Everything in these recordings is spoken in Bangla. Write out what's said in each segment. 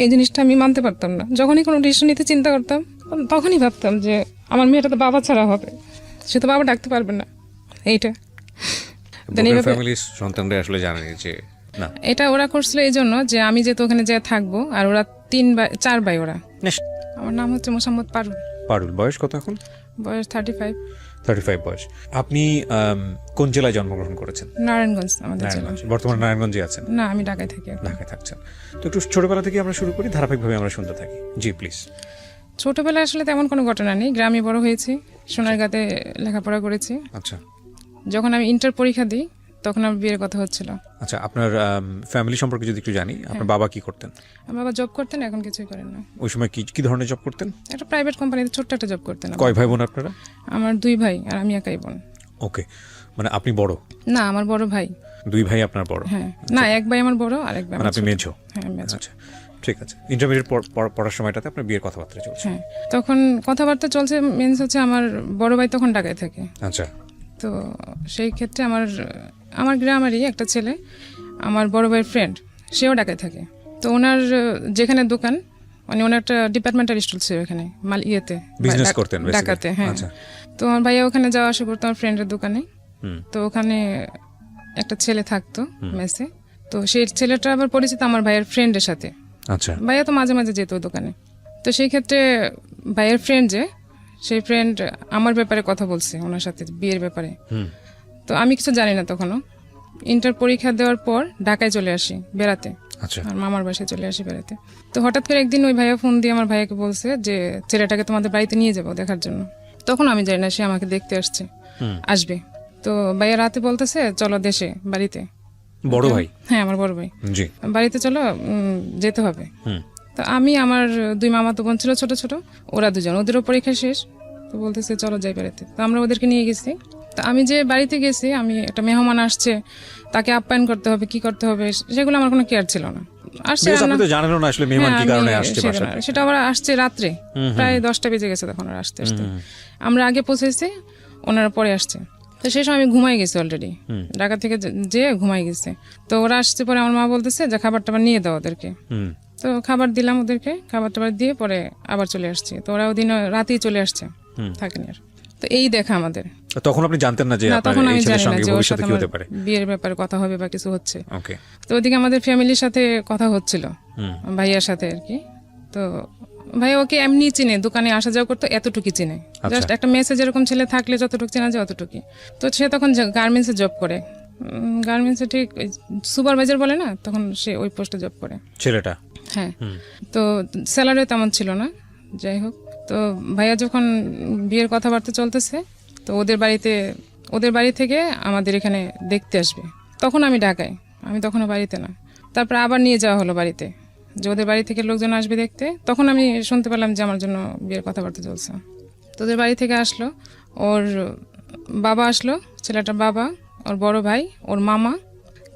এই জিনিসটা আমি মানতে পারতাম না। যখনই কোনো ডিসিশন নিতে চিন্তা করতাম তখনই ভাবতাম যে আমার মেয়েটা তো বাবা ছাড়া হবে, সে তো বাবা ডাকতে পারবে না। এইটা ফ্যামিলির সন্তানরা আসলে জানেনি যে না, এটা ওরা করছিল এই জন্য যে আমি যেহেতু ওখানে যে থাকবো, আর ওরা 4 ভাই ওরা। আমার নাম হচ্ছে মোসাম্মদ পারুল। পারুল, বয়স কত এখন? বয়স 35 বয়স। আপনি কোন জেলায় জন্মগ্রহণ করেছেন? নারায়ণগঞ্জ আমাদের জেলা। বর্তমানে নারায়ণগঞ্জে আছেন? না, আমি ঢাকায় থাকি। ঢাকায় থাকছেন। তো একটু ছোটবেলা থেকে আমরা শুরু করি, ধারাবাহিকভাবে আমরা শুনতে থাকি। জি প্লিজ। ছোটবেলায় আসলে তেমন কোনো ঘটনা নেই, গ্রামে বড় হয়েছি, সোনারগাঁতে লেখাপড়া করেছি। আচ্ছা, যখন আমি ইন্টার পরীক্ষা দিই তখন আমার বিয়ের কথা হচ্ছিল। আচ্ছা, আপনার ফ্যামিলি সম্পর্কে যদি একটু জানি, আপনার বাবা কি করতেন? আমার বাবা জব করতেন, এখন কিছুই করেন না। ওই সময় কি ধরনের জব করতেন? একটা প্রাইভেট কোম্পানিতে ছোট্ট একটা জব করতেন। কয় ভাই বোন আপনারা? আমার 2 ভাই আর আমি একাই বোন। ওকে, মানে আপনি বড়? না, আমার বড় ভাই। 2 ভাই আপনার বড়? হ্যাঁ, না, এক ভাই আমার বড় আর এক ভাই মানে আপনি মেঝো? হ্যাঁ, মেঝো। আচ্ছা, ঠিক আছে। ইন্টারমিডিয়েট পড়ার সময়টাতে আপনার বিয়ের কথাবার্তা চলছে? হ্যাঁ, তখন কথাবার্তা চলছে। মিন্স হচ্ছে আমার বড় ভাই তখন ঢাকায় থাকে। আচ্ছা। তো সেই ক্ষেত্রে আমার গ্রামেরই একটা ছেলে, আমার বড় ভাইয়ের ফ্রেন্ড, সেও ঢাকায় থাকে। তো ওনার যেখানে দোকান, মানে ওনার একটা ডিপার্টমেন্টাল স্টোর ছিল এখানে বিজনেস করতেন ঢাকাতে। হ্যাঁ, তো আমার ভাইয়া ওখানে যাওয়া আসা করতো আমার ফ্রেন্ডের দোকানে। তো ওখানে একটা ছেলে থাকতো মেসে। তো সেই ছেলেটা আবার পরিচিত আমার ভাইয়ের ফ্রেন্ডের সাথে। আচ্ছা। ভাইয়া তো মাঝে মাঝে যেত ওই দোকানে। তো সেই ক্ষেত্রে ভাইয়ের ফ্রেন্ড সেই ফ্রেন্ড আমার ব্যাপারে কথা বলছে ওনার সাথে, বিয়ের ব্যাপারে। তো আমি কিছু জানি না তখনও। ইন্টার পরীক্ষা দেওয়ার পর ঢাকায় চলে আসি বেড়াতে। আচ্ছা। আর মামার বাসায় চলে আসি বেড়াতে। তো হঠাৎ করে একদিন ওই ভাইয়া ফোন দিয়ে আমার ভাইয়াকে বলছে যে ছেলেটাকে তোমাদের বাড়িতে নিয়ে যাবো দেখার জন্য। তখন আমি জানি না সে আমাকে দেখতে আসবে। তো ভাইয়া রাতে বলতেছে চলো দেশে, বাড়িতে। বড় ভাই? হ্যাঁ, আমার বড় ভাই। জি। বাড়িতে চলো, যেতে হবে। তো আমি, আমার 2 মামাতো বোন ছিল ছোট ছোট, ওরা 2জন, ওদেরও পরীক্ষা শেষ। তো বলতেছে চলো যাই বেড়াতে। তো আমরা ওদেরকে নিয়ে গেছি। তো আমি যে বাড়িতে গেছি, আমি একটা মেহমান আসছে, তাকে আপ্যায়ন করতে হবে, কি করতে হবে, সেগুলো আমার কোনো কেয়ার ছিল না। আসছে, সেটা আবার আসছে রাত্রে, প্রায় 10টা বেজে গেছে তখন ওরা আসতে আসতে। আমরা আগে পৌঁছেছি, ওনারা পরে আসছে। তো সেই সময় আমি ঘুমাই গেছি অলরেডি, ঢাকা থেকে যেয়ে ঘুমাই গেছে। তো ওরা আসছে পরে আমার মা বলতেছে যে খাবার টাবার নিয়ে দাও ওদেরকে। তো খাবার দিলাম ওদেরকে, খাবার টাবার দিয়ে পরে আবার চলে আসছি। তো ওরা ওদিন রাতেই চলে আসছে, থাকেনি আর। তো এই দেখা আমাদের। তখন আপনি জানতেন না যে তখন আমি জানি না যে ওর সাথে আমার বিয়ের ব্যাপারে কথা হবে বা কিছু হচ্ছে। তো ওদিকে আমাদের ফ্যামিলির সাথে কথা হচ্ছিল, ভাইয়ার সাথে আর কি। তো ভাইয়া ওকে এমনি চিনে, দোকানে আসা যাওয়া করতো, এতটুকু চিনে। জাস্ট একটা মেসেজ এরকম ছেলে থাকলে যতটুকু চেনা যায় অতটুকু। তো সে তখন গার্মেন্টসে জব করে, গার্মেন্টসে ঠিক সুপারভাইজার বলে না, তখন সে ওই পোস্টে জব করে ছেলেটা। হ্যাঁ, তো স্যালারিও তেমন ছিল না। যাই হোক, তো ভাইয়া যখন বিয়ের কথাবার্তা চলতেছে, তো ওদের বাড়ি থেকে আমাদের এখানে দেখতে আসবে। তখন আমি ঢাকায়, আমি তখনও বাড়িতে না। তারপর আবার নিয়ে যাওয়া হলো বাড়িতে, যে ওদের বাড়ি থেকে লোকজন আসবে দেখতে। তখন আমি শুনতে পেলাম যে আমার জন্য বিয়ের কথাবার্তা চলছে। তো ওদের বাড়ি থেকে আসলো, ওর বাবা আসলো, ছেলেটার বাবা, ওর বড় ভাই, ওর মামা,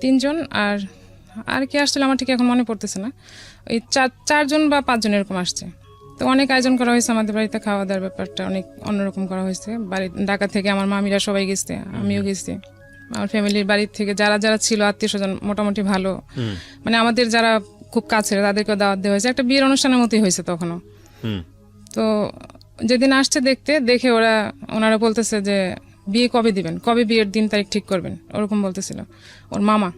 3 জন। আর কি আসছিল আমার ঠিক এখন মনে পড়তেছে না। ওই 4 জন বা 5 জন এরকম আসছে। তো অনেক আয়োজন করা হয়েছে আমাদের বাড়িতে, খাওয়া দাওয়ার ব্যাপারটা অনেক অন্যরকম করা হয়েছে। ঢাকা থেকে আমার মামিরা সবাই গেছে, আমিও গেছি। আমার ফ্যামিলির বাড়ির থেকে যারা যারা ছিল আত্মীয় স্বজন মোটামুটি ভালো, মানে আমাদের যারা খুব কাছের তাদেরকে দাওয়াত দেওয়া হয়েছে। একটা বিয়ের অনুষ্ঠানের মতোই হয়েছে তখনও। তো যেদিন আসছে দেখে ওনারা বলতেছে যে বিয়ে কবে দিবেন, কবে বিয়ের দিন তারিখ ঠিক করবেন, ওরকম বলতেছিল ওর মামা।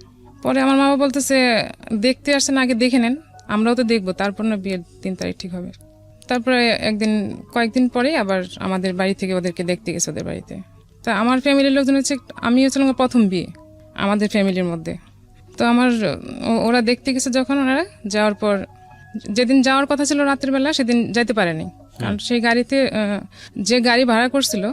পরে আমার মামা বলতেছে দেখতে আসছেন, আগে দেখে নেন, আমরাও তো দেখবো, তারপর না বিয়ের দিন তারিখ ঠিক হবে। তারপরে কয়েকদিন পরেই আবার আমাদের বাড়ি থেকে ওদেরকে দেখতে গেছে ওদের বাড়িতে। তা আমার ফ্যামিলির লোকজন হচ্ছে, আমি হচ্ছিলাম প্রথম বিয়ে আমাদের ফ্যামিলির মধ্যে। তো ওরা দেখতে গেছে যখন, ওনারা যাওয়ার পর যেদিন যাওয়ার কথা ছিল রাত্রের বেলা, সেদিন যাইতে পারেনি। কারণ সেই গাড়িতে যে গাড়ি ভাড়া করছিল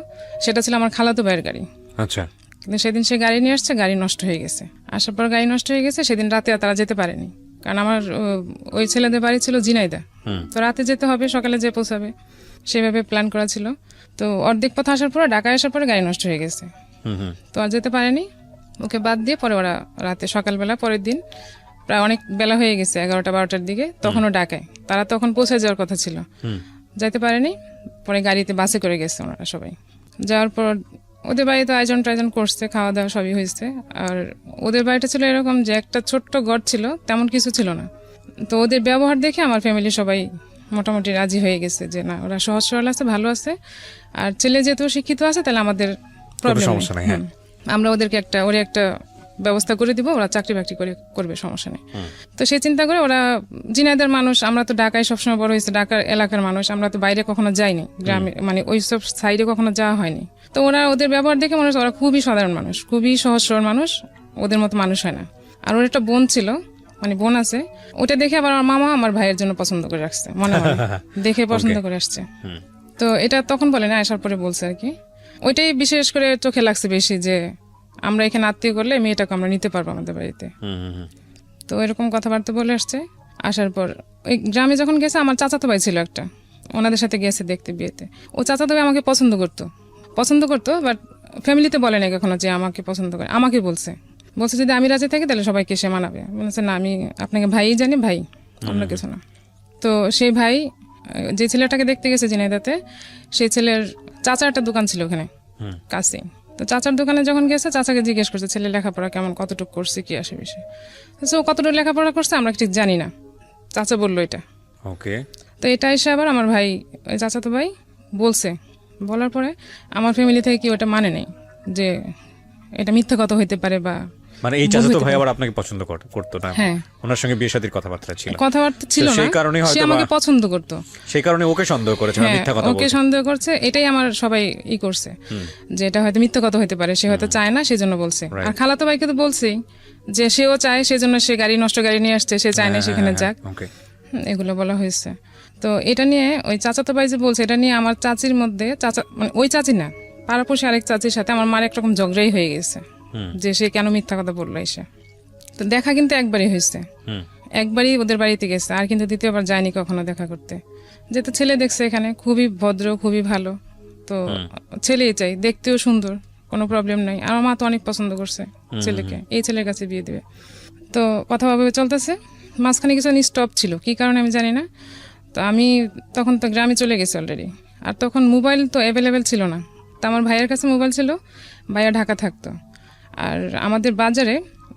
সেটা ছিল আমার খালাতো ভাইয়ের গাড়ি। আচ্ছা। কিন্তু সেদিন সে গাড়ি নিয়ে আসছে, গাড়ি নষ্ট হয়ে গেছে। আসার পর গাড়ি নষ্ট হয়ে গেছে, সেদিন রাতে তারা যেতে পারেনি। কারণ আমার ওই ছেলেদের বাড়ি ছিল ঝিনাইদহ, তো রাতে যেতে হবে, সকালে যে পৌঁছাবে, সেভাবে প্ল্যান করা ছিল। তো অর্ধেক পথ আসার পরে, ঢাকায় আসার পরে গাড়ি নষ্ট হয়ে গেছে, তো আর যেতে পারেনি। ওকে বাদ দিয়ে পরে ওরা রাতে, সকালবেলা পরের দিন প্রায় অনেক বেলা হয়ে গেছে, 11টা-12টার দিকে, তখনও ঢাকায়। তারা তখন পৌঁছে যাওয়ার কথা ছিল, যাইতে পারেনি। পরে গাড়িতে, বাসে করে গেছে ওনারা সবাই। যাওয়ার পর ওদের বাড়িতে আয়োজন টায়োজন করছে, খাওয়া দাওয়া সবই হয়েছে। আর ওদের বাড়িটা ছিল এরকম যে একটা ছোট্ট ঘর ছিল, তেমন কিছু ছিল না। তো ওদের ব্যবহার দেখে আমার ফ্যামিলি সবাই মোটামুটি রাজি হয়ে গেছে যে না ওরা সহজ সরল আছে, ভালো আছে, আর ছেলে যেহেতু শিক্ষিত আছে তাহলে আমাদের প্রবলেম সমস্যা নাই। হ্যাঁ, আমরা ওদেরকে একটা ব্যবস্থা করে দিব, ওরা চাকরি বাকরি করবে, সমস্যা নেই। তো সেই চিন্তা করে ওরা, ঝিনাইদের মানুষ, আমরা তো ঢাকায় সবসময় বড় হয়েছে, ঢাকার এলাকার মানুষ, আমরা তো বাইরে কখনো যাইনি, গ্রামে মানে ওই সব সাইডে কখনো যাওয়া হয়নি। তো ওরা ওদের ব্যবহার দেখে মনে হচ্ছে ওরা খুবই সাধারণ মানুষ, খুবই সহজ সরল মানুষ, ওদের মতো মানুষ হয় না। আর ওর একটা বোন ছিল, মানে বোন আছে, ওটা দেখে আবার আমার মামা আমার ভাইয়ের জন্য পছন্দ করে রাখছে, মনে মনে দেখে পছন্দ করে আসছে। তো এটা তখন বলে না, আসার পরে বলছে আর কি। ওইটাই বিশেষ করে চোখে লাগছে বেশি, যে আমরা এখানে আত্মীয় করলে মেয়েটাকে আমরা নিতে পারবো আমাদের বাড়িতে। তো এরকম কথাবার্তা বলে আসছে। আসার পর ওই গ্রামে যখন গেছে, আমার চাচাতো ভাই ছিল একটা, ওনাদের সাথে গেছে দেখতে বিয়েতে। ও চাচাতো ভাই আমাকে পছন্দ করতো, বাট ফ্যামিলিতে বলে নাই কখনো যে আমাকে পছন্দ করে। আমাকে বলছে যদি আমি রাজি থাকি তাহলে সবাইকে সে মানাবে। বলেছে না, আমি আপনাকে ভাই জানি, ভাই, অন্য কিছু না। তো সেই ভাই যে ছেলেটাকে দেখতে গেছে ঝিনাইদহতে, সেই ছেলের চাচার একটা দোকান ছিল ওখানে কাছে। তো চাচার দোকানে যখন গেছে, চাচাকে জিজ্ঞেস করছে ছেলে লেখাপড়া কেমন, কতটুকু করছে, কি আসে বিষয়। তো কতটুকু লেখাপড়া করছে আমরা ঠিক জানি না, চাচা বললো এটা। ওকে। তো এটা এসে আবার আমার ভাই, ওই চাচাতো ভাই বলছে, বলার পরে আমার ফ্যামিলি থেকে কি ওটা মানে নেই, যে এটা মিথ্যা কথা হইতে পারে, বা মানে এই চাচাতো ভাই আবার আপনাকে পছন্দ করতো না? হ্যাঁ, ওনার সঙ্গে বিয়ে শাদীর কথাবার্তা ছিল না, সেই কারণে সে আমাকে পছন্দ করতো, সেই কারণে ওকে সন্দেহ করেছে, মিথ্যা কথা বলছে, ওকে সন্দেহ করছে। এটাই আমার সবাই করছে, যে এটা হয়তো মিথ্যা কথা হইতে পারে, সে হয়তো চায় না, সেজন্য বলছে। আর খালাতো ভাইকে তো বলছেই যে সেও চায়, সেজন্য সে নষ্ট গাড়ি নিয়ে আসছে, সে চায় না সেখানে যাক, এগুলো বলা হয়েছে। তো এটা নিয়ে ওই চাচাতো ভাই যে বলছে, এটা নিয়ে আমার চাচির মধ্যে, মানে ওই চাচি না, পাড়াপড়শি আরেক চাচির সাথে আমার মার একরকম ঝগড়াই হয়ে গেছে, যে সে কেন মিথ্যা কথা বললো এসে। তো দেখা কিন্তু একবারই হয়েছে, একবারই ওদের বাড়িতে গেছে, আর কিন্তু দ্বিতীয়বার যায়নি কখনো দেখা করতে। যেহেতু ছেলে দেখছে এখানে, খুবই ভদ্র, খুবই ভালো, তো ছেলেই চাই, দেখতেও সুন্দর, কোনো প্রবলেম নাই। আমার মা তো অনেক পছন্দ করছে ছেলেকে, এই ছেলের কাছে বিয়ে দিবে। তো কথা ভাবে চলতেছে, মাঝখানে কিছু স্টপ ছিল, কি কারণে আমি জানি না। তো আমি তখন তো গ্রামে চলে গেছি অলরেডি, আর তখন মোবাইল তো অ্যাভেলেবেল ছিল না। তো আমার ভাইয়ের কাছে মোবাইল ছিল, ভাইয়া ঢাকা থাকতো। আর আমাদের বাজারে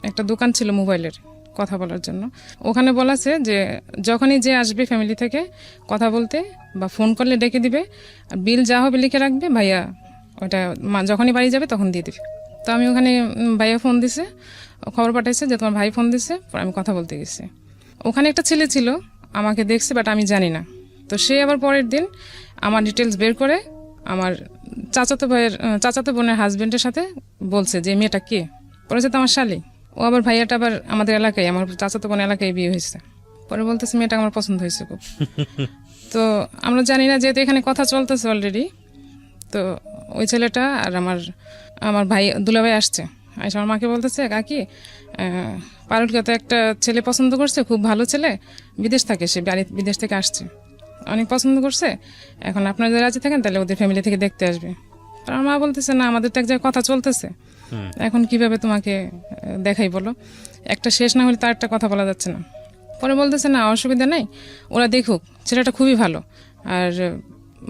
একটা দোকান ছিল মোবাইলের, কথা বলার জন্য। ওখানে বলাছে যে যখনই যে আসবে ফ্যামিলি থেকে কথা বলতে বা ফোন করলে ডেকে দিবে, আর বিল যা হবে লিখে রাখবে, ভাইয়া ওটা যখনই বাড়ি যাবে তখন দিয়ে দিবে। তো আমি ওখানে, ভাইয়া ফোন দিছে, খবর পাঠাইছে যে তোমার ভাই ফোন দিছে, আমি কথা বলতে গেছি। ওখানে একটা ছেলে ছিল, আমাকে দেখছে, বাট আমি জানি না। তো সে আবার পরের দিন আমার ডিটেলস বের করে আমার চাচাতো বোনের হাজবেন্ডের সাথে বলছে যে মেয়েটা কে, পরে তো আমার শালি। ও আবার ভাইয়াটা আবার আমাদের এলাকায়, আমার চাচাতো বোন এলাকায় বিয়ে হয়েছে। পরে বলতেছে মেয়েটা আমার পছন্দ হয়েছে খুব। তো আমরা জানি না, যেহেতু এখানে কথা চলতেছে অলরেডি। তো ওই ছেলেটা আর আমার ভাই দুলাভাই আসছে, আমার মাকে বলতেছে কাকি, পারুলকে তো একটা ছেলে পছন্দ করছে, খুব ভালো ছেলে, বিদেশ থাকে, সে বিদেশ থেকে আসছে, অনেক পছন্দ করছে, এখন আপনারা যদি রাজি থাকেন তাহলে ওদের ফ্যামিলি থেকে দেখতে আসবে। আমার মা বলতেছে না, আমাদের তো এক জায়গায় কথা চলতেছে, এখন কিভাবে তোমাকে দেখাই বলো, একটা শেষ না হলে তার একটা কথা বলা যাচ্ছে না। পরে বলতেছে না, অসুবিধা নাই, ওরা দেখুক, ছেলেটা খুবই ভালো, আর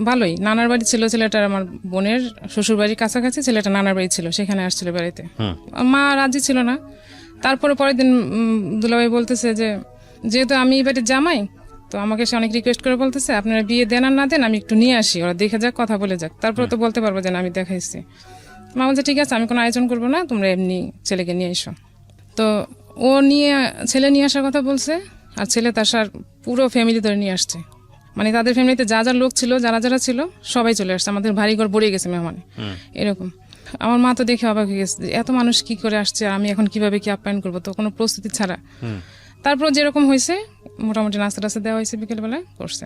ভালোই, নানার বাড়ি ছিল ছেলেটার, আমার বোনের শ্বশুর বাড়ির কাছাকাছি ছেলেটা নানার বাড়ি ছিল, সেখানে আসছিল বেড়াইতে। মা রাজি ছিল না। তারপরে পরের দিন দুলাভাই বলতেছে যে যেহেতু আমি এই বাড়ির জামাই, তো আমাকে সে অনেক রিকোয়েস্ট করে বলতেছে আপনারা বিয়ে দেন আর না দেন, আমি একটু নিয়ে আসি, ওরা দেখে যাক, কথা বলে যাক, তারপরে তো বলতে পারবো যে না আমি দেখাইছি। মা বলছে ঠিক আছে, আমি কোনো আয়োজন করবো না, তোমরা এমনি ছেলেকে নিয়ে এসো। তো ছেলে নিয়ে আসার কথা বলছে, আর ছেলে তার পুরো ফ্যামিলি ধরে নিয়ে আসছে, মানে তাদের ফ্যামিলিতে যা যা লোক ছিল, যারা ছিল সবাই চলে আসছে, আমাদের ভারী ঘর ভরে গেছে মেহমানে, এরকম। আমার মা তো দেখে অবাক হয়ে গেছে, এত মানুষ কি করে আসছে, আমি এখন কিভাবে কি আপ্যায়ন করবো, তো কোনো প্রস্তুতি ছাড়া। তারপর যেরকম হয়েছে মোটামুটি নাস্তা টাস্তা দেওয়া হয়েছে, বিকেলবেলায় করছে।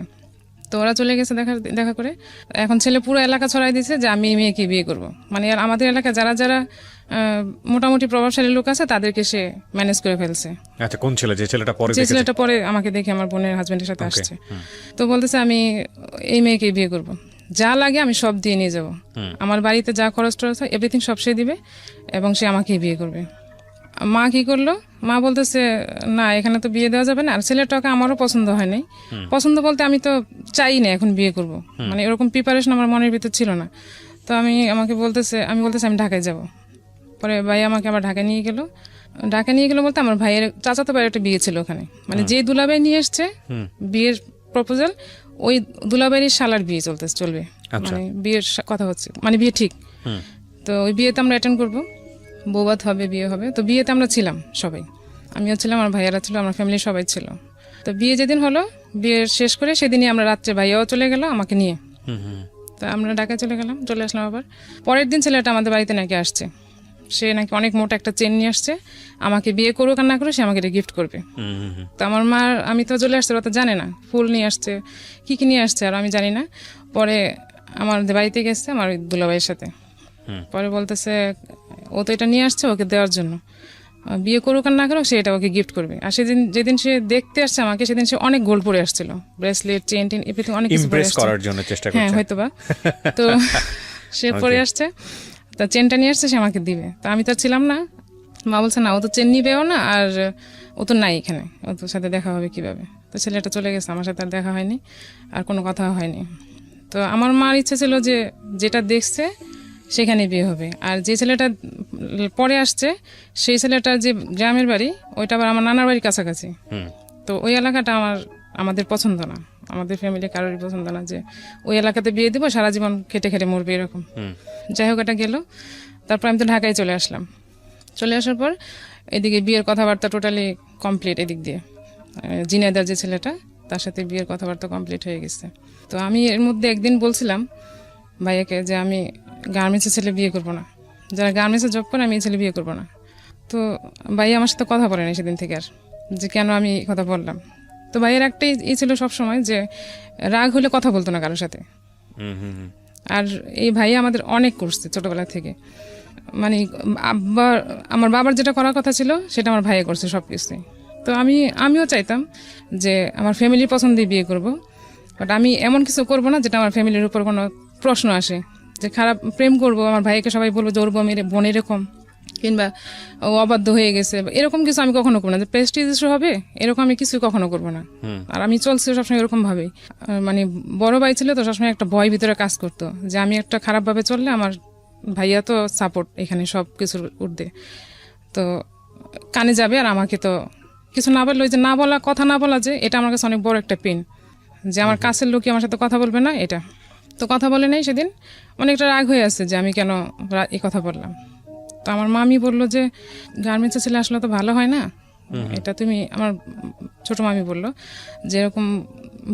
তো ওরা চলে গেছে দেখা করে। এখন ছেলে পুরো এলাকা ছড়াই দিয়েছে যে আমি মেয়েকে বিয়ে করবো, মানে আমাদের এলাকায় যারা মোটামুটি প্রভাবশালী লোক আছে তাদেরকে সে ম্যানেজ করে ফেলছে। আচ্ছা, কোন ছেলে? যে ছেলেটা পরে আমাকে দেখে আমার বোনের হাজবেন্ডের সাথে আসছে, তো বলতেছে আমি এই মেয়েকে বিয়ে করব, যা লাগে আমি সব দিয়ে নিয়ে যাব, আমার বাড়িতে যা খরচ টরচ হয় এভরিথিং সব সে দিবে, এবং সে আমাকে বিয়ে করবে। মা কি করলো, মা বলতেছে না, এখানে তো বিয়ে দেওয়া যাবে না, আর ছেলেটাকে আমারও পছন্দ হয় নাই। পছন্দ বলতে আমি তো চাই না এখন বিয়ে করব, মানে এরকম প্রিপারেশন আমার মনের ভিতর ছিল না। তো আমি বলতেছে আমি ঢাকায় যাব। পরে ভাই আমাকে আবার ঢাকায় নিয়ে গেল, ঢাকা নিয়ে গেলো বলতে আমার ভাইয়ের চাচাতো ভাইয়ের একটা বিয়ে ছিল ওখানে, মানে যে দুলাভাই নিয়ে এসছে বিয়ের প্রপোজাল, ওই দুলাভাইয়ের শালার বিয়ে চলবে, মানে বিয়ের কথা হচ্ছে, মানে বিয়ে ঠিক। তো ওই বিয়েতে আমরা অ্যাটেন্ড করবো, বৌভাত হবে, বিয়ে হবে। তো বিয়েতে আমরা ছিলাম সবাই, আমিও ছিলাম, আমার ভাইয়ারা ছিল, আমার ফ্যামিলির সবাই ছিল। তো বিয়ে যেদিন হলো, বিয়ে শেষ করে সেদিনই আমরা রাত্রে ভাইয়াও চলে গেল আমাকে নিয়ে। তো আমরা ঢাকায় চলে আসলাম আবার। পরের দিন ছেলেটা আমাদের বাড়িতে নাকি আসছে, সে নাকি অনেক মোটা একটা চেন নিয়ে আসছে, আমাকে বিয়ে করুক আর না করুক সে আমাকে এটা গিফট করবে। তো আমার মা, আমি তো চলে আসছে, ওরা তো জানে না, ফুল নিয়ে আসছে, কি নিয়ে আসছে আর আমি জানি না। পরে আমার বাড়িতে গেছে আমার ওই দুলাভাইয়ের সাথে, পরে বলতেছে ও তো এটা নিয়ে আসছে ওকে দেওয়ার জন্য, বিয়ে করুক আর না করুক সে এটা ওকে গিফট করবে। আর যেদিন সে দেখতে আসছে আমাকে, সেদিন সে অনেক গোল্ড পরে আসছিল, ব্রেসলেট, চেন টেন, এভরিথিং অনেক কিছু পরে আসছে, করার জন্য চেষ্টা করছে, হ্যাঁ হয়তোবা। তো সে পরে আসছে, তা চেনটা নিয়ে আসছে, সে আমাকে দিবে। তা আমি তো ছিলাম না, মা বলছে না ও তো চেন নিবেও না, আর ও তো নাই এখানে, ও তোর সাথে দেখা হবে কিভাবে। তো ছেলেটা চলে গেছে, আমার সাথে আর দেখা হয়নি, আর কোনো কথা হয়নি। তো আমার মার ইচ্ছা ছিল যে যেটা দেখছে সেখানে বিয়ে হবে, আর যে ছেলেটা পরে আসছে সেই ছেলেটার যে গ্রামের বাড়ি ওইটা আবার আমার নানার বাড়ির কাছাকাছি। তো ওই এলাকাটা আমাদের পছন্দ না, আমাদের ফ্যামিলি কারোরই পছন্দ না যে ওই এলাকাতে বিয়ে দিব, সারা জীবন খেটে খেটে মরবে এরকম। যাই হোক, এটা গেল। তারপর আমি তো ঢাকায় চলে আসলাম। চলে আসার পর এদিকে বিয়ের কথাবার্তা টোটালি কমপ্লিট, এদিক দিয়ে জিনেদার যে ছেলেটা তার সাথে বিয়ের কথাবার্তা কমপ্লিট হয়ে গেছে। তো আমি এর মধ্যে একদিন বলছিলাম ভাইয়াকে যে আমি গার্মেন্টসের ছেলে বিয়ে করবো না, যারা গার্মেন্টসে জব করে আমি এই ছেলে বিয়ে করবো না। তো ভাইয়া আমার সাথে কথা বলেনি সেদিন থেকে আর, যে কেন আমি কথা বললাম। তো ভাইয়ের একটাই ছিল সবসময় যে রাগ হলে কথা বলতো না কারোর সাথে। আর এই ভাইয়া আমাদের অনেক করছে ছোটবেলা থেকে, মানে আমার বাবার যেটা করার কথা ছিল সেটা আমার ভাইয়া করছে সবকিছুই। তো আমিও চাইতাম যে আমার ফ্যামিলির পছন্দেই বিয়ে করব, বাট আমি এমন কিছু করব না যেটা আমার ফ্যামিলির উপর কোনো প্রশ্ন আসে, যে খারাপ প্রেম করব, আমার ভাইকে সবাই বলবো যে ওর বোন এরকম, কিংবা ও অবাধ্য হয়ে গেছে, এরকম কিছু আমি কখনো করবো না। যে প্রেস্টিজ ইস্যু হবে এরকম আমি কিছু কখনো করবো না। আর আমি চলছি সবসময় এরকম ভাবেই, মানে বড় ভাই ছিল তো সবসময় একটা ভয় ভিতরে কাজ করতো যে আমি একটা খারাপ ভাবে চললে আমার ভাইয়া তো সাপোর্ট এখানে সব কিছুর ঊর্ধ্বে, তো কানে যাবে, আর আমাকে তো কিছু না বললে, ওই যে না বলা, কথা না বলা, যে এটা আমার কাছে অনেক বড় একটা পেন, যে আমার কাছের লোকই আমার সাথে কথা বলবে না, এটা তো কথা বলে নাই। সেদিন অনেকটা রাগ হয়ে আছে যে আমি কেন এই কথা বললাম। তো আমার মামি বললো যে গার্মেন্টসে ছেলে আসলে তো ভালো হয় না, এটা তুমি, আমার ছোট মামি বললো যে এরকম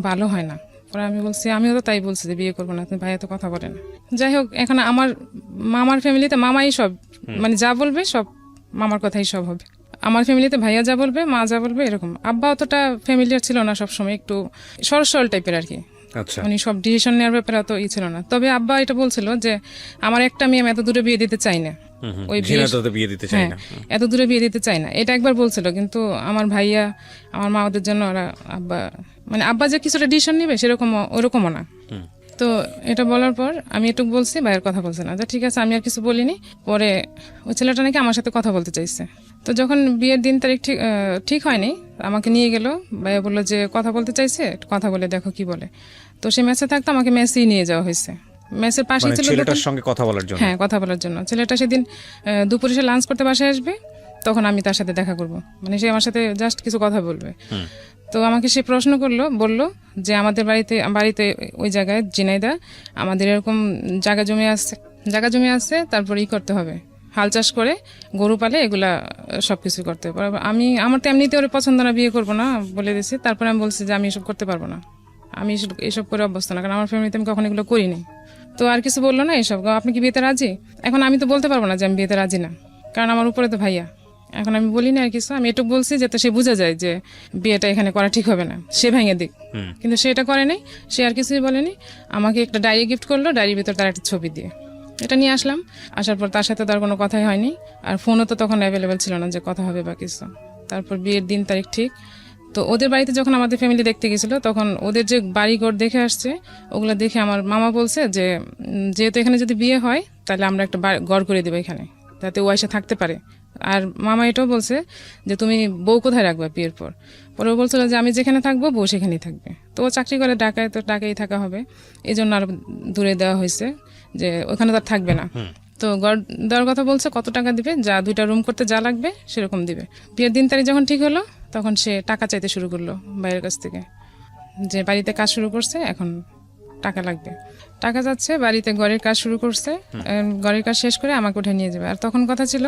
ভালো হয় না। পরে আমি বলছি আমিও তো তাই বলছি যে বিয়ে করবো না, তুমি ভাইয়া তো কথা বলে না। যাই হোক, এখন আমার মামার ফ্যামিলিতে মামাই সব, মানে যা বলবে সব মামার কথাই সব হবে। আমার ফ্যামিলিতে ভাইয়া যা বলবে, মা যা বলবে, এরকম। আব্বা অতটা ফ্যামিলিয়ার ছিল না, সবসময় একটু সরল টাইপের আর কি, মানে সব ডিসিশন নেওয়ার ব্যাপারে অত ছিল না। তবে আব্বা এটা বলছিল যে আমার একটা মেয়ে এত দূরে বিয়ে দিতে চাই না, ওই এত দূরে বিয়ে দিতে চাই না, এটা একবার বলছিল। কিন্তু আমার ভাইয়া, আমার মা, ওদের জন্য ওরা আব্বা যে কিছুটা ডিসিশন নিবে সেরকম ওরকমও না। তো এটা বলার পর আমি একটু বলছি, ভাইয়ের কথা বলছে না, ঠিক আছে, আমি আর কিছু বলিনি। পরে ওই ছেলেটা নাকি আমার সাথে কথা বলতে চাইছে। তো যখন বিয়ের দিন তারিখ ঠিক হয়নি, আমাকে নিয়ে গেল, ভাইয়া বললো যে কথা বলতে চাইছে, কথা বলে দেখো কি বলে। তো সে মেসে থাকতো, আমাকে মেসেই নিয়ে যাওয়া হয়েছে, মেসের পাশে ছিল ছেলেটার সঙ্গে কথা বলার জন্য। হ্যাঁ, কথা বলার জন্য। ছেলেটা সেদিন দুপুরে সে লাঞ্চ করতে বাসায় আসবে, তখন আমি তার সাথে দেখা করব, মানে সে আমার সাথে জাস্ট কিছু কথা বলবে। তো আমাকে সে প্রশ্ন বললো যে আমাদের বাড়িতে ওই জায়গায় জিনাইদা আমাদের এরকম জায়গা জমি আছে, তারপর করতে হবে, হাল চাষ করে গরু পালে, এগুলা সবকিছু করতে হবে। আমার তো এমনিতে ওর পছন্দ না, বিয়ে করবো না বলে দিয়েছি। তারপরে আমি বলছি যে আমি এসব করতে পারবো না, আমি এসব করে অভ্যস্ত না, কারণ আমার ফ্যামিলিতে আমি কখন এগুলো করিনি। তো আর কিছু বললো না, এসব আপনি কি বিয়েতে রাজি? এখন আমি তো বলতে পারবো না যে আমি বিয়েতে রাজি না, কারণ আমার উপরে তো ভাইয়া। এখন আমি বলিনি আর কিছু, আমি একটু বলছি যাতে সে বোঝা যায় যে বিয়েটা এখানে করা ঠিক হবে না, সে ভেঙে দিক। কিন্তু সেটা করে নাই, সে আর কিছুই বলেনি। আমাকে একটা ডায়েরি গিফট করলো, ডায়েরির ভিতর তার একটা ছবি দিয়ে, এটা নিয়ে আসলাম। আসার পর তার সাথে তার কোনো কথাই হয়নি, আর ফোনও তো তখন অ্যাভেলেবেল ছিল না যে কথা হবে বা কিছু। তারপর বিয়ের দিন তারিখ ঠিক। তো ওদের বাড়িতে যখন আমাদের ফ্যামিলি দেখতে গেছিল, তখন ওদের যে বাড়িঘর দেখে আসছে, ওগুলো দেখে আমার মামা বলছে যে যেহেতু এখানে যদি বিয়ে হয় তাহলে আমরা একটা ঘর করে দেবো এখানে, যাতে ও এসে থাকতে পারে। আর মামা এটাও বলছে যে তুমি বউ কোথায় রাখবে বিয়ের পর। পরে ও বলছিল যে আমি যেখানে থাকবো বউ সেখানেই থাকবে। তো ও চাকরি করে ঢাকায়, তো ঢাকায় থাকা হবে, এই জন্য আরো দূরে দেওয়া হয়েছে, যে ওখানে তার থাকবে না। তো ঘর দেওয়ার কথা বলছে, কত টাকা দিবে, যা 2টা রুম করতে যা লাগবে সেরকম দিবে। বিয়ের দিন তারিখ যখন ঠিক হলো তখন সে টাকা চাইতে শুরু করলো বাইরের কাছ থেকে, যে বাড়িতে কাজ শুরু করছে, এখন টাকা লাগবে। টাকা যাচ্ছে, বাড়িতে ঘরের কাজ শুরু করছে, ঘরের কাজ শেষ করে আমাকে উঠে নিয়ে যাবে। আর তখন কথা ছিল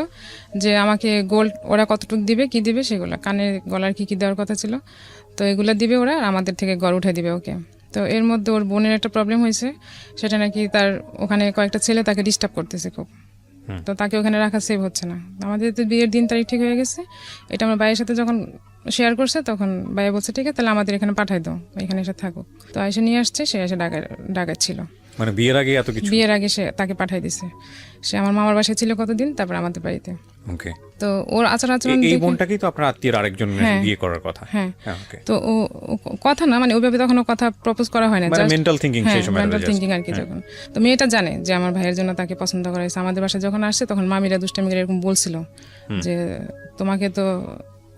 যে আমাকে গোল্ড ওরা কতটুকু দিবে, কি দিবে সেগুলো, কানের গলার কি দেওয়ার কথা ছিল, তো এগুলো দিবে ওরা, আর আমাদের থেকে ঘর উঠে দিবে ওকে। তো এর মধ্যে ওর বোনের একটা প্রবলেম হয়েছে, সেটা নাকি তার ওখানে কয়েকটা ছেলে তাকে ডিস্টার্ব করতেছে খুব, তো তাকে ওখানে রাখা সেভ হচ্ছে না। আমাদের তো বিয়ের দিন তারিখ ঠিক হয়ে গেছে, এটা আমার ভাইয়ের সাথে যখন শেয়ার করছে তখন ভাইয়া বলছে ঠিক আছে তাহলে আমাদের এখানে পাঠাই দাও, এখানে এসে থাকো। তো এসে নিয়ে আসছে, সে এসে ডাকাচ্ছিল, মানে বিয়ের আগে এত কিছু? বিয়ের আগে সে তাকে পাঠাই দিছে। সে আমার মামার বাসায় ছিল কতদিন, তারপর আমাদের বাড়িতে। ওকে। তো ওর আচরণ এই বোনটাকেই তো আপনার আত্মীয়ের আরেকজন বিয়ে করার কথা? হ্যাঁ। তো ও কথা না, মানে ওইভাবে তখন কথা প্রপোজ করা হয় না, মানে মেন্টাল থিংকিং সেই সময়, মেন্টাল থিংকিং আর কি। যখন তো মেয়েটা জানে যে আমার ভাইয়ের জন্য তাকে পছন্দ করা হয়েছে, আমাদের বাসায় যখন আসছে তখন মামিরা দুষ্টামি করে এরকম বলছিল যে তোমাকে তো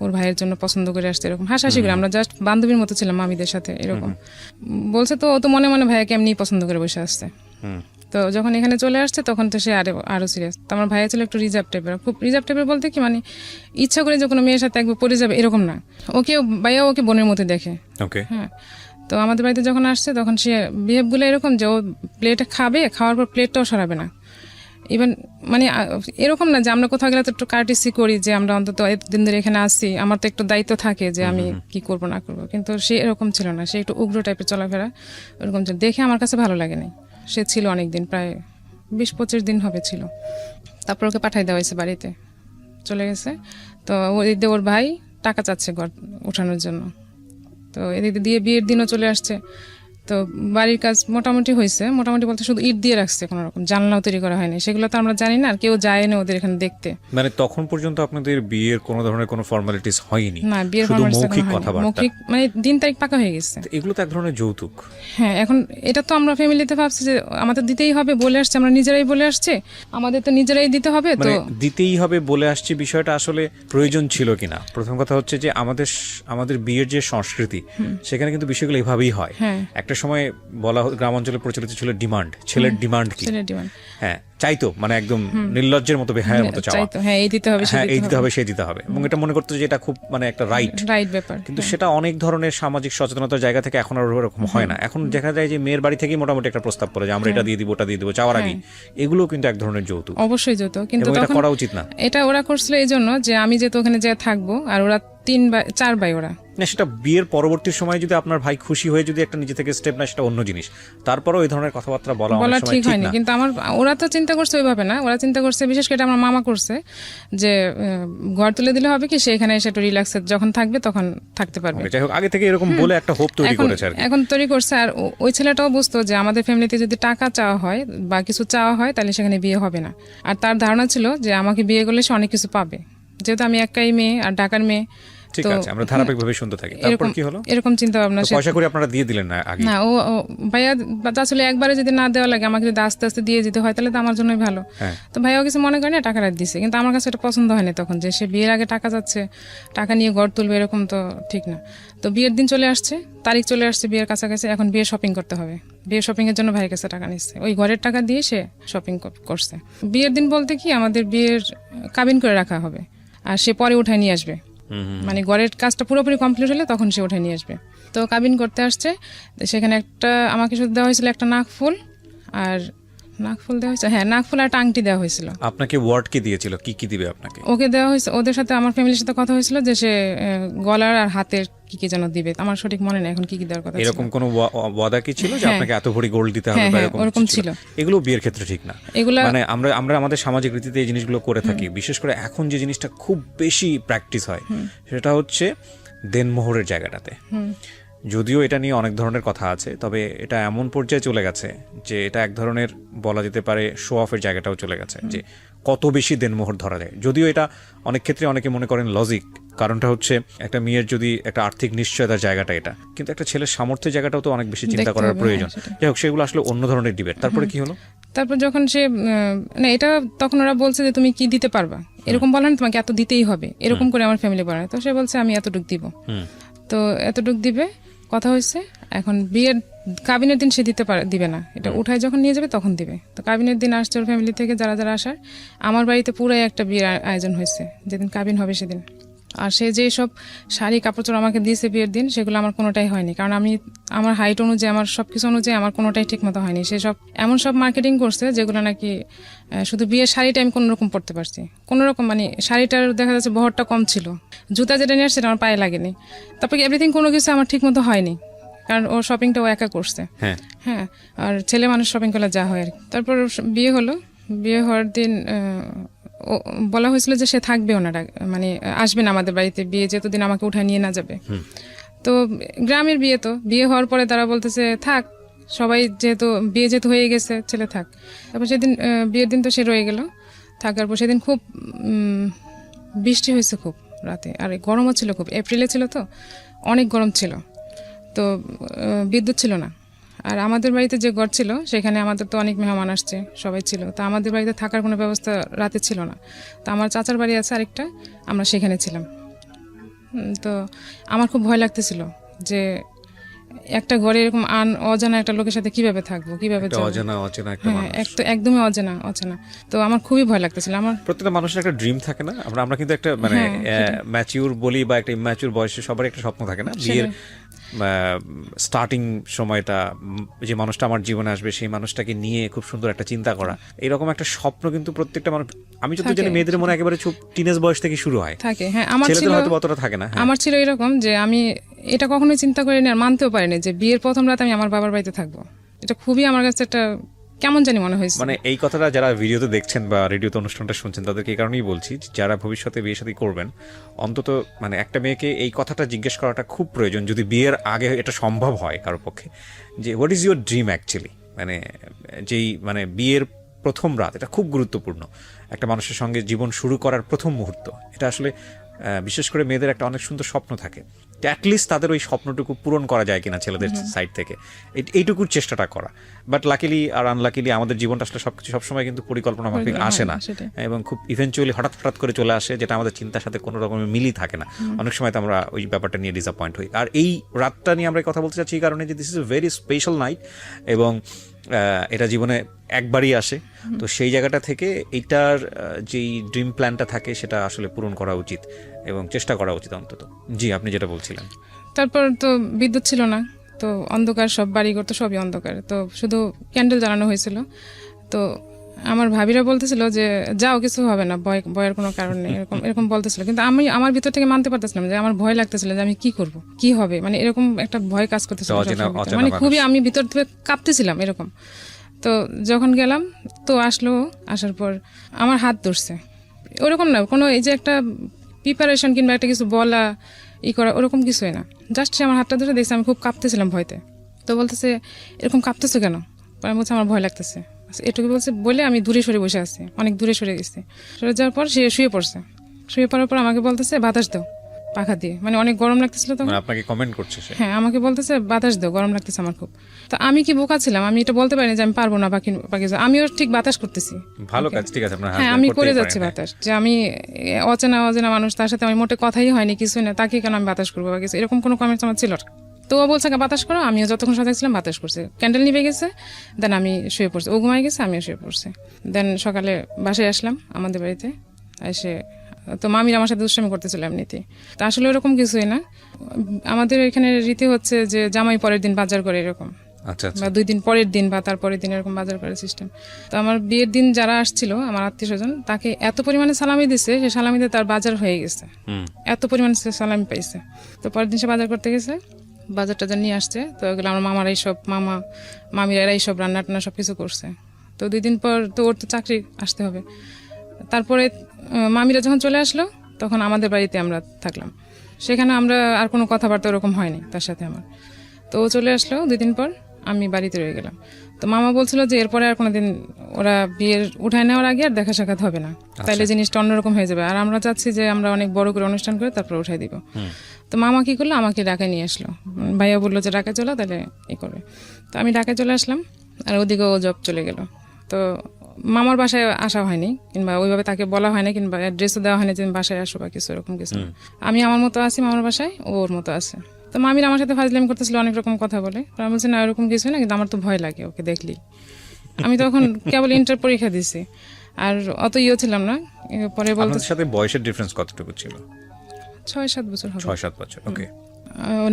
ওর ভাইয়ের জন্য পছন্দ করে আসছে, এরকম হাসাহাসি করে, আমরা জাস্ট বান্ধবীর মতো ছিলাম মামিদের সাথে, এরকম বলছে। তো ও তো মনে মনে ভাইয়াকে এমনি পছন্দ করে বসে আসছে। তো যখন এখানে চলে আসছে তখন তো সে আরো সিরিয়াস। তো আমার ভাইয়া ছিল একটু রিজার্ভ টাইপের, খুব রিজার্ভ টাইপের বলতে কি, মানে ইচ্ছা করে যে কোনো মেয়ের সাথে একবার পড়ে যাবে এরকম না, ভাইয়া ওকে বোনের মতো দেখে। হ্যাঁ। তো আমাদের বাড়িতে যখন আসছে তখন সে বিহেভগুলো এরকম যে ও প্লেটে খাবে, খাওয়ার পর প্লেটটাও সরাবে না। ইভেন মানে এরকম না যে আমরা কোথাও গেলে তো একটু কার্টিসি করি, যে আমরা অন্তত এতদিন ধরে এখানে আসছি, আমার তো একটু দায়িত্ব থাকে যে আমি কি করব না করবো, কিন্তু সে এরকম ছিল না, সে একটু উগ্র টাইপের চলাফেরা ওরকম ছিল, দেখে আমার কাছে ভালো লাগেনি। সে ছিল অনেকদিন, প্রায় 20-25 দিন হবে ছিল। তারপর ওকে পাঠাই দেওয়া হয়েছে বাড়িতে, চলে গেছে। তো ওর ভাই টাকা চাচ্ছে ঘর উঠানোর জন্য, তো এদিক দিয়ে বিয়ের দিনও চলে আসছে। তো বাড়ির কাজ মোটামুটি হয়েছে, মোটামুটি বলতে শুধু ইট দিয়ে রাখছে, কোনো রকম জানলাও তৈরি করা হয়নি, সেগুলো তো আমরা জানি না, আর কেউ যায় না ওদের এখানে দেখতে। মানে তখন পর্যন্ত আপনাদের বিয়ের কোনো ধরনের কোনো ফর্মালিটিস হয়নি? না, বিয়ের মৌখিক, মানে দিন তারিখ পাকা হয়ে গেছে। এগুলো তো এক ধরনের যৌতুক। হ্যাঁ, এখন এটা তো আমরা ফ্যামিলিতে ভাবছি যে আমাদের দিতেই হবে, বলে আসছে, আমরা নিজেরাই বলে আসছে, আমাদের তো নিজেরাই দিতে হবে। তো দিতেই হবে বলে আসছে, বিষয়টা আসলে প্রয়োজন ছিল কিনা? প্রথম কথা হচ্ছে যে আমাদের বিয়ের যে সংস্কৃতি, সেখানে কিন্তু বিষয়গুলো এভাবেই হয়। একটা সময় বলা গ্রাম অঞ্চলে প্রচলিত ছিল ডিমান্ড, ছেলের ডিমান্ড কি? হ্যাঁ, চাইতো, মানে একদম নির্লজ্জের মতো, বেহায়ের মতো চাওয়া, হ্যাঁ এই দিতে হবে, সে দিতে হবে, এবং এটা মনে করতো যে এটা খুব মানে একটা রাইট ব্যাপার। কিন্তু সেটা অনেক ধরনের সামাজিক সচেতনতার জায়গা থেকে এখন আর ওরকম হয় না। এখন দেখা যায় যে মেয়ের বাড়ি থেকেই মোটামুটি একটা প্রস্তাব পড়ে যে আমরা এটা দিয়ে দিব, ওটা দিয়ে দিব, চাওয়ার আগে। এগুলো কিন্তু এক ধরনের যৌতুক, অবশ্যই যৌতুক, কিন্তু এটা করা উচিত না। এটা ওরা করছিল এই জন্য যে আমি যেহেতু ওখানে যেয়ে থাকবো, আর ওরা 4 ভাই, ওরা না, সেটা বিয়ের পরবর্তী সময় যদি আপনার ভাই খুশি হয়ে যদি একটা নিজে থেকে স্টেপ নেয়, সেটা অন্য জিনিস। তারপরেও এই ধরনের কথাবার্তা বলা ঠিক হয়নি। কিন্তু ওরা তো চিন্তা করছে ওইভাবে না, ওরা চিন্তা করছে, বিশেষ করে আমার মামা করছে যে ঘর তুলে দিলে হবে কি, সে এখানে এসে একটু রিল্যাক্স যখন থাকবে তখন থাকতে পারবে। যাই হোক, আগে থেকে এরকম বলে একটা হোপ তৈরি করেছে আর কি। এখন তৈরি করছে, আর ওই ছেলেটাও বুঝতো যে আমাদের ফ্যামিলিতে যদি টাকা চাওয়া হয় বা কিছু চাওয়া হয় তাহলে সেখানে বিয়ে হবে না। আর তার ধারণা ছিল যে আমাকে বিয়ে করলে সে অনেক কিছু পাবে, যেহেতু আমি একাই মেয়ে আর ঢাকার মেয়ে। ঠিক আছে, আমরা ধারাবাহিকভাবে শুনতে থাকি। তারপর কি হলো? এরকম চিন্তা ভাবনা, পয়সা করে আপনারা দিয়ে দিলেন না আগে? না, ও ভাইয়া আসলে একবারে যদি না দেওয়া লাগে, আমাকে যদি আস্তে আস্তে দিয়ে দিতে হয় তাহলে তো আমার জন্যই ভালো। তো ভাইয়াও কিছু মনে করে না, টাকা রাখ দিছে, কিন্তু আমার কাছে এটা পছন্দ হয়নি তখন, যে সে বিয়ের আগে টাকা যাচ্ছে, টাকা নিয়ে ঘর তুলবে, এরকম তো ঠিক না। তো বিয়ের দিন চলে আসছে, তারিখ চলে আসছে বিয়ের কাছাকাছি, এখন বিয়ে শপিং করতে হবে। বিয়ে শপিং এর জন্য ভাইয়ের কাছে টাকা নিচ্ছে, ওই ঘরের টাকা দিয়ে সে শপিং করছে। বিয়ের দিন বলতে কি, আমাদের বিয়ের কাবিন করে রাখা হবে, আর সে পরে উঠায় নিয়ে আসবে, মানে ঘরের কাজটা পুরোপুরি কমপ্লিট হলে তখন সে উঠে নিয়ে আসবে। তো কাবিন করতে আসছে, সেখানে আমাকে শুধু দেওয়া হয়েছিল একটা নাকফুল দেওয়া হয়েছে, হ্যাঁ নাকফুল আর একটা আংটি দেওয়া হয়েছিল। আপনাকে ওয়ার্ড কি দিয়েছিল, কি দিবে আপনাকে? ওকে দেওয়া হয়েছে, ওদের সাথে আমার ফ্যামিলির সাথে কথা হয়েছিল যে সে গলার আর হাতের কি যেন দিবে, আমার সঠিক মনে নেই এখন কি দেওয়ার কথা। এরকম কোন ওয়াদা কি ছিল যে আপনাকে এত ভরি গোল্ড দিতে হবে, এরকম ছিল? এগুলো বিয়ের ক্ষেত্রে ঠিক না। মানে আমরা আমাদের সামাজিক রীতিতে এই জিনিসগুলো করে থাকি। বিশেষ করে এখন যে জিনিসটা খুব বেশি প্র্যাকটিস হয়, সেটা হচ্ছে দেনমোহরের জায়গাটাতে। যদিও এটা নিয়ে অনেক ধরনের কথা আছে, তবে এটা এমন পর্যায়ে চলে গেছে যে এটা এক ধরনের বলা যেতে পারে শো অফের জায়গাটাও চলে গেছে, যে কত বেশি দেনমোহর ধরা যায়। যদিও এটা অনেক ক্ষেত্রে অনেকে মনে করেন লজিক, কারণটা হচ্ছে একটা মেয়ের যদি একটা আর্থিক নিশ্চয়তার জায়গাটা এটা, কিন্তু একটা ছেলের সামর্থ্যের জায়গাটাও তো অনেক বেশি চিন্তা করার প্রয়োজন। যাই হোক, সেগুলো আসলে অন্য ধরনের ডিবেট। তারপরে কি হলো? তারপর যখন সে না, এটা তখন ওরা বলছে যে তুমি কি দিতে পারবা, এরকম বলেন, তোমাকে এত দিতেই হবে, এরকম করে আমার ফ্যামিলি বলে। তো সে বলছে আমি এতটুক দিব, তো এতটুক দিবে। কথা হয়েছে, এখন বিয়ের কাবিনের দিন সে দিবে না, এটা উঠায় যখন নিয়ে যাবে তখন দিবে। তো কাবিনের দিন আসছে ওর ফ্যামিলি থেকে যারা যারা আসার, আমার বাড়িতে পুরাই একটা বিয়ের আয়োজন হয়েছে যেদিন কাবিন হবে সেদিন। আর সে যে সব শাড়ি কাপড় আমাকে দিয়েছে বিয়ের দিন, সেগুলো আমার কোনোটাই হয়নি, কারণ আমি আমার হাইট অনুযায়ী আমার সবকিছু অনুযায়ী আমার কোনোটাই ঠিক মতো হয়নি। সে সব এমন সব মার্কেটিং করছে যেগুলো নাকি শুধু বিয়ের শাড়িটা আমি কোনো রকম পরতে পারছি, কোনো রকম, মানে শাড়িটার দেখা যাচ্ছে বহরটা কম ছিল, জুতা যেটা নিয়ে আসছে আমার পায়ে লাগেনি, তারপরে এভরিথিং কোনো কিছু আমার ঠিক মতো হয়নি, কারণ ওর শপিংটা ও একা করছে। হ্যাঁ, আর ছেলে মানুষ শপিং করলে যা হয় আর কি। তারপর বিয়ে হলো, বিয়ে হওয়ার দিন বলা হয়েছিল যে সে থাকবে, ওনারা মানে আসবেন আমাদের বাড়িতে, বিয়ে যেতদিন আমাকে উঠায় নিয়ে না যাবে। তো গ্রামের বিয়ে, তো বিয়ে হওয়ার পরে তারা বলতেছে থাক, সবাই যেহেতু বিয়ে যেহেতু হয়ে গেছে ছেলে থাক। তারপর সেদিন বিয়ের দিন তো সে রয়ে গেল, থাকার পর সেদিন খুব বৃষ্টি হয়েছে খুব রাতে, আর গরমও ছিল খুব, এপ্রিলে ছিল তো অনেক গরম ছিল, তো বিদ্যুৎ ছিল না। আর আমাদের বাড়িতে যে ঘর ছিল সেখানে আমাদের তো অনেক মেহমান আসছে, সবাই ছিল, তো আমাদের বাড়িতে থাকার কোনো ব্যবস্থা রাতে ছিল না। তো আমার চাচার বাড়ি আছে আরেকটা, আমরা সেখানে ছিলাম। তো আমার খুব ভয় লাগতেছিল যে একটা ঘরে এরকম অজানা একটা লোকের সাথে কিভাবে থাকবো, কিভাবে একদমই অচেনা। তো আমার খুবই ভয় লাগতেছিল। আমার প্রত্যেকটা মানুষের একটা ড্রিম থাকে না, আমরা কিন্তু একটা মানে ম্যাচিউর বলি বা একটা ইম্যাচিউর বয়সে সবার একটা স্বপ্ন থাকে না, বিয়ের স্টার্টিং সময়টা যে মানুষটা আমার জীবনে আসবে সেই মানুষটাকে নিয়ে খুব সুন্দর একটা চিন্তা করা, এরকম একটা স্বপ্ন কিন্তু প্রত্যেকটা মানুষ, আমি যত জানি মেয়েদের মনে একেবারে টিনেজ বয়স থেকে শুরু হয় থাকে। হ্যাঁ, আমার ছিল, হয়তো অতটা থাকে না। আমার ছিল এরকম যে আমি এটা কখনোই চিন্তা করিনি আর মানতেও পারিনি যে বিয়ের প্রথম রাত আমি আমার বাবার বাড়িতে থাকবো। এটা খুবই আমার কাছে একটা কেমন জানি মনে হয়েছে। মানে এই কথাটা যারা ভিডিওতে দেখছেন বা রেডিওতে অনুষ্ঠানটা শুনছেন তাদেরকে এই কারণেই বলছি, যারা ভবিষ্যতে বিয়ে শাদী করবেন, অন্তত মানে একটা মেয়েকে এই কথাটা জিজ্ঞেস করাটা খুব প্রয়োজন, যদি বিয়ের আগে এটা সম্ভব হয় কারোর পক্ষে, যে what is your dream actually, মানে যেই মানে বিয়ের প্রথম রাত এটা খুব গুরুত্বপূর্ণ, একটা মানুষের সঙ্গে জীবন শুরু করার প্রথম মুহূর্ত, এটা আসলে বিশেষ করে মেয়েদের একটা অনেক সুন্দর স্বপ্ন থাকে, অ্যাটলিস্ট তাদের ওই স্বপ্নটুকু পূরণ করা যায় কিনা ছেলেদের সাইড থেকে, এইটুকুর চেষ্টাটা করা। বাট লাকিলি আর আনলাকিলি আমাদের জীবনটা আসলে সবকিছু সবসময় কিন্তু পরিকল্পনা মাফিক আসে না, এবং খুব ইভেনচুয়ালি হঠাৎ করে চলে আসে, যেটা আমাদের চিন্তার সাথে কোনো রকমের মিলই থাকে না। অনেক সময় তো আমরা ওই ব্যাপারটা নিয়ে ডিসঅ্যাপয়েন্ট হই। আর এই রাতটা নিয়ে আমরা কথা বলতে চাচ্ছি এই কারণে যে this is a very special night, এবং এটা জীবনে একবারই আসে। তো সেই জায়গাটা থেকে এইটার যেই ড্রিম প্ল্যানটা থাকে সেটা আসলে পূরণ করা উচিত এবং চেষ্টা করা উচিত অন্তত। জি, আপনি যেটা বলছিলেন। তারপর তো বিদ্যুৎ ছিল না, তো অন্ধকার, সব বাড়িঘর তো সবই অন্ধকার, তো শুধু ক্যান্ডেল জ্বালানো হয়েছিল। তো আমার ভাবিরা বলতেছিল যে যাও, কিছু হবে না, ভয়ের কোনো কারণ নেই, এরকম বলতেছিল। কিন্তু আমি আমার ভিতর থেকে মানতে পারতেছিলাম যে আমার ভয় লাগতেছিল যে আমি কি করব, কি হবে, মানে এরকম একটা ভয় কাজ করতেছিল, মানে খুবই আমি ভিতর থেকে কাঁপতেছিলাম এরকম। তো যখন গেলাম তো আসার পর আমার হাত ধরছে, ওরকম না কোনো এই যে একটা প্রিপারেশন কিংবা একটা কিছু বলা করা ওরকম কিছুই না, জাস্ট সে আমার হাতটা ধরে দেখছে আমি খুব কাঁপতেছিলাম ভয়তে। তো বলতেছে এরকম কাঁপতেছো কেন? আমি বলছি আমার ভয় লাগতেছে, এটুকু বলছে। বলে আমি দূরে সরে বসে আছি, অনেক দূরে সরে গেছি। সরে যাওয়ার পর সে শুয়ে পড়ছে, শুয়ে পড়ার পর আমাকে বলতেছে বাতাস দাও পাখা দিয়ে, মানে অনেক গরম লাগতেছিল তখন। আপনাকে কমেন্ট করছে সে? হ্যাঁ, আমাকে বলতেছে বাতাস দাও, গরম লাগতেছে আমার খুব। তো আমি কি বোকা ছিলাম, আমি এটা বলতে পারিনি যে আমি পারবো না বাকি, আমিও ঠিক বাতাস করতেছি। ভালো কাজ, ঠিক আছে, হ্যাঁ আমি করে যাচ্ছি বাতাস, যে আমি অচেনা মানুষ, তার সাথে আমার মোটে কথাই হয়নি, কিছুই না, তাকে কেন আমি বাতাস করবো বা কিছু এরকম কোনো কমেন্টস আমার ছিল। তো ও বলছে বাতাস করো, আমিও যতক্ষণ সাথে ছিলাম বাতাস করছে, ক্যান্ডেল নিভে গেছে, দেন আমি শুয়ে পড়ছি, ও ঘুমাই গেছে, আমিও শুয়ে পড়ছি। দেন সকালে বাসায় আসলাম আমাদের বাড়িতে এসে, তো মামির আমার সাথে দুষ্টামি করতেছিল এমনিতেই। তো আসলে ওরকম কিছুই না, আমাদের এখানে রীতি হচ্ছে যে জামাই পরের দিন বাজার করে এরকম, বা 2 দিন পরের দিন বা তারপরের দিন এরকম বাজার করার সিস্টেম। তো আমার বিয়ের দিন যারা আসছিল আমার আত্মীয় স্বজন, তাকে এত পরিমাণে সালামি দিছে, সে সালামিতে তার বাজার হয়ে গেছে, এত পরিমাণে সে সালামি পাইছে। তো পরের দিন সে বাজার করতে গেছে, বাজার টাজার নিয়ে আসছে, তো ওগুলো আমার মামারা এইসব মামিরা এইসব রান্না টান্না সবকিছু করছে। তো 2 দিন পর তো ওর তো চাকরি আসতে হবে। তারপরে মামিরা যখন চলে আসলো তখন আমাদের বাড়িতে আমরা থাকলাম, সেখানে আমরা আর কোনো কথাবার্তা ওরকম হয়নি তার সাথে আমার। তো ও চলে আসলো 2 দিন পর, আমি বাড়িতে রয়ে গেলাম। তো মামা বলছিল যে এরপরে আর কোনোদিন ওরা বিয়ের উঠায় নেওয়ার আগে আর দেখা সাক্ষাৎ হবে না, তাইলে জিনিসটা অন্যরকম হয়ে যাবে, আর আমরা চাচ্ছি যে আমরা অনেক বড় করে অনুষ্ঠান করে তারপর উঠাই দিব। তো মামা কি করলো, আমাকে ঢাকায় নিয়ে আসলো, ভাইয়া বললো যে ঢাকায় চলো, তাহলে করবে। তো আমি ঢাকায় চলে আসলাম, আর ওদিকে ও জব চলে গেল। তো মামার বাসায় আসা হয়নি, কিংবা ওইভাবে তাকে বলা হয়নি, কিংবা অ্যাড্রেসও দেওয়া হয়নি যে বাসায় আসো বা কিছু এরকম কিছু। আমি আমার মতো আছি মামার বাসায়, ওর মতো আছে। তো মামির আমার সাথে ফাজলামি করতেছিল, অনেক রকম কথা বলে। আমি বলছি না এরকম কিছু না, কিন্তু আমার তো ভয় লাগে ওকে দেখলি। আমি তখন কেবল ইন্টার পরীক্ষা দিছি, আর অত ছিলাম না। পরে বলতে সাথে বয়সের ডিফারেন্স কতটুকু ছিল? 6-7 বছর হবে। 6-7 বছর, ওকে।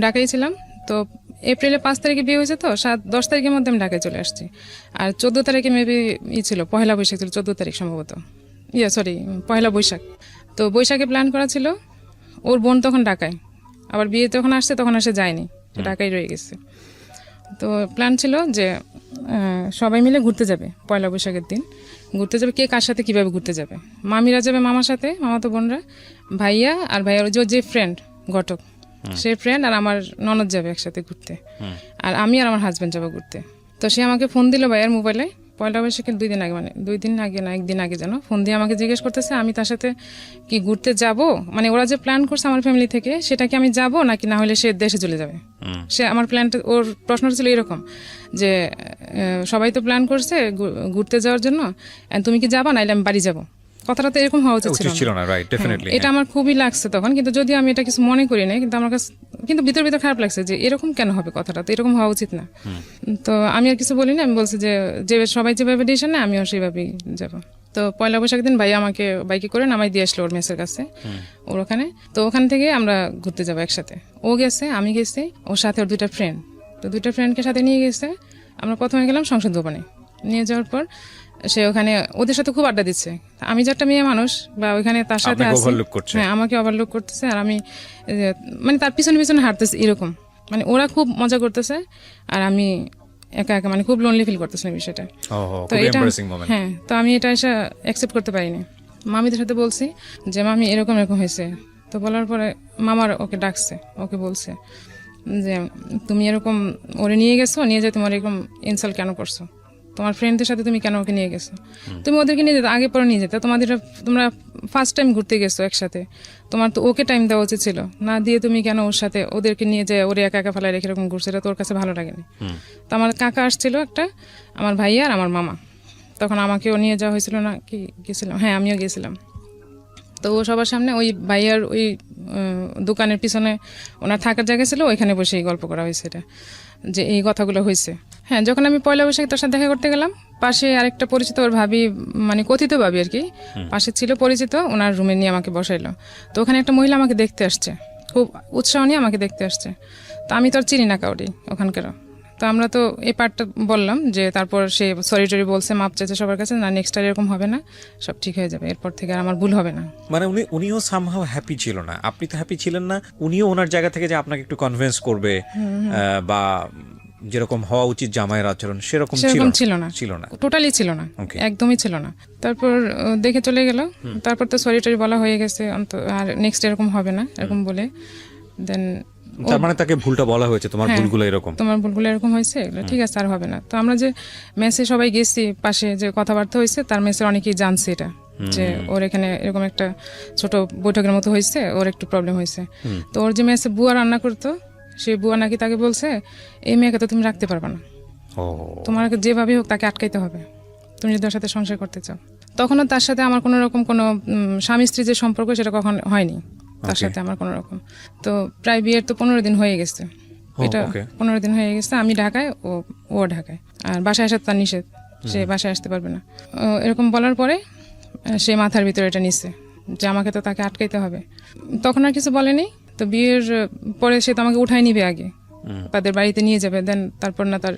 ঢাকায় ছিলাম তো, এপ্রিলে 5 তারিখে বিয়ে হয়েছে, তো 10 তারিখের মধ্যে আমি ঢাকায় চলে আসছি। আর 14 তারিখে মেবি ছিল, পহেলা বৈশাখ ছিল, 14 তারিখ সম্ভবত, সরি পহেলা বৈশাখ। তো বৈশাখে প্ল্যান করা ছিল, ওর বোন তখন ঢাকায়, আবার বিয়ে যখন আসছে তখন আসে যায়নি, ঢাকায় রয়ে গেছে। তো প্ল্যান ছিল যে সবাই মিলে ঘুরতে যাবে পয়লা বৈশাখের দিন, ঘুরতে যাবে। কে কার সাথে কিভাবে ঘুরতে যাবে, মামিরা যাবে মামার সাথে, মামাতো বোনরা, ভাইয়া আর ভাইয়ার যে ফ্রেন্ড ঘটক, সে ফ্রেন্ড আর আমার ননদ যাবে একসাথে ঘুরতে, আর আমি আর আমার হাজবেন্ড যাবো ঘুরতে। তো সে আমাকে ফোন দিল ভাইয়ার মোবাইলে পয়লা বৈশাখের 2 দিন আগে, মানে 2 দিন আগে না 1 দিন আগে যেন, ফোন দিয়ে আমাকে জিজ্ঞেস করতেছে আমি তার সাথে কি ঘুরতে যাব, মানে ওরা যে প্ল্যান করছে আমার ফ্যামিলি থেকে, সেটা কি আমি যাব নাকি না হলে সে দেশে চলে যাবে। সে আমার প্ল্যানটা, ওর প্রশ্নটা ছিল এরকম যে সবাই তো প্ল্যান করছে ঘুরতে যাওয়ার জন্য, তুমি কি যাবা নাইলে আমি বাড়ি যাব। কথাটা তো এরকম হওয়া উচিত ছিল না, রাইট? ডেফিনেটলি এটা আমার খুবই লাগছে তখন, কিন্তু যদিও আমি এটা কিছু মনে করি না, কিন্তু আমার কাছে কিন্তু ভিতর খারাপ লাগছে যে এরকম কেন হবে, কথাটা তো এরকম হওয়া উচিত না। তো আমি আর কিছু বলি না, আমি বলছি যে সবাই যেভাবে ডিসিশন নেয় আমিও সেইভাবেই যাবো। তো পয়লা বৈশাখের দিন ভাই আমাকে বাইকে করে নামাই দিয়ে আসলো ওর মেসের কাছে, ওর ওখানে। তো ওখান থেকে আমরা ঘুরতে যাবো একসাথে, ও গেছে, আমি গেছি, ওর সাথে ওর 2টা ফ্রেন্ড। তো 2টা ফ্রেন্ডকে সাথে নিয়ে গেছে। আমরা প্রথমে গেলাম সংসদ ভবনে, নিয়ে যাওয়ার পর সে ওখানে ওদের সাথে খুব আড্ডা দিচ্ছে। আমি যে একটা মেয়ে মানুষ বা ওইখানে তার সাথে আছি, হ্যাঁ আমাকে ওভারলুক করতেছে, আর আমি মানে তার পিছনে পিছনে হাঁটতেছি এরকম, মানে ওরা খুব মজা করতেছে আর আমি একা একা, মানে খুব লোনলি ফিল করতেছিলাম বিষয়টা। তো এটা হ্যাঁ, তো আমি এটা এসে অ্যাকসেপ্ট করতে পারিনি। মামিদের সাথে বলছি যে মামি এরকম এরকম হয়েছে। তো বলার পরে মামার ওকে ডাকছে, ওকে বলছে যে তুমি এরকম ওরে নিয়ে গেছো, নিয়ে যায় তোমার এরকম ইনসাল্ট কেন করছো, তোমার ফ্রেন্ডদের সাথে তুমি কেন ওকে নিয়ে গেছো, তুমি ওদেরকে নিয়ে যেতে আগে পরে নিয়ে যেতে, তোমরা ফার্স্ট টাইম ঘুরতে গেছো একসাথে, তোমার তো ওকে টাইম দেওয়া উচিত ছিল, না দিয়ে তুমি কেন ওর সাথে ওদেরকে নিয়ে যায় ওরে একা একা ফেলায় রেখে এরকম ঘুরছে, এটা তোর কাছে ভালো লাগেনি। তো আমার কাকা আসছিল একটা, আমার ভাইয়া আর আমার মামা, তখন আমাকেও নিয়ে যাওয়া হয়েছিল না কি, গেছিলাম, হ্যাঁ আমিও গেছিলাম। তো ও সবার সামনে ওই ভাইয়ার ওই দোকানের পিছনে ওনার থাকার জায়গা ছিল, ওইখানে বসে গল্প করা হয়েছে এটা, যে এই কথাগুলো হয়েছে। হ্যাঁ, যখন আমি পয়লা বৈশাখে তোর সাথে দেখা করতে গেলাম, পাশে আরেকটা পরিচিত ওর ভাবি, মানে কথিত ভাবি আর কি, পাশে ছিল পরিচিত, ওনার রুমে নিয়ে আমাকে বসাইলো। তো ওখানে একটা মহিলা আমাকে দেখতে আসছে, খুব উৎসাহ নিয়ে আমাকে দেখতে আসছে। তো আমি তো আর চিনি না কাউরি ওখানকার। তো আমরা তো এই পার্টটা বললাম যে, তারপর সে সরি টরি বলছে, মাপ চাইছে সবার কাছে, না নেক্সট টাইম এরকম হবে না, সব ঠিক হয়ে যাবে, এরপর থেকে আর আমার ভুল হবে না। মানে উনিও সামহাউ হ্যাপি ছিল না, আপনি তো হ্যাপি ছিলেন না, উনিও ওনার জায়গা থেকে যে আপনাকে একটু কনভিন্স করবে বা যেরকম হওয়া উচিত জামাইয়ের আচরণ সেরকম ছিল না, টোটালি ছিল না, একদমই ছিল না। তারপর দেখে চলে গেল, তারপর তো সরি টরি বলা হয়ে গেছে, আর নেক্সট এরকম হবে না এরকম বলে, দেন তার মানে তাকে ভুলটা বলা হয়েছে, তোমার ভুলগুলো এরকম হয়েছে, ঠিক আছে আর হবে না। তো আমরা যে মেসে সবাই গেছি, পাশে যে কথাবার্তা হয়েছে, তার মেসের অনেকেই জানছে এটা, যে ওর এখানে এরকম একটা ছোট বৈঠকের মতো হয়েছে, ওর একটু প্রবলেম হয়েছে। তো ওর যে মেসে বুয়া রান্না করতো, সেই বুয়া নাকি তাকে বলছে এই মেয়েকে তো তুমি রাখতে পারবে না, তোমার যেভাবে হোক তাকে আটকাইতে হবে, তুমি যদি ওর সাথে সংসার করতে চাও। তখনও তার সাথে আমার কোনো রকম কোনো স্বামী স্ত্রী যে সম্পর্ক, সেটা কখন হয়নি তার সাথে আমার কোনো রকম। তো প্রায় বিয়ের তো 15 দিন হয়ে গেছে, এটা 15 দিন হয়ে গেছে, আমি ঢাকায়, ও ঢাকায়, আর বাসায় আসার তার নিষেধ, সে বাসায় আসতে পারবে না। এরকম বলার পরে সে মাথার ভিতরে এটা নিচ্ছে যে আমাকে তো তাকে আটকাইতে হবে। তখন আর কিছু বলেনি। তো বিয়ের পরে সে তো আমাকে উঠাই নিবে আগে, তাদের বাড়িতে নিয়ে যাবে, দেন তারপর না তার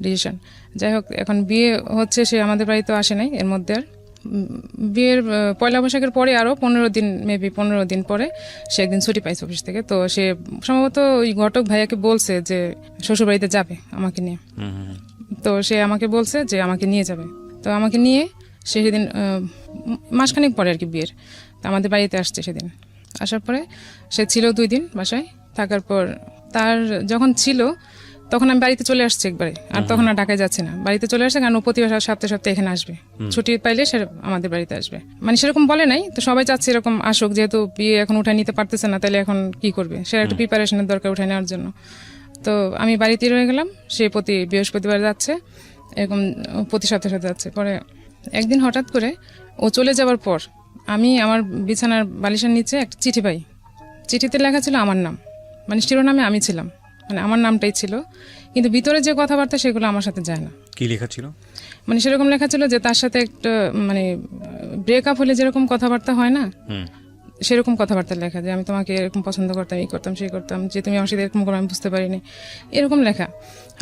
ডিসিশন। যাই হোক, এখন বিয়ে হচ্ছে, সে আমাদের বাড়িতে আসে নাই এর মধ্যে। আর বিয়ের পয়লা বৈশাখের পরে আরো 15 দিন পরে সে একদিন ছুটি পাইছে অফিস থেকে। তো সে সম্ভবত ওই ঘটক ভাইয়াকে বলছে যে শ্বশুর বাড়িতে যাবে আমাকে নিয়ে। তো সে আমাকে বলছে যে আমাকে নিয়ে যাবে। তো আমাকে নিয়ে সে সেদিন মাসখানেক পরে আর কি বিয়ের, আমাদের বাড়িতে আসছে। সেদিন আসার পরে সে ছিল 2 দিন বাসায় থাকার পর, তার যখন ছিল তখন আমি বাড়িতে চলে আসছি একবারে, আর তখন আর ঢাকায় যাচ্ছি না, বাড়িতে চলে আসছে, কারণ প্রতি সপ্তাহে এখানে আসবে, ছুটি পাইলে সে আমাদের বাড়িতে আসবে। মানে সেরকম বলে নাই, তো সবাই চাচ্ছে এরকম আসুক, যেহেতু বিয়ে এখন উঠায় নিতে পারতেছে না, তাহলে এখন কি করবে, সে একটা প্রিপারেশনের দরকার উঠায় নেওয়ার জন্য। তো আমি বাড়িতে রয়ে গেলাম, সে প্রতি বৃহস্পতিবার যাচ্ছে, এরকম প্রতি সপ্তাহে যাচ্ছে। পরে একদিন হঠাৎ করে ও চলে যাওয়ার পর আমি আমার বিছানার বালিশের নিচে একটা চিঠি পাই। চিঠিতে লেখা ছিল আমার নাম, মানে শিরোনামে আমি ছিলাম, মানে আমার নামটাই ছিল, কিন্তু ভিতরে যে কথাবার্তা সেগুলো আমার সাথে যায় না। কি লেখা ছিল? মানে সেরকম লেখা ছিল যে তার সাথে একটা মানে ব্রেকআপ হলে যেরকম কথাবার্তা হয় না, সেরকম কথাবার্তা লেখা, যে আমি তোমাকে এরকম পছন্দ করতাম, এই করতাম সেই করতাম, যে তুমি আমার সাথে এরকম করো আমি বুঝতে পারিনি, এরকম লেখা।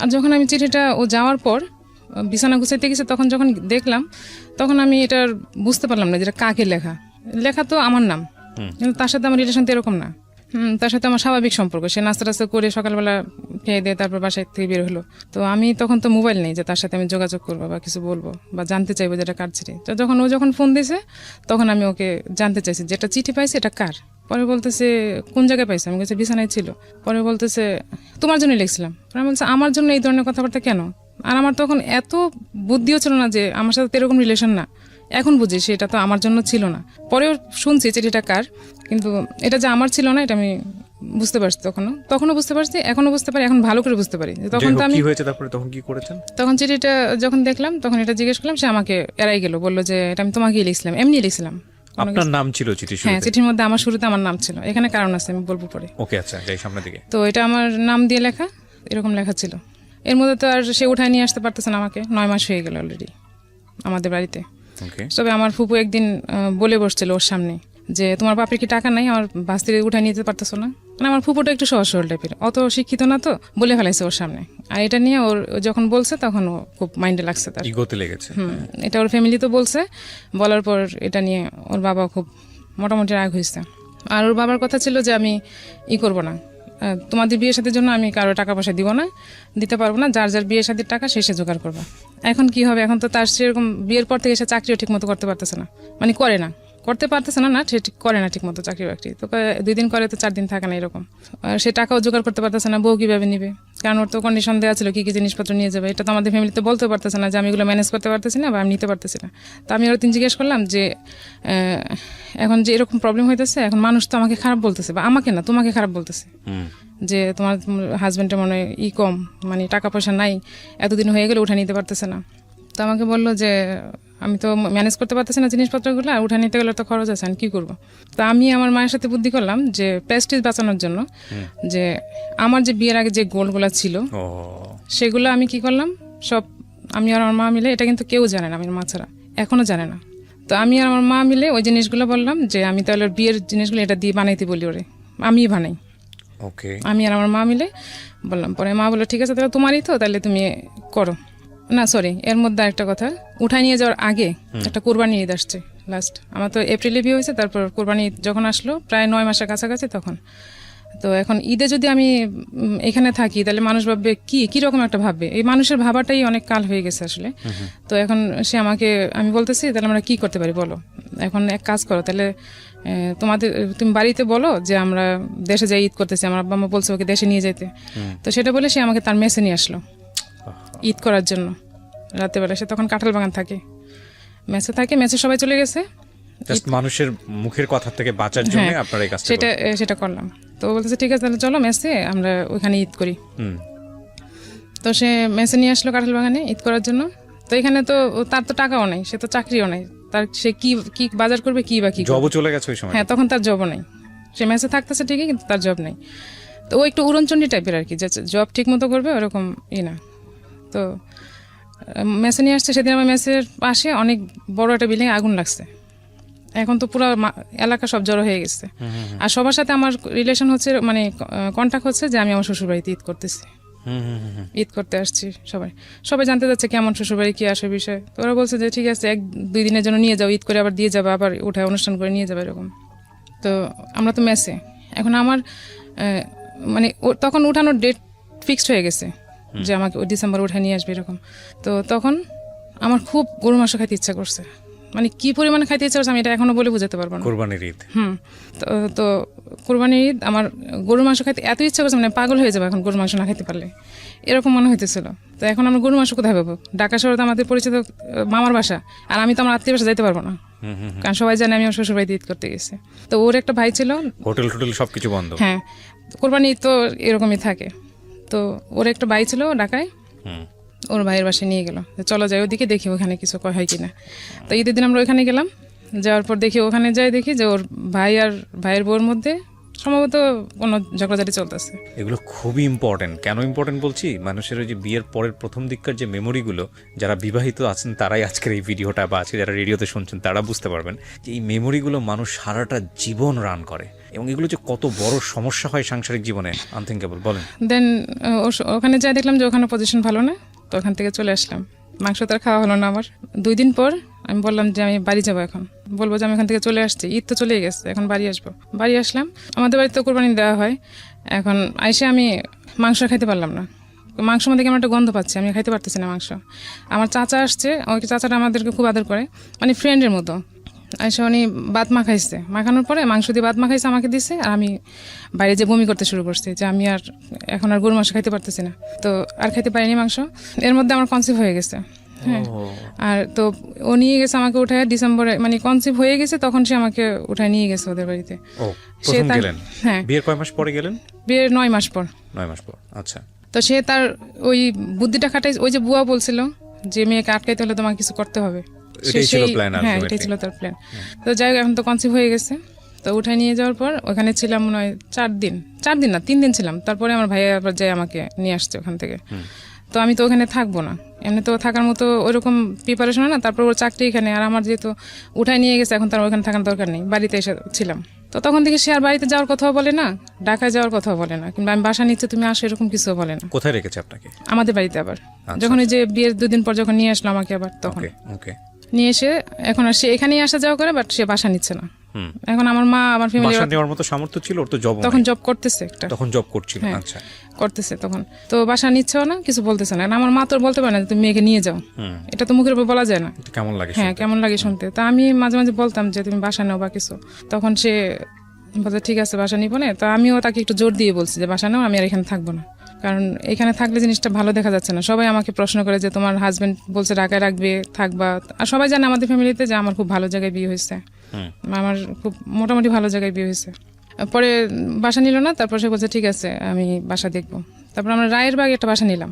আর যখন আমি চিঠিটা ও যাওয়ার পর বিছানা গুছাইতে গেছে, তখন যখন দেখলাম, তখন আমি এটা বুঝতে পারলাম না যেটা কাকে লেখা। লেখা তো আমার নাম, কিন্তু তার সাথে আমার রিলেশন তো এরকম না। তার সাথে আমার স্বাভাবিক সম্পর্ক, সে নাস্তা টাস্তা করে সকালবেলা খেয়ে দিয়ে তারপর বাসায় থেকে বের হলো। তো আমি তখন তো মোবাইল নেই যে তার সাথে আমি যোগাযোগ করবো বা কিছু বলবো বা জানতে চাইবো যেটা কার চিঠি। তো যখন ও যখন ফোন দিয়েছে তখন আমি ওকে জানতে চাইছি যেটা চিঠি পাইছে এটা কার। পরে বলতেছে কোন জায়গায় পাইছে, আমি কাছে বিছানায় ছিল। পরে বলতেছে তোমার জন্য লিখছিলাম। পরে বলছে আমার জন্য এই ধরনের কথাবার্তা কেন? আর আমার তখন এত বুদ্ধিও ছিল না যে আমার সাথে এরকম রিলেশন না। এখন বুঝি সেটা তো আমার জন্য ছিল না। পরেও শুনছি চিঠিটা কার, কিন্তু এটা যে আমার ছিল না এটা আমি বুঝতে পারছি। তখনও বুঝতে পারছি, এখনো বুঝতে পারি, এখন ভালো করে বুঝতে পারি। তখন তো আমি তখন কি করেছেন? তখন চিঠিটা যখন দেখলাম তখন এটা জিজ্ঞেস করলাম, সে আমাকে এড়াই গেল, বললো যে এটা আমি তোমাকেই লিখছিলাম, এমনি লিখছিলাম। আপনার নাম ছিল চিঠির শুরুতে? হ্যাঁ, চিঠির মধ্যে আমার শুরুতে আমার নাম ছিল। এখানে কারণ আছে, আমি বলবো পরে। ওকে, আচ্ছা, যাই সামনের দিকে। তো এটা আমার নাম দিয়ে লেখা, এরকম লেখা ছিল। এর মধ্যে তো আর সে উঠায় নিয়ে আসতে পারতেছে না আমাকে, 9 মাস হয়ে গেল অলরেডি আমাদের বাড়িতে। তবে আমার ফুপু একদিন বলে বসছিল ওর সামনে যে তোমার বাপের কি টাকা নাই, আমার বাস্তিরে উঠায় নিতে পারতেছো না। মানে আমার ফুপুটা একটু সহজ সরল টাইপের, অত শিক্ষিত না, তো বলে ফেলাইছে ওর সামনে। আর এটা নিয়ে ওর যখন বলছে তখন ও খুব মাইন্ডে লাগছে, তার ইগোতে লেগেছে। এটা ওর ফ্যামিলি তো বলছে, বলার পর এটা নিয়ে ওর বাবা খুব মোটামুটি রাগ হয়েছে। আর ওর বাবার কথা ছিল যে আমি করব না, তোমাদের বিয়ে শাদীর জন্য আমি কারো টাকা পয়সা দিব না, দিতে পারবো না, যার যার বিয়ে শাদীর টাকা সে জোগাড় করবা। এখন কি হবে, এখন তো তার সেরকম বিয়ের পর থেকে সে চাকরিও ঠিক মতো করতে পারতেছে না, মানে করতে পারতেছে না, সে করে না ঠিক মতো চাকরি বাকরি। তো 2 দিন করে তো 4 দিন থাকে না এরকম। আর সে টাকাও জোগাড় করতে পারতেছে না, বউ কিভাবে নিবে, কারণ ওর তো কন্ডিশন দেওয়া ছিল কি কি জিনিসপত্র নিয়ে যাবে। এটা তো আমাদের ফ্যামিলিতে বলতে পারতেছে না যে আমি এগুলো ম্যানেজ করতে পারতেছি না বা আমি নিতে পারতেছি না। তো আমি ওর জিজ্ঞেস করলাম যে এখন যে এরকম প্রবলেম হইতেছে, এখন মানুষ তো আমাকে খারাপ বলতেছে, বা আমাকে না তোমাকে খারাপ বলতেছে, যে তোমার হাজবেন্ডের মনে কম, মানে টাকা পয়সা নাই, এতদিন হয়ে গেলে উঠে নিতে পারতেছে না। তো আমাকে বললো যে আমি তো ম্যানেজ করতে পারতেছি না জিনিসপত্রগুলো, আর উঠে নিতে গেলে তো খরচ আছে, আমি কি করবো। তো আমি আমার মায়ের সাথে বুদ্ধি করলাম যে প্রেস্টিজ বাঁচানোর জন্য, যে আমার যে বিয়ের আগে যে গোলগুলো ছিল সেগুলো আমি কি করলাম, সব আমি আর আমার মা মিলে, এটা কিন্তু কেউ জানে না, আমার মা ছাড়া এখনো জানে না। তো আমি আর আমার মা মিলে ওই জিনিসগুলো বললাম যে আমি তাহলে বিয়ের জিনিসগুলো এটা দিয়ে বানাইতে বলি, ওরে আমি বানাই। আমি আর আমার মা মিলে বললাম। পরে মা বললো ঠিক আছে, তাহলে তোমারই তো, তাহলে তুমি করো না। সরি, এর মধ্যে একটা কথা, উঠায় নিয়ে যাওয়ার আগে একটা কোরবানি ঈদ আসছে লাস্ট, আমার তো এপ্রিলে বিয়ে হয়েছে, তারপর কোরবানি ঈদ যখন আসলো প্রায় 9 মাসের কাছাকাছি তখন। তো এখন ঈদে যদি আমি এখানে থাকি তাহলে মানুষ ভাববে কি রকম একটা ভাববে, এই মানুষের ভাবাটাই অনেক কাল হয়ে গেছে আসলে। তো এখন সে আমাকে, আমি বলতেছি তাহলে আমরা কি করতে পারি বলো, এখন এক কাজ করো, তাহলে তুমি বাড়িতে বলো যে আমরা দেশে যাই ঈদ করতেছি, আমার আব্বা আম্মা বলছে ওকে দেশে নিয়ে যেতে। তো সেটা বলে সে আমাকে তার মেসে নিয়ে আসলো ঈদ করার জন্য রাতের বেলা। সে তখন কাঁঠাল বাগান থাকে, মেসে থাকে, মেসে সবাই চলে গেছে, মানুষের মুখের কথা থেকে বাঁচার জন্য আপনারা এই কাজটা সেটা করলাম। তো বলতেছে ঠিক আছে তাহলে চলো মেসে আমরা ওখানে ঈদ করি। তো সে মেসে নিয়ে আসলো কাঁঠাল বাগানে ঈদ করার জন্য। তো এখানে তো তার তো টাকাও নাই, সে তো চাকরিও নাই, তার সে কি বাজার করবে, কি বা কি জবও চলে গেছে ওই সময়। হ্যাঁ, তখন তার জবও নাই, সে মেসে থাকতেছে ঠিকই কিন্তু তার জব নাই। তো ও একটু উড়নচণ্ডী টাইপের আর কি, যে জব ঠিক মতো করবে ওরকম না। তো মেসে নিয়ে আসছে, সেদিন আমার মেসের পাশে অনেক বড় একটা বিল্ডিং আগুন লাগছে, এখন তো পুরো এলাকা সব জড়ো হয়ে গেছে। আর সবার সাথে আমার রিলেশন হচ্ছে, মানে কন্ট্যাক্ট হচ্ছে যে আমি আমার শ্বশুরবাড়িতে ঈদ করতেছি, ঈদ করতে আসছি। সবাই জানতে যাচ্ছে কেমন শ্বশুরবাড়ি, কি আসে বিষয়। তো ওরা বলছে যে ঠিক আছে 1-2 দিনের জন্য নিয়ে যাও, ঈদ করে আবার দিয়ে যাবে, আবার উঠায় অনুষ্ঠান করে নিয়ে যাবে এরকম। তো আমরা তো মেসে, এখন আমার মানে তখন উঠানোর ডেট ফিক্সড হয়ে গেছে যে আমাকে ওই ডিসেম্বর উঠে নিয়ে আসবে এরকম। তো তখন আমার খুব গরু মাংস খাইতে ইচ্ছা করছে, মানে কি পরিমাণে খাইতে ইচ্ছা করছে আমি এটা এখনো বলে বোঝাতে পারবো না। কোরবানির ঈদ, তো কোরবানির ঈদ আমার গরু মাংস খাইতে এত ইচ্ছা করছে, মানে পাগল হয়ে যাবে এখন গরু মাংস না খাইতে পারলে, এরকম মনে হইতেছিল। তো এখন আমরা গরু মাংস কোথায় পাবো, ঢাকা শহরে তো আমাদের পরিচিত মামার বাসা, আর আমি তো আমার আত্মীয় বাসা যাইতে পারবো না, কারণ সবাই জানে আমি আমার শ্বশুর বাড়িতে ঈদ করতে গেছি। তো ওর একটা ভাই ছিল, হোটেল সবকিছু বন্ধ। হ্যাঁ, কোরবানি ঈদ তো এরকমই থাকে। তো ওর একটা ভাই ছিল ঢাকায়, ওর ভাইয়ের বাসায় নিয়ে গেল, চলো যাই ওদিকে দেখি ওখানে কিছু হয় কিনা। তো ঈদের দিন আমরা ওইখানে গেলাম, যাওয়ার পর দেখি ওখানে যাই দেখি যে ওর ভাই আর ভাইয়ের বউর মধ্যে সম্ভবত কোনো ঝগড়াঝাটি চলতেছে। এগুলো খুবই ইম্পর্টেন্ট। কেন ইম্পর্টেন্ট বলছি, মানুষের ওই যে বিয়ের পরের প্রথম দিককার যে মেমোরিগুলো, যারা বিবাহিত আছেন তারাই আজকের এই ভিডিওটা বা আজকে যারা রেডিওতে শুনছেন তারা বুঝতে পারবেন যে এই মেমোরিগুলো মানুষ সারাটা জীবন রান করে, এবং এগুলো যে কত বড় সমস্যা হয় সাংসারিক জীবনে আনথিঙ্কেবল। বলেন। দেন ওখানে যাই দেখলাম যে ওখানে পজিশন ভালো না, তো ওখান থেকে চলে আসলাম। মাংস তো আর খাওয়া হলো না আমার। 2 দিন পর আমি বললাম যে আমি বাড়ি যাবো, এখন বলবো যে আমি এখান থেকে চলে আসছি, ঈদ তো চলেই গেছে, এখন বাড়ি আসবো। বাড়ি আসলাম, আমাদের বাড়িতে কোরবানি দেওয়া হয়। এখন আইসে আমি মাংস খাইতে পারলাম না, মাংসের মধ্যে কেমন একটা গন্ধ পাচ্ছি, আমি খাইতে পারতেছি না মাংস। আমার চাচা আসছে, ওই চাচাটা আমাদেরকে খুব আদর করে, মানে ফ্রেন্ডের মতো। আইসে উনি বাত মাখাইছে, মাখানোর পরে মাংস দিয়ে বাত মাখাইছে, আমাকে দিছে, আর আমি বাইরে যে বমি করতে শুরু করছি যে আমি আর এখন আর গরু মাংস খাইতে পারতেছি না, তো আর খাইতে পারিনি মাংস। এর মধ্যে আমার কনসিভ হয়ে গেছে। হ্যাঁ, আর তো ও নিয়ে গেছে আমাকে উঠায় ডিসেম্বরে, মানে কনসিভ হয়ে গেছে তখন সে আমাকে উঠায় নিয়ে গেছে ওদের বাড়িতে। সে গেলেন? হ্যাঁ। বিয়ের কয় মাস পরে গেলেন? বিয়ের 9 মাস পর। 9 মাস পর, আচ্ছা। তো সে তার ওই বুদ্ধিটা খাটাই, ওই যে বুয়া বলছিল যে মেয়েকে আটকাইতে হলে তোমাকে কিছু করতে হবে, হ্যাঁ এটাই ছিল তার প্ল্যান। তো যাই হোক, এখন তো কনসিভ হয়ে গেছে, তো উঠায় নিয়ে যাওয়ার পর ওখানে ছিলাম মনে হয় 4 দিন না 3 দিন ছিলাম। তারপরে আমার ভাইয়া আবার যাই আমাকে নিয়ে আসছে ওখান থেকে। তো আমি তো ওখানে থাকবো না, এমনি তো থাকার মতো ওইরকম প্রিপারেশন হয় না। তারপর ওর চাকরি এখানে, আর আমার যেহেতু উঠায় নিয়ে গেছে, এখন তার ওখানে থাকার দরকার নেই, বাড়িতে এসে ছিলাম। তো তখন থেকে সে আর বাড়িতে যাওয়ার কথাও বলে না, ঢাকায় যাওয়ার কথাও বলে না, কিংবা আমি বাসা নিচ্ছে তুমি আসো এরকম কিছুও বলে না। কোথায় রেখেছে আপনাকে? আমাদের বাড়িতে। আবার যখন ওই যে বিয়ের 2 দিন পর যখন নিয়ে আসলো আমাকে, আবার তখন নিয়ে এসে এখন আর সে এখানেই আসা যাওয়া করে, বাট সে বাসা নিচ্ছে না। এখন আমার মা, আমার ফ্যামিলি, বাসা নেওয়ার মতো সামর্থ্য ছিল ওর তো? জব তখন জব করতেছে একটা, তখন জব করছিল। আচ্ছা, করতেছে তখন, তো বাসা নিচ্ছেও না, কিছু বলতেছে না। আমার মা তো বলতে পারে না তুমি মেয়েকে নিয়ে যাও, এটা তো মুখের উপর বলা যায় না। কেমন লাগে? হ্যাঁ, কেমন লাগে শুনতে। তা আমি মাঝে মাঝে বলতাম যে তুমি বাসা নাও বা কিছু, তখন সে বলছে ঠিক আছে বাসা নিবো না। তো আমিও তাকে একটু জোর দিয়ে বলছি যে বাসা নাও, আমি আর এখানে থাকবো না, কারণ এখানে থাকলে জিনিসটা ভালো দেখা যাচ্ছে না। সবাই আমাকে প্রশ্ন করে যে তোমার হাজবেন্ড বলছে ঢাকায় রাখবে, থাকবা। আর সবাই জানে আমাদের ফ্যামিলিতে যে আমার খুব ভালো জায়গায় বিয়ে হয়েছে, আমার খুব মোটামুটি ভালো জায়গায় বিয়ে হয়েছে। পরে বাসা নিল না, তারপর সে বলছে ঠিক আছে আমি বাসা দেখবো। তারপর আমরা রায়ের বাগে একটা বাসা নিলাম,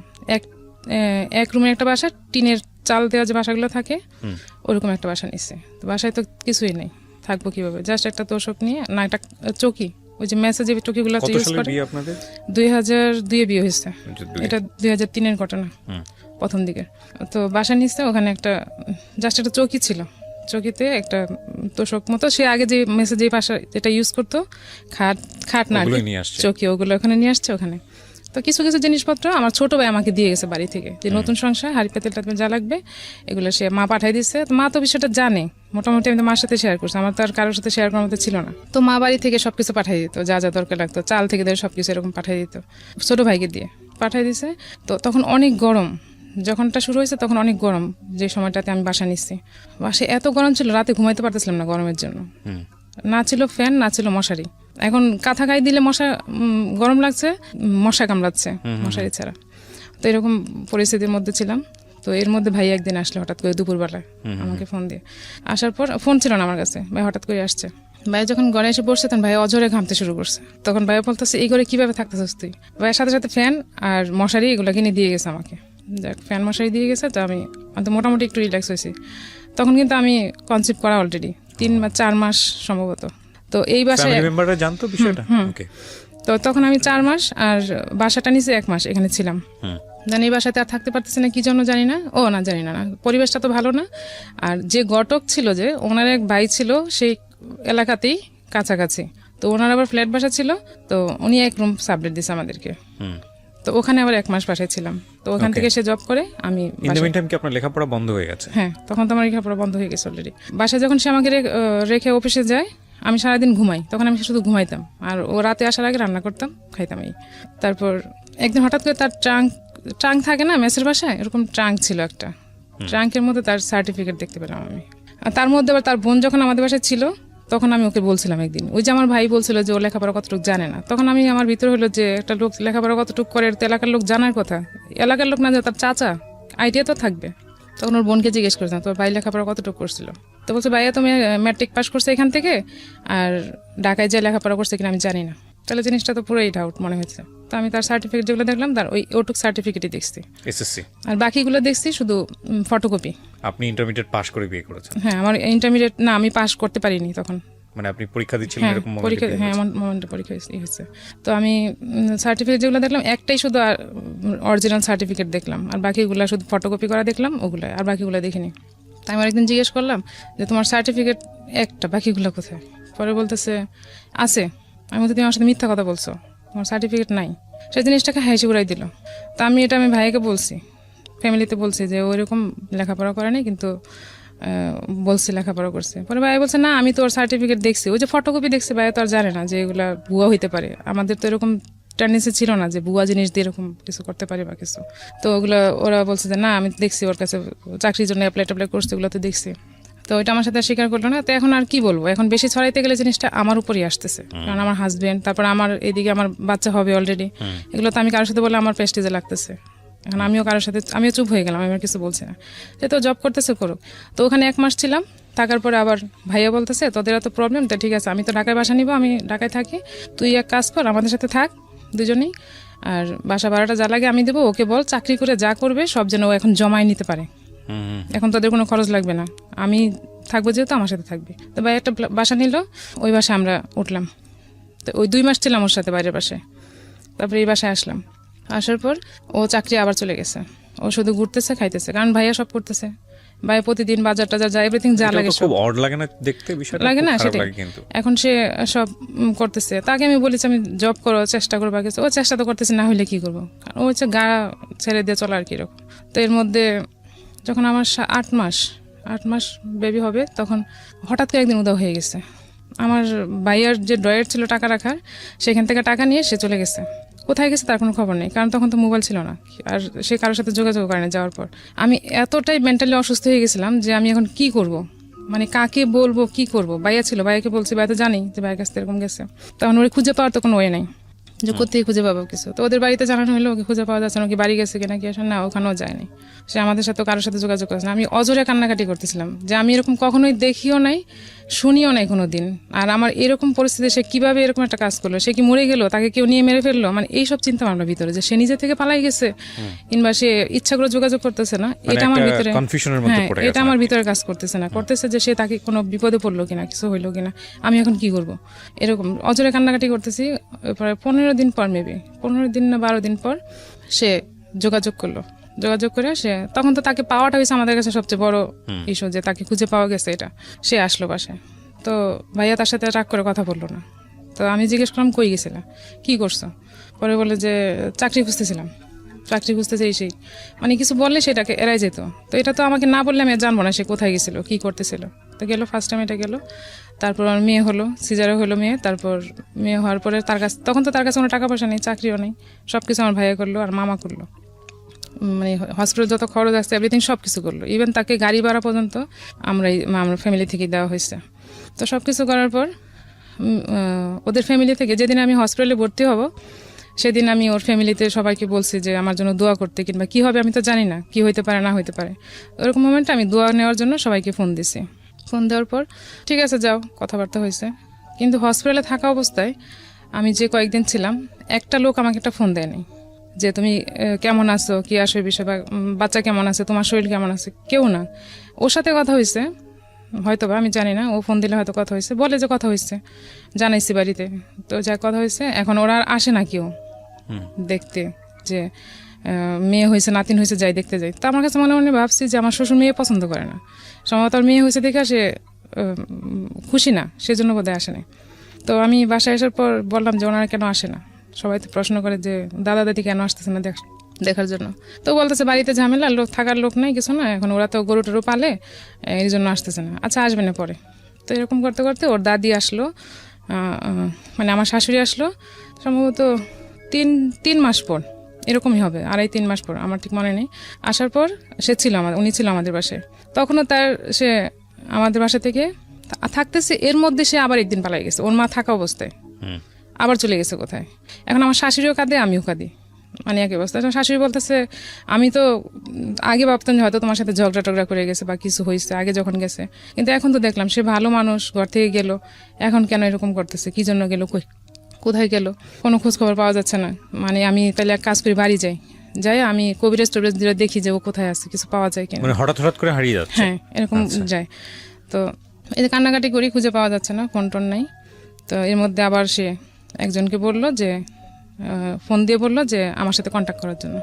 এক রুমের একটা বাসা, টিনের চাল দেওয়া যে বাসাগুলো থাকে ওরকম একটা বাসা নিচ্ছে। তো বাসায় তো কিছুই নেই, থাকবো কিভাবে? জাস্ট একটা তোষক নিয়ে, না একটা চৌকি, ওই যে মেসে যে চৌকিগুলো ইউজ করে। 2002 বিয়ে হয়েছে, এটা 2003 ঘটনা, প্রথম দিকে। তো বাসা নিচ্ছে, ওখানে একটা জাস্ট একটা চৌকি ছিল, চৌকিতে একটা তোষক মতো। সে আগে যে মেসে যে বাসা যেটা ইউজ করতো, খাট না চৌকি, ওগুলো ওখানে নিয়ে আসছে ওখানে। তো কিছু কিছু জিনিসপত্র আমার ছোট ভাই আমাকে দিয়ে গেছে বাড়ি থেকে, যে নতুন সংসার, হাড়ি পাতিল টাতিল যা লাগবে এগুলো সে মা পাঠাই দিচ্ছে। তো মা তো বিষয়টা জানে মোটামুটি, আমি তো মার সাথে শেয়ার করছি, আমার তো আর কারোর সাথে শেয়ার করার মতো ছিল না। তো মা বাড়ি থেকে সবকিছু পাঠাই দিত, যা যা দরকার লাগতো, চাল থেকে ধরে সবকিছু এরকম পাঠাই দিত, ছোট ভাইকে দিয়ে পাঠাই দিছে। তো তখন অনেক গরম, যখনটা শুরু হয়েছে তখন অনেক গরম, যে সময়টাতে আমি বাসা নিচ্ছি। বাসায় এত গরম ছিল, রাতে ঘুমাইতে পারতেছিলাম না গরমের জন্য, না ছিল ফ্যান, না ছিল মশারি। এখন কাঁথা গায়ে দিলে মশা, গরম লাগছে, মশা কামড়াচ্ছে মশারি ছাড়া। তো এরকম পরিস্থিতির মধ্যে ছিলাম। তো এর মধ্যে ভাই একদিন আসলে হঠাৎ করে দুপুরবেলায় আমাকে ফোন দিয়ে, আসার পর ফোন ছিল না আমার কাছে, ভাই হঠাৎ করে আসছে। ভাই যখন ঘরে এসে বসছে তখন ভাই অজরে ঘামতে শুরু করছে। তখন ভাই বলতেছে এই ঘরে কিভাবে থাকতেছিস তুই? ভাইয়ের সাথে সাথে ফ্যান আর মশারি এগুলো কিনে দিয়ে গেছে আমাকে, যাক ফ্যান মশারি দিয়ে গেছে। তো আমি মোটামুটি একটু রিল্যাক্স হয়েছি। তখন কিন্তু আমি কনসিভ করা অলরেডি 3 বা 4 মাস সম্ভবত। তো এই বাসায় মেম্বাররা জানতো বিষয়টা? তো তখন আমি 4 মাস, আর বাসাটা নিচে 1 মাস এখানে ছিলাম। জানি এই বাসাতে আর থাকতে পারতেছি না, কি জন্য জানি না। জানি না, পরিবেশটা তো ভালো না। আর যে ঘটক ছিল, যে ওনার এক ভাই ছিল সেই এলাকাতেই কাছাকাছি, তো ওনার আবার ফ্ল্যাট বাসা ছিল, তো উনি 1 রুম সাবলেট দিছে আমাদেরকে। তো ওখানে আবার 1 মাস বাসায় ছিলাম। তো ওখান থেকে সে জব করে, আমি কি আপনার লেখাপড়া বন্ধ হয়ে গেছে? হ্যাঁ, তখন তো আমার লেখাপড়া বন্ধ হয়ে গেছে অলরেডি। বাসায় যখন সে আমাকে রেখে অফিসে যায়, আমি সারাদিন ঘুমাই, তখন আমি শুধু ঘুমাইতাম, আর ও রাতে আসার আগে রান্না করতাম, খাইতাম। তারপর একদিন হঠাৎ করে তার ট্রাঙ্ক থাকে না মেসের বাসায়, এরকম ট্রাঙ্ক ছিল একটা, ট্রাঙ্কের মধ্যে তার সার্টিফিকেট দেখতে পেলাম আমি। আর তার মধ্যে আবার তার বোন যখন আমাদের বাসায় ছিল, তখন আমি ওকে বলছিলাম একদিন, ওই যে আমার ভাই বলছিল যে ও লেখাপড়া কতটুকু জানে না, তখন আমি আমার ভিতরে হলো যে একটা লোক লেখাপড়া কতটুকু করে, এলাকার লোক জানার কথা, এলাকার লোক না যে তার চাচা, আইডিয়া তো থাকবে। তখন ওর বোনকে জিজ্ঞেস করছিলাম তোর ভাই লেখাপড়া কতটুকু করছিল। তো বলছে ভাইয়া তুমি ম্যাট্রিক পাস করছে এখান থেকে, আর ঢাকায় যে লেখাপড়া করছে কিনা আমি জানি না। তাহলে জিনিসটা তো পুরোই ডাউট মনে হয়েছে। তো আমি তার সার্টিফিকেট যেগুলো দেখলাম, তার ওটুক সার্টিফিকেটই দেখছি, এসএসসি, আর বাকিগুলো দেখছি শুধু ফটোকপি। আপনি ইন্টারমিডিয়েট পাস করে বিয়ে করেছেন? হ্যাঁ, আমার ইন্টারমিডিয়েট না, আমি পাস করতে পারিনি তখন, মানে আপনি পরীক্ষা দিচ্ছিলেন এরকম পরীক্ষা, হ্যাঁ এমন মোমেন্টে পরীক্ষা হয়েছে। তো আমি সার্টিফিকেট যেগুলো দেখলাম একটাই শুধু অরিজিনাল সার্টিফিকেট দেখলাম, আর বাকিগুলো শুধু ফটোকপি করা দেখলাম ওগুলো, আর বাকিগুলো দেখিনি। তাই আমি একদিন জিজ্ঞেস করলাম যে তোমার সার্টিফিকেট একটা, বাকিগুলো কোথায়? পরে বলতেছে আছে। আমি বলতে তুমি আমার সাথে মিথ্যা কথা বলছো, তোমার সার্টিফিকেট নাই। সেই জিনিসটাকে হাসি উড়াই দিল। তো আমি এটা আমি ভাইকে বলছি, ফ্যামিলিতে বলছি যে ওইরকম লেখাপড়া করে নাই, কিন্তু বলছি লেখাপড়া করছে। পরে ভাই বলছে না আমি তো ওর সার্টিফিকেট দেখছি, ওই যে ফটোকপি দেখছি, ভাই তো আর জানে না যে এগুলা ভুয়া হইতে পারে। আমাদের তো এরকম টেন্ডেন্সি ছিল না যে ভুয়া জিনিস দিয়ে এরকম কিছু করতে পারে বা কিছু। তো ওগুলো ওরা বলছে যে না আমি দেখছি, ওর কাছে চাকরির জন্য অ্যাপ্লাই ট্যাপ্লাই করছে, ওগুলো তো দেখছি। তো ওইটা আমার সাথে স্বীকার করলো না। তো এখন আর কি বলবো, এখন বেশি ছড়াইতে গেলে জিনিসটা আমার উপরই আসতেছে, কারণ আমার হাজবেন্ড, তারপর আমার এদিকে আমার বাচ্চা হবে অলরেডি, এগুলো তো আমি কারোর সাথে বলে আমার প্রেস্টিজে লাগতেছে। এখন আমিও কারোর সাথে আমিও চুপ হয়ে গেলাম, আমি আর কিছু বলছি না, যে তো জব করতেছে করুক। তো ওখানে 1 মাস ছিলাম, থাকার পরে আবার ভাইয়া বলতেছে তোদের এত প্রবলেম, তো ঠিক আছে আমি তো ঢাকায় বাসা নিব, আমি ঢাকায় থাকি, তুই এক কাজ কর আমাদের সাথে থাক দুজনেই, আর বাসা ভাড়াটা যা লাগে আমি দেবো, ওকে বল চাকরি করে যা করবে সব যেন ও এখন জমায় নিতে পারে, এখন তোদের কোনো খরচ লাগবে না, আমি থাকবো যেহেতু আমার সাথে থাকবে। তো ভাই একটা বাসা নিল, ওই বাসায় আমরা উঠলাম। তো ওই 2 মাস ছিলাম ওর সাথে বাইরের বাসায়, তারপরে এই বাসায় আসলাম। আসার পর ও চাকরি আবার চলে গেছে, ও শুধু ঘুরতেছে খাইতেছে, কারণ ভাইয়া সব করতেছে, ভাই প্রতিদিন বাজার টাজার যায়, এভরিথিং যা লাগে খুব অড লাগে না দেখতে, বিষয়টা লাগে না সেটা সেটাই। এখন সে সব করতেছে, তাকে আমি বলেছি আমি জব করো চেষ্টা করবো, কিছু ও চেষ্টা তো করতেছে, না হলে কি করবো, কারণ ও হচ্ছে গা ছেড়ে দিয়ে চলা আর কি রকম। তো এর মধ্যে যখন আমার 8 মাস বেবি হবে, তখন হঠাৎ করে একদিন উধাও হয়ে গেছে। আমার ভাইয়ার যে ড্রয়ার ছিল টাকা রাখার, সেখান থেকে টাকা নিয়ে সে চলে গেছে। কোথায় গেছে তার কোনো খবর নেই, কারণ তখন তো মোবাইল ছিল না, আর সে কারোর সাথে যোগাযোগ করে না। যাওয়ার পর আমি এতটাই মেন্টালি অসুস্থ হয়ে গেছিলাম যে আমি এখন কি করব, মানে কাকে বলবো, কি করব। ভাইয়া ছিল, ভাইয়াকে বলছি, ভাইয়া তো জানি যে ভাইয়ের কাছে এরকম গেছে, তখন ওরে খুঁজে পাওয়ার তো কোনো ওয়ে নেই, যে কোথায় খুঁজে পাবো কিছু। তো ওদের বাড়িতে জানানো হলো ওকে খুঁজে পাওয়া যাচ্ছে না, কি বাড়ি গেছে কিনা, কি আসলে না ওখানেও যায়নি, সে আমাদের সাথে কারোর সাথে যোগাযোগ করছে না। আমি অজরে কান্নাকাটি করতেছিলাম যে আমি এরকম কখনোই দেখিও নাই, শুনিও নাই কোনো দিন, আর আমার এরকম পরিস্থিতি সে কিভাবে এরকম একটা কাজ করলো, সে কি মরে গেল, তাকে কেউ নিয়ে মেরে ফেললো, মানে এইসব চিন্তা আমার ভিতরে, যে সে নিজে থেকে পালাই গেছে কিংবা সে ইচ্ছা করে যোগাযোগ করতেছে না, এটা আমার ভিতরে, হ্যাঁ এটা আমার ভিতরে কাজ করতেছে না, করতেছে যে সে তাকে কোনো বিপদে পড়লো কিনা, কিছু হইলো কিনা, আমি এখন কি করব, এরকম অজরে কান্নাকাটি করতেছি। প্রায় 15 দিন পর, মেবি 15 দিন না 12 দিন পর সে যোগাযোগ করলো। যোগাযোগ করে সে, তখন তো তাকে পাওয়াটা হয়েছে আমাদের কাছে সবচেয়ে বড় ইস্যু, যে তাকে খুঁজে পাওয়া গেছে এটা। সে আসলো বাসায়, তো ভাইয়া তার সাথে রাগ করে কথা বললো না। তো আমি জিজ্ঞেস করলাম কই গেছিলাম, কি করছো? পরে বলে যে চাকরি খুঁজতেছিলাম, চাকরি খুঁজতেছে সেই, মানে কিছু বললে সেটাকে এড়াই যেত। তো এটা তো আমাকে না বললে আমি জানবো না সে কোথায় গেছিল, কি করতেছিল। তো গেল, ফার্স্ট টাইম এটা গেল। তারপর আমার মেয়ে হলো, সিজারে হলো মেয়ে। তারপর মেয়ে হওয়ার পরে তার কাছে, তখন তো তার কাছে কোনো টাকা পয়সা নেই, চাকরিও নেই, সব কিছু আমার ভাইয়া করলো আর মামা করলো, মানে হসপিটাল যত খরচ আসছে এভরিথিং সব কিছু করলো। ইভেন তাকে গাড়ি ভাড়া পর্যন্ত আমরা ফ্যামিলি থেকে দেওয়া হয়েছে। তো সব কিছু করার পর ওদের ফ্যামিলি থেকে যেদিন আমি হসপিটালে ভর্তি হব, সেদিন আমি ওর ফ্যামিলিতে সবাইকে বলছি যে আমার জন্য দোয়া করতে, কিংবা কি হবে আমি তো জানি না, কি হইতে পারে না হইতে পারে। ওরকম মোমেন্টে আমি দোয়া নেওয়ার জন্য সবাইকে ফোন দিছি। ফোন দেওয়ার পর ঠিক আছে যাও, কথাবার্তা হয়েছে। কিন্তু হসপিটালে থাকা অবস্থায় আমি যে কয়েকদিন ছিলাম, একটা লোক আমাকে একটা ফোন দেয়নি যে তুমি কেমন আছো, কি আসো এই বিষয়, বা বাচ্চা কেমন আছে, তোমার শরীর কেমন আছে, কেউ না। ওর সাথে কথা হয়েছে হয়তো বা, আমি জানি না, ও ফোন দিলে হয়তো কথা হয়েছে, বলে যে কথা হয়েছে, জানাইছি বাড়িতে। তো যা কথা হয়েছে, এখন ওরা আর আসে না কেউ দেখতে, যে মেয়ে হয়েছে নাতিন হয়েছে যাই দেখতে যাই। তো আমার কাছে মনে মনে ভাবছি যে আমার শ্বশুর মেয়ে পছন্দ করে না, সম্ভবত ওর মেয়ে হয়েছে দেখে সে খুশি না, সেজন্য বোধহয় আসে না। তো আমি বাসায় আসার পর বললাম যে ওনারা কেন আসে না, সবাই তো প্রশ্ন করে যে দাদা দাদি কেন আসতেছে না দেখার জন্য। তো বলতেছে বাড়িতে ঝামেলা, লোক থাকার লোক নাই, কিছু না, এখন ওরা তো গরু টরু পালে, এই জন্য আসতেছে না। আচ্ছা আসবে না পরে। তো এরকম করতে করতে ওর দাদি আসলো, মানে আমার শাশুড়ি আসলো সম্ভবত 3 মাস পর, এরকমই হবে, 2.5-3 মাস পর, আমার ঠিক মনে নেই। আসার পর সে ছিল উনি ছিল আমাদের বাসায়, তখনও সে আমাদের বাসা থেকে থাকতেছে। এর মধ্যে সে আবার একদিন পালাই গেছে, ওর মা থাকা অবস্থায় আবার চলে গেছে কোথায়। এখন আমার শাশুড়িও কাঁদে, আমিও কাঁদি, মানে একই অবস্থা। শাশুড়ি বলতেছে আমি তো আগে ভাবতাম যে হয়তো তোমার সাথে ঝগড়া টগড়া করে গেছে বা কিছু হয়েছে আগে যখন গেছে, কিন্তু এখন তো দেখলাম সে ভালো মানুষ, ঘর থেকে গেল, এখন কেন এরকম করতেছে, কি জন্য গেল, কোথায় গেল, কোনো খোঁজ খবর পাওয়া যাচ্ছে না। মানে আমি তাহলে এক কাজ করি, বাড়ি যাই আমি কবিরাজ টবিরাজ দিয়ে দেখি যে ও কোথায় আছে, কিছু পাওয়া যায় কিনা, মানে হঠাৎ করে হারিয়ে যাচ্ছে। হ্যাঁ এরকম যায়। তো এই যে কান্নাকাটি করি, খুঁজে পাওয়া যাচ্ছে না, ফোন টোন নাই। তো এর মধ্যে আবার সে একজনকে বললো যে ফোন দিয়ে বললো যে আমার সাথে কন্ট্যাক্ট করার জন্য,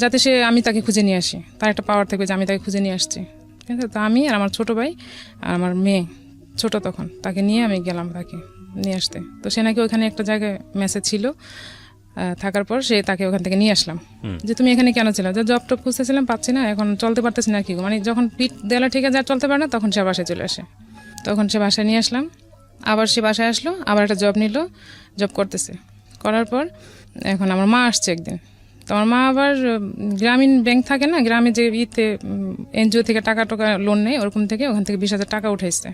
যাতে আমি তাকে খুঁজে নিয়ে আসি। তার একটা পাওয়ার থাকবে যে আমি তাকে খুঁজে নিয়ে আসছি। ঠিক আছে, তো আমি আর আমার ছোট ভাই আর আমার মেয়ে ছোট তখন, তাকে নিয়ে আমি গেলাম তাকে নিয়ে আসতে। তো সে নাকি ওখানে একটা জায়গায় মেসে ছিল, থাকার পর তাকে ওখান থেকে নিয়ে আসলাম যে তুমি এখানে কেন ছিল, যে জব টপ খুঁজতেছিলাম, পাচ্ছি না, এখন চলতে পারতেছি না কি, মানে যখন পিঠ দেওয়ালে ঠিক আছে আর চলতে পারে না, তখন সে বাসায় চলে আসে। তখন সে বাসায় নিয়ে আসলাম, আবার সে বাসায় আসলো, আবার একটা জব নিল, জব করতেছে। করার পর এখন আমার মা আসছে একদিন। তো আমার মা আবার গ্রামীণ ব্যাংক থাকে না, গ্রামে যে এনজিও থেকে টাকা লোন নেয়, ওরকম থেকে ওখান থেকে 20,000 টাকা উঠাইছে,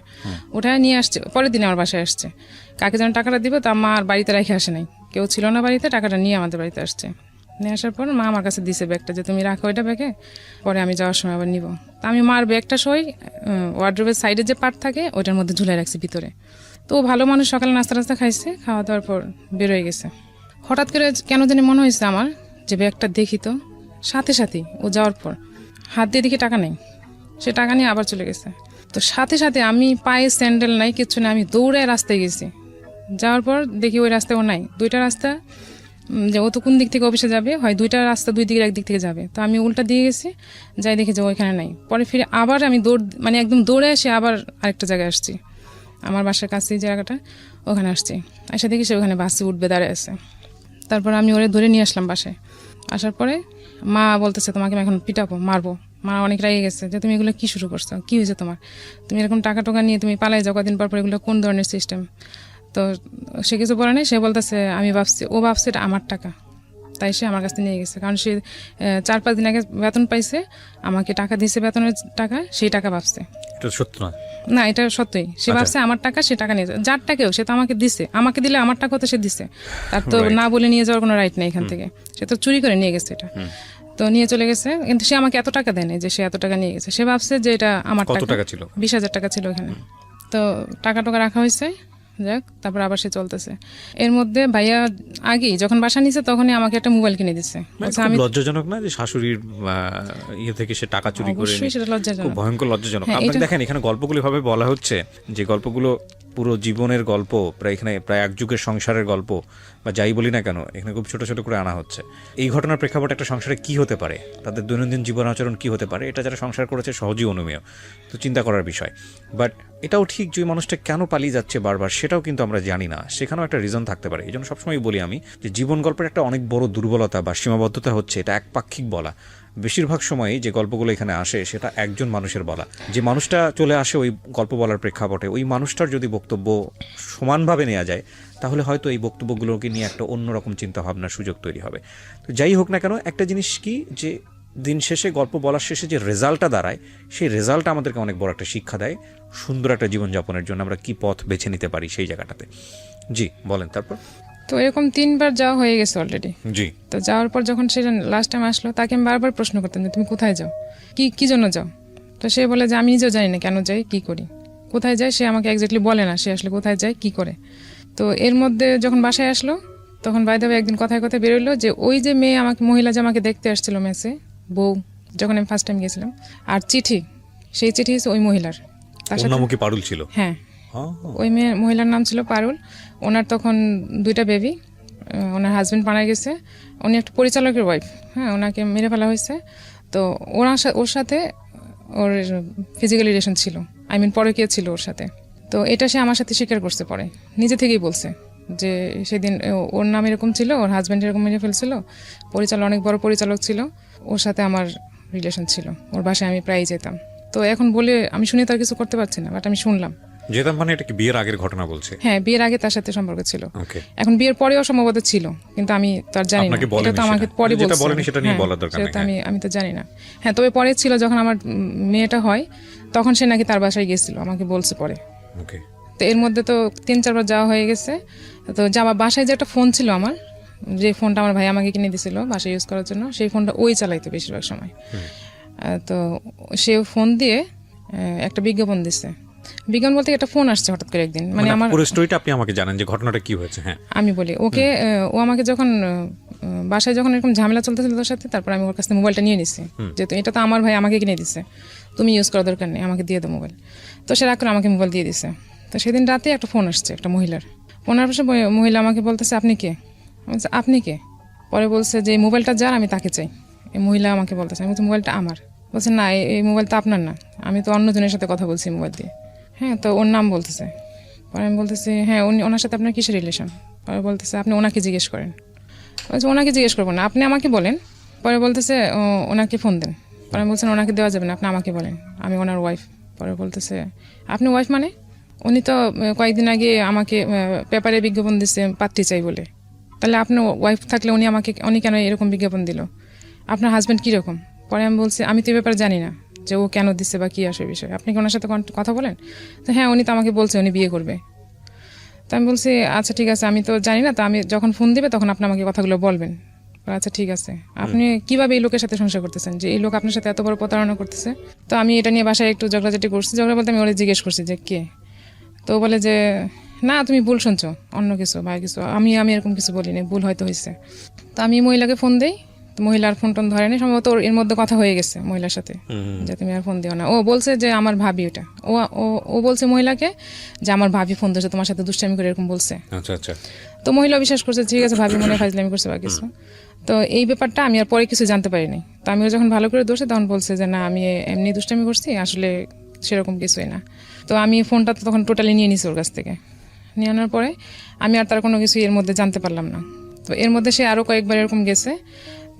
উঠায় নিয়ে আসছে। পরের দিন আমার বাসায় আসছে, কাকে যেন টাকাটা দিব, তা মা আর বাড়িতে রেখে আসে নাই, কেউ ছিল না বাড়িতে, টাকাটা নিয়ে আমাদের বাড়িতে আসছে। নিয়ে আসার পর মা আমার কাছে দিছে ব্যাগটা, যে তুমি রাখো ওইটা ব্যাগে, পরে আমি যাওয়ার সময় আবার নিব। তা আমি মার ব্যাগটা সই ওয়ার্ড্রোবের সাইডে যে পার্ট থাকে ওইটার মধ্যে ঝুলে রাখছি ভিতরে। তো ভালো মানুষ, সকালে নাস্তা খাইছে, খাওয়া দাওয়ার পর বেরোয় গেছে। হঠাৎ করে কেন জানি মনে হয়েছে আমার যে ব্যাগটা দেখি, তো সাথে সাথে ও যাওয়ার পর হাত দিয়ে দেখি টাকা নেই, সে টাকা নিয়ে আবার চলে গেছে। তো সাথে সাথে আমি পায়ে স্যান্ডেল নাই, কিচ্ছু নেই, আমি দৌড়ে রাস্তায় গেছি। যাওয়ার পর দেখি ওই রাস্তায় ও নাই। দুইটা রাস্তা, যে ও তো কোন দিক থেকে অফিসে যাবে, হয় দুইটা রাস্তা দুই দিকের একদিক থেকে যাবে, তো আমি উল্টা দিয়ে গেছি, যাই দেখি যে ওইখানে নাই। পরে ফিরে আবার আমি একদম দৌড়ে এসে আবার আরেকটা জায়গায় আসছি, আমার বাসার কাছে যে জায়গাটা, ওখানে আসছি। এসে দেখি সে ওখানে বাসে উঠবে দাঁড়িয়ে আছে। তারপর আমি ওরে ধরে নিয়ে আসলাম বাসায়। আসার পরে মা বলতেছে তোমাকে আমি এখন পিটাবো, মারবো। মা অনেক রেগে গেছে যে তুমি এগুলো কি শুরু করছো, কি হয়েছে তোমার, তুমি এরকম টাকা টোকা নিয়ে তুমি পালাই যাও কদিন পর পর, এগুলো কোন ধরনের সিস্টেম। তো সে কিছু বলে নাই, সে বলতেছে আমি ভাবছি, ও ভাবছে এটা আমার টাকা, তাই সে আমার কাছ থেকে নিয়ে গেছে। কারণ সে 4-5 দিন আগে বেতন পাইছে, আমাকে টাকা দিয়েছে, বেতনের টাকা, সেই টাকা ভাবছে। এটা সত্য না? না, এটা সত্যই। সে ভাবছে আমার টাকা, সে টাকা নিয়ে যায়, যার টাকাও সে তো আমাকে দিছে, আমাকে দিলে আমার টাকা তো সে দিছে, তার তো না বলে নিয়ে যাওয়ার কোনো রাইট নেই এখান থেকে, সে তো চুরি করে নিয়ে গেছে এটা। তো নিয়ে চলে গেছে, কিন্তু সে আমাকে এত টাকা দেয় নাই যে সে এত টাকা নিয়ে গেছে। সে ভাবছে যে এটা আমার টাকা ছিল, 20,000 টাকা ছিল ওখানে। তো টাকা টোকা রাখা হয়েছে, যাক, তারপর আবার সে চলতেছে। এর মধ্যে ভাইয়া আগেই যখন বাসা নিছে তখনই আমাকে একটা মোবাইল কিনে দিচ্ছে। আমি লজ্জাজনক না যে শাশুড়ির ইয়ে থেকে সে টাকা চুরি করে, সেটা লজ্জাজনক, খুব ভয়ঙ্কর লজ্জাজনক। আপনি দেখেন এখানে গল্পগুলো ভাবে বলা হচ্ছে, যে গল্পগুলো পুরো জীবনের গল্প, এখানে প্রায় এক যুগের সংসারের গল্প বা যাই বলি না কেন, এখানে খুব ছোট ছোট করে আনা হচ্ছে। এই ঘটনার প্রেক্ষাপটে একটা সংসারে কি হতে পারে, তাদের দৈনন্দিন জীবন আচরণ কি হতে পারে, এটা যারা সংসার করেছে সহজেই অনুমেয়, তো চিন্তা করার বিষয়। বাট এটাও ঠিক যে মানুষটা কেন পালিয়ে যাচ্ছে বারবার, সেটাও কিন্তু আমরা জানি না, সেখানেও একটা রিজন থাকতে পারে। এই জন্য সবসময় বলি আমি যে জীবন গল্পের একটা অনেক বড় দুর্বলতা বা সীমাবদ্ধতা হচ্ছে এটা একপাক্ষিক বলা। বেশিরভাগ সময়ই যে গল্পগুলো এখানে আসে সেটা একজন মানুষের বলা, যে মানুষটা চলে আসে ওই গল্প বলার প্রেক্ষাপটে, ওই মানুষটার যদি বক্তব্য সমানভাবে নেওয়া যায়, তাহলে হয়তো এই বক্তব্যগুলোকে নিয়ে একটা অন্যরকম চিন্তা ভাবনার সুযোগ তৈরি হবে। তো যাই হোক না কেন, একটা জিনিস কি, যে দিন শেষে গল্প বলার শেষে যে রেজাল্টটা দাঁড়ায়, সেই রেজাল্টটা আমাদেরকে অনেক বড় একটা শিক্ষা দেয় সুন্দর একটা জীবনযাপনের জন্য আমরা কি পথ বেছে নিতে পারি সেই জায়গাটাতে। জি বলেন। তারপর তো এরকম 3বার যাওয়া হয়ে গেছে অলরেডি। জি। তো যাওয়ার পর যখন সে লাস্ট টাইম আসলো, তাকে আমি বারবার প্রশ্ন করতাম যে তুমি কোথায় যাও, কি জন্য যাও। তো সে বলে যে আমি নিজেও জানি না কেন যাই, কি করি, কোথায় যায়, সে আমাকে এক্স্যাক্টলি বলে না সে আসলে কোথায় যায়, কি করে। তো এর মধ্যে যখন বাসায় আসলো, তখন বাই দ্য ওয়ে একদিন কথায় কথায় বেরোলো যে ওই যে মেয়ে আমাকে, মহিলা যে আমাকে দেখতে আসছিল মেসে, বউ, যখন আমি ফার্স্ট টাইম গেছিলাম, আর চিঠি, সেই চিঠি হচ্ছে ওই মহিলার। তার সাথে পারুল ছিল। হ্যাঁ, ওই মহিলার নাম ছিল পারুল। ওনার তখন 2টা বেবি, ওনার হাজবেন্ড মারা গেছে, উনি একটা পরিচালকের ওয়াইফ। হ্যাঁ, ওনাকে মেরে ফেলা হয়েছে। তো ওর সাথে ওর ফিজিক্যাল রিলেশন ছিল, পরকীয়া ছিল ওর সাথে। তো এটা সে আমার সাথে স্বীকার করতে পারে, নিজে থেকেই বলছে যে সেদিন ওর নাম এরকম ছিল, ওর হাজবেন্ড এরকম মেরে ফেলছিল, পরিচালক, অনেক বড় পরিচালক ছিল, ওর সাথে আমার রিলেশন ছিল, ওর বাসায় আমি প্রায়ই যেতাম। তো এখন বলে আমি শুনে তার কিছু করতে পারছি না, বাট আমি শুনলাম। যেতাম মানে এটা কি বিয়ের আগের ঘটনা বলছে? হ্যাঁ, বিয়ের আগে তার সাথে সম্পর্ক ছিল। এখন বিয়ের পরেও সম্ভবত ছিল, কিন্তু আমি তার জানি না, এটা তো আমাকে পরে বলছে, সেটা নিয়ে বলার দরকার নেই, আমি তো জানি না। হ্যাঁ, তবে পরে ছিল যখন আমার মেয়েটা হয়, তখন সে নাকি তার বাসায় গেছিল, আমাকে বলছে পরে। তো এর মধ্যে তো 3-4বার যাওয়া হয়ে গেছে। তো যাওয়া বাসায় যে একটা ফোন ছিল আমার, যে ফোনটা আমার ভাই আমাকে কিনে দিয়েছিল বাসায় ইউজ করার জন্য, সেই ফোনটা ওই চালাইতো বেশিরভাগ সময়। তো সে ফোন দিয়ে একটা বিজ্ঞাপন দিচ্ছে, বিজ্ঞাপন বলতে একটা ফোন আসছে হঠাৎ করে একদিন, মানে আমার পুরো স্টোরিটা আপনি আমাকে জানেন যে ঘটনাটা কি হয়েছে। হ্যাঁ, আমি বলি ওকে, ও আমাকে যখন বাসায় যখন এরকম ঝামেলা চলতেছিল তোর সাথে, তারপর আমি ওর কাছ থেকে মোবাইলটা নিয়ে নিছি, যেহেতু এটা তো আমার ভাই আমাকে কিনে দিচ্ছে। তুমি ইউজ করার দরকার নেই, আমাকে দিয়ে দাও মোবাইল। তো সে রাগ করে আমাকে মোবাইল দিয়ে দিছে। তো সেদিন রাতে একটা ফোন আসছে একটা মহিলার। ফোনের পাশে মহিলা আমাকে বলতেছে আপনি কে? আমি বলছি আপনি কে? পরে বলছে যে এই মোবাইলটা যার আমি তাকে চাই। এই মহিলা আমাকে বলতেছে, আমি বলছি মোবাইলটা আমার। বলছে না এই মোবাইলটা আপনার না, আমি তো অন্যজনের সাথে কথা বলছি মোবাইল দিয়ে। হ্যাঁ, তো ওর নাম বলতেছে। পরে আমি বলতেছি হ্যাঁ ওনার সাথে আপনার কিসের রিলেশন? পরে বলতেছে আপনি ওনাকে জিজ্ঞেস করেন। বলছে ওনাকে জিজ্ঞেস করবো না, আপনি আমাকে বলেন। পরে বলতেছে ওনাকে ফোন দেন। পরে আমি বলছেন ওনাকে দেওয়া যাবে না, আপনি আমাকে বলেন, আমি ওনার ওয়াইফ। পরে বলতেছে আপনি ওয়াইফ মানে? উনি তো কয়েকদিন আগে আমাকে পেপারে বিজ্ঞাপন দিচ্ছে পাত্রী চাই বলে। তাহলে আপনার ওয়াইফ থাকলে উনি কেন এরকম বিজ্ঞাপন দিল? আপনার হাজব্যান্ড কীরকম? পরে আমি বলছি আমি তো এই ব্যাপারে জানি না যে ও কেন দিচ্ছে বা কী আসে বিষয়, আপনি কি ওনার সাথে কথা বলেন? তো হ্যাঁ উনি তো আমাকে বলছে উনি বিয়ে করবে। তো আমি বলছি আচ্ছা ঠিক আছে, আমি তো জানি না, তো আমি যখন ফোন দিবে তখন আপনি আমাকে কথাগুলো বলবেন। আচ্ছা ঠিক আছে, আপনি কিভাবে এই লোকের সাথে সংসার করতেছেন যে এই লোক আপনার সাথে এত বড় প্রতারণা করতেছে? তো আমি এটা নিয়ে বাসায় একটু ঝগড়াঝাটি করছি। ঝগড়া বলতে আমি ওরা জিজ্ঞেস করছি যে কে? তো বলে যে না তুমি ভুল শুনছো, অন্য কিছু বা কিছু, আমি এরকম কিছু বলিনি, ভুল হয়তো হয়েছে। তো আমি মহিলাকে ফোন দিই, মহিলার ফোন টোন ধরেনি, সম্ভবত এর মধ্যে কথা হয়ে গেছে মহিলার সাথে যে তুমি আর ফোন দিও না। ও বলছে যে আমার ভাবি, ওটা ও বলছে মহিলাকে যে আমার ভাবি ফোন দিয়েছে তোমার সাথে দুষ্টামি করে এরকম বলছে। আচ্ছা আচ্ছা। তো মহিলা বিশ্বাস করছে ঠিক আছে ভাবি মনে ফাজলামি করছে বা কিছু। তো এই ব্যাপারটা আমি আর পরে কিছু জানতে পারিনি। তো আমি যখন ভালো করে দোষে তখন বলছে যে না আমি এমনি দুষ্টামি করছি, আসলে সেরকম কিছুই না। তো আমি ফোনটা তো তখন টোটালি নিয়ে নিছি ওর কাছ থেকে। নিয়ে আনার পরে আমি আর তার কোনো কিছু এর মধ্যে জানতে পারলাম না। তো এর মধ্যে সে আরও কয়েকবার এরকম গেছে।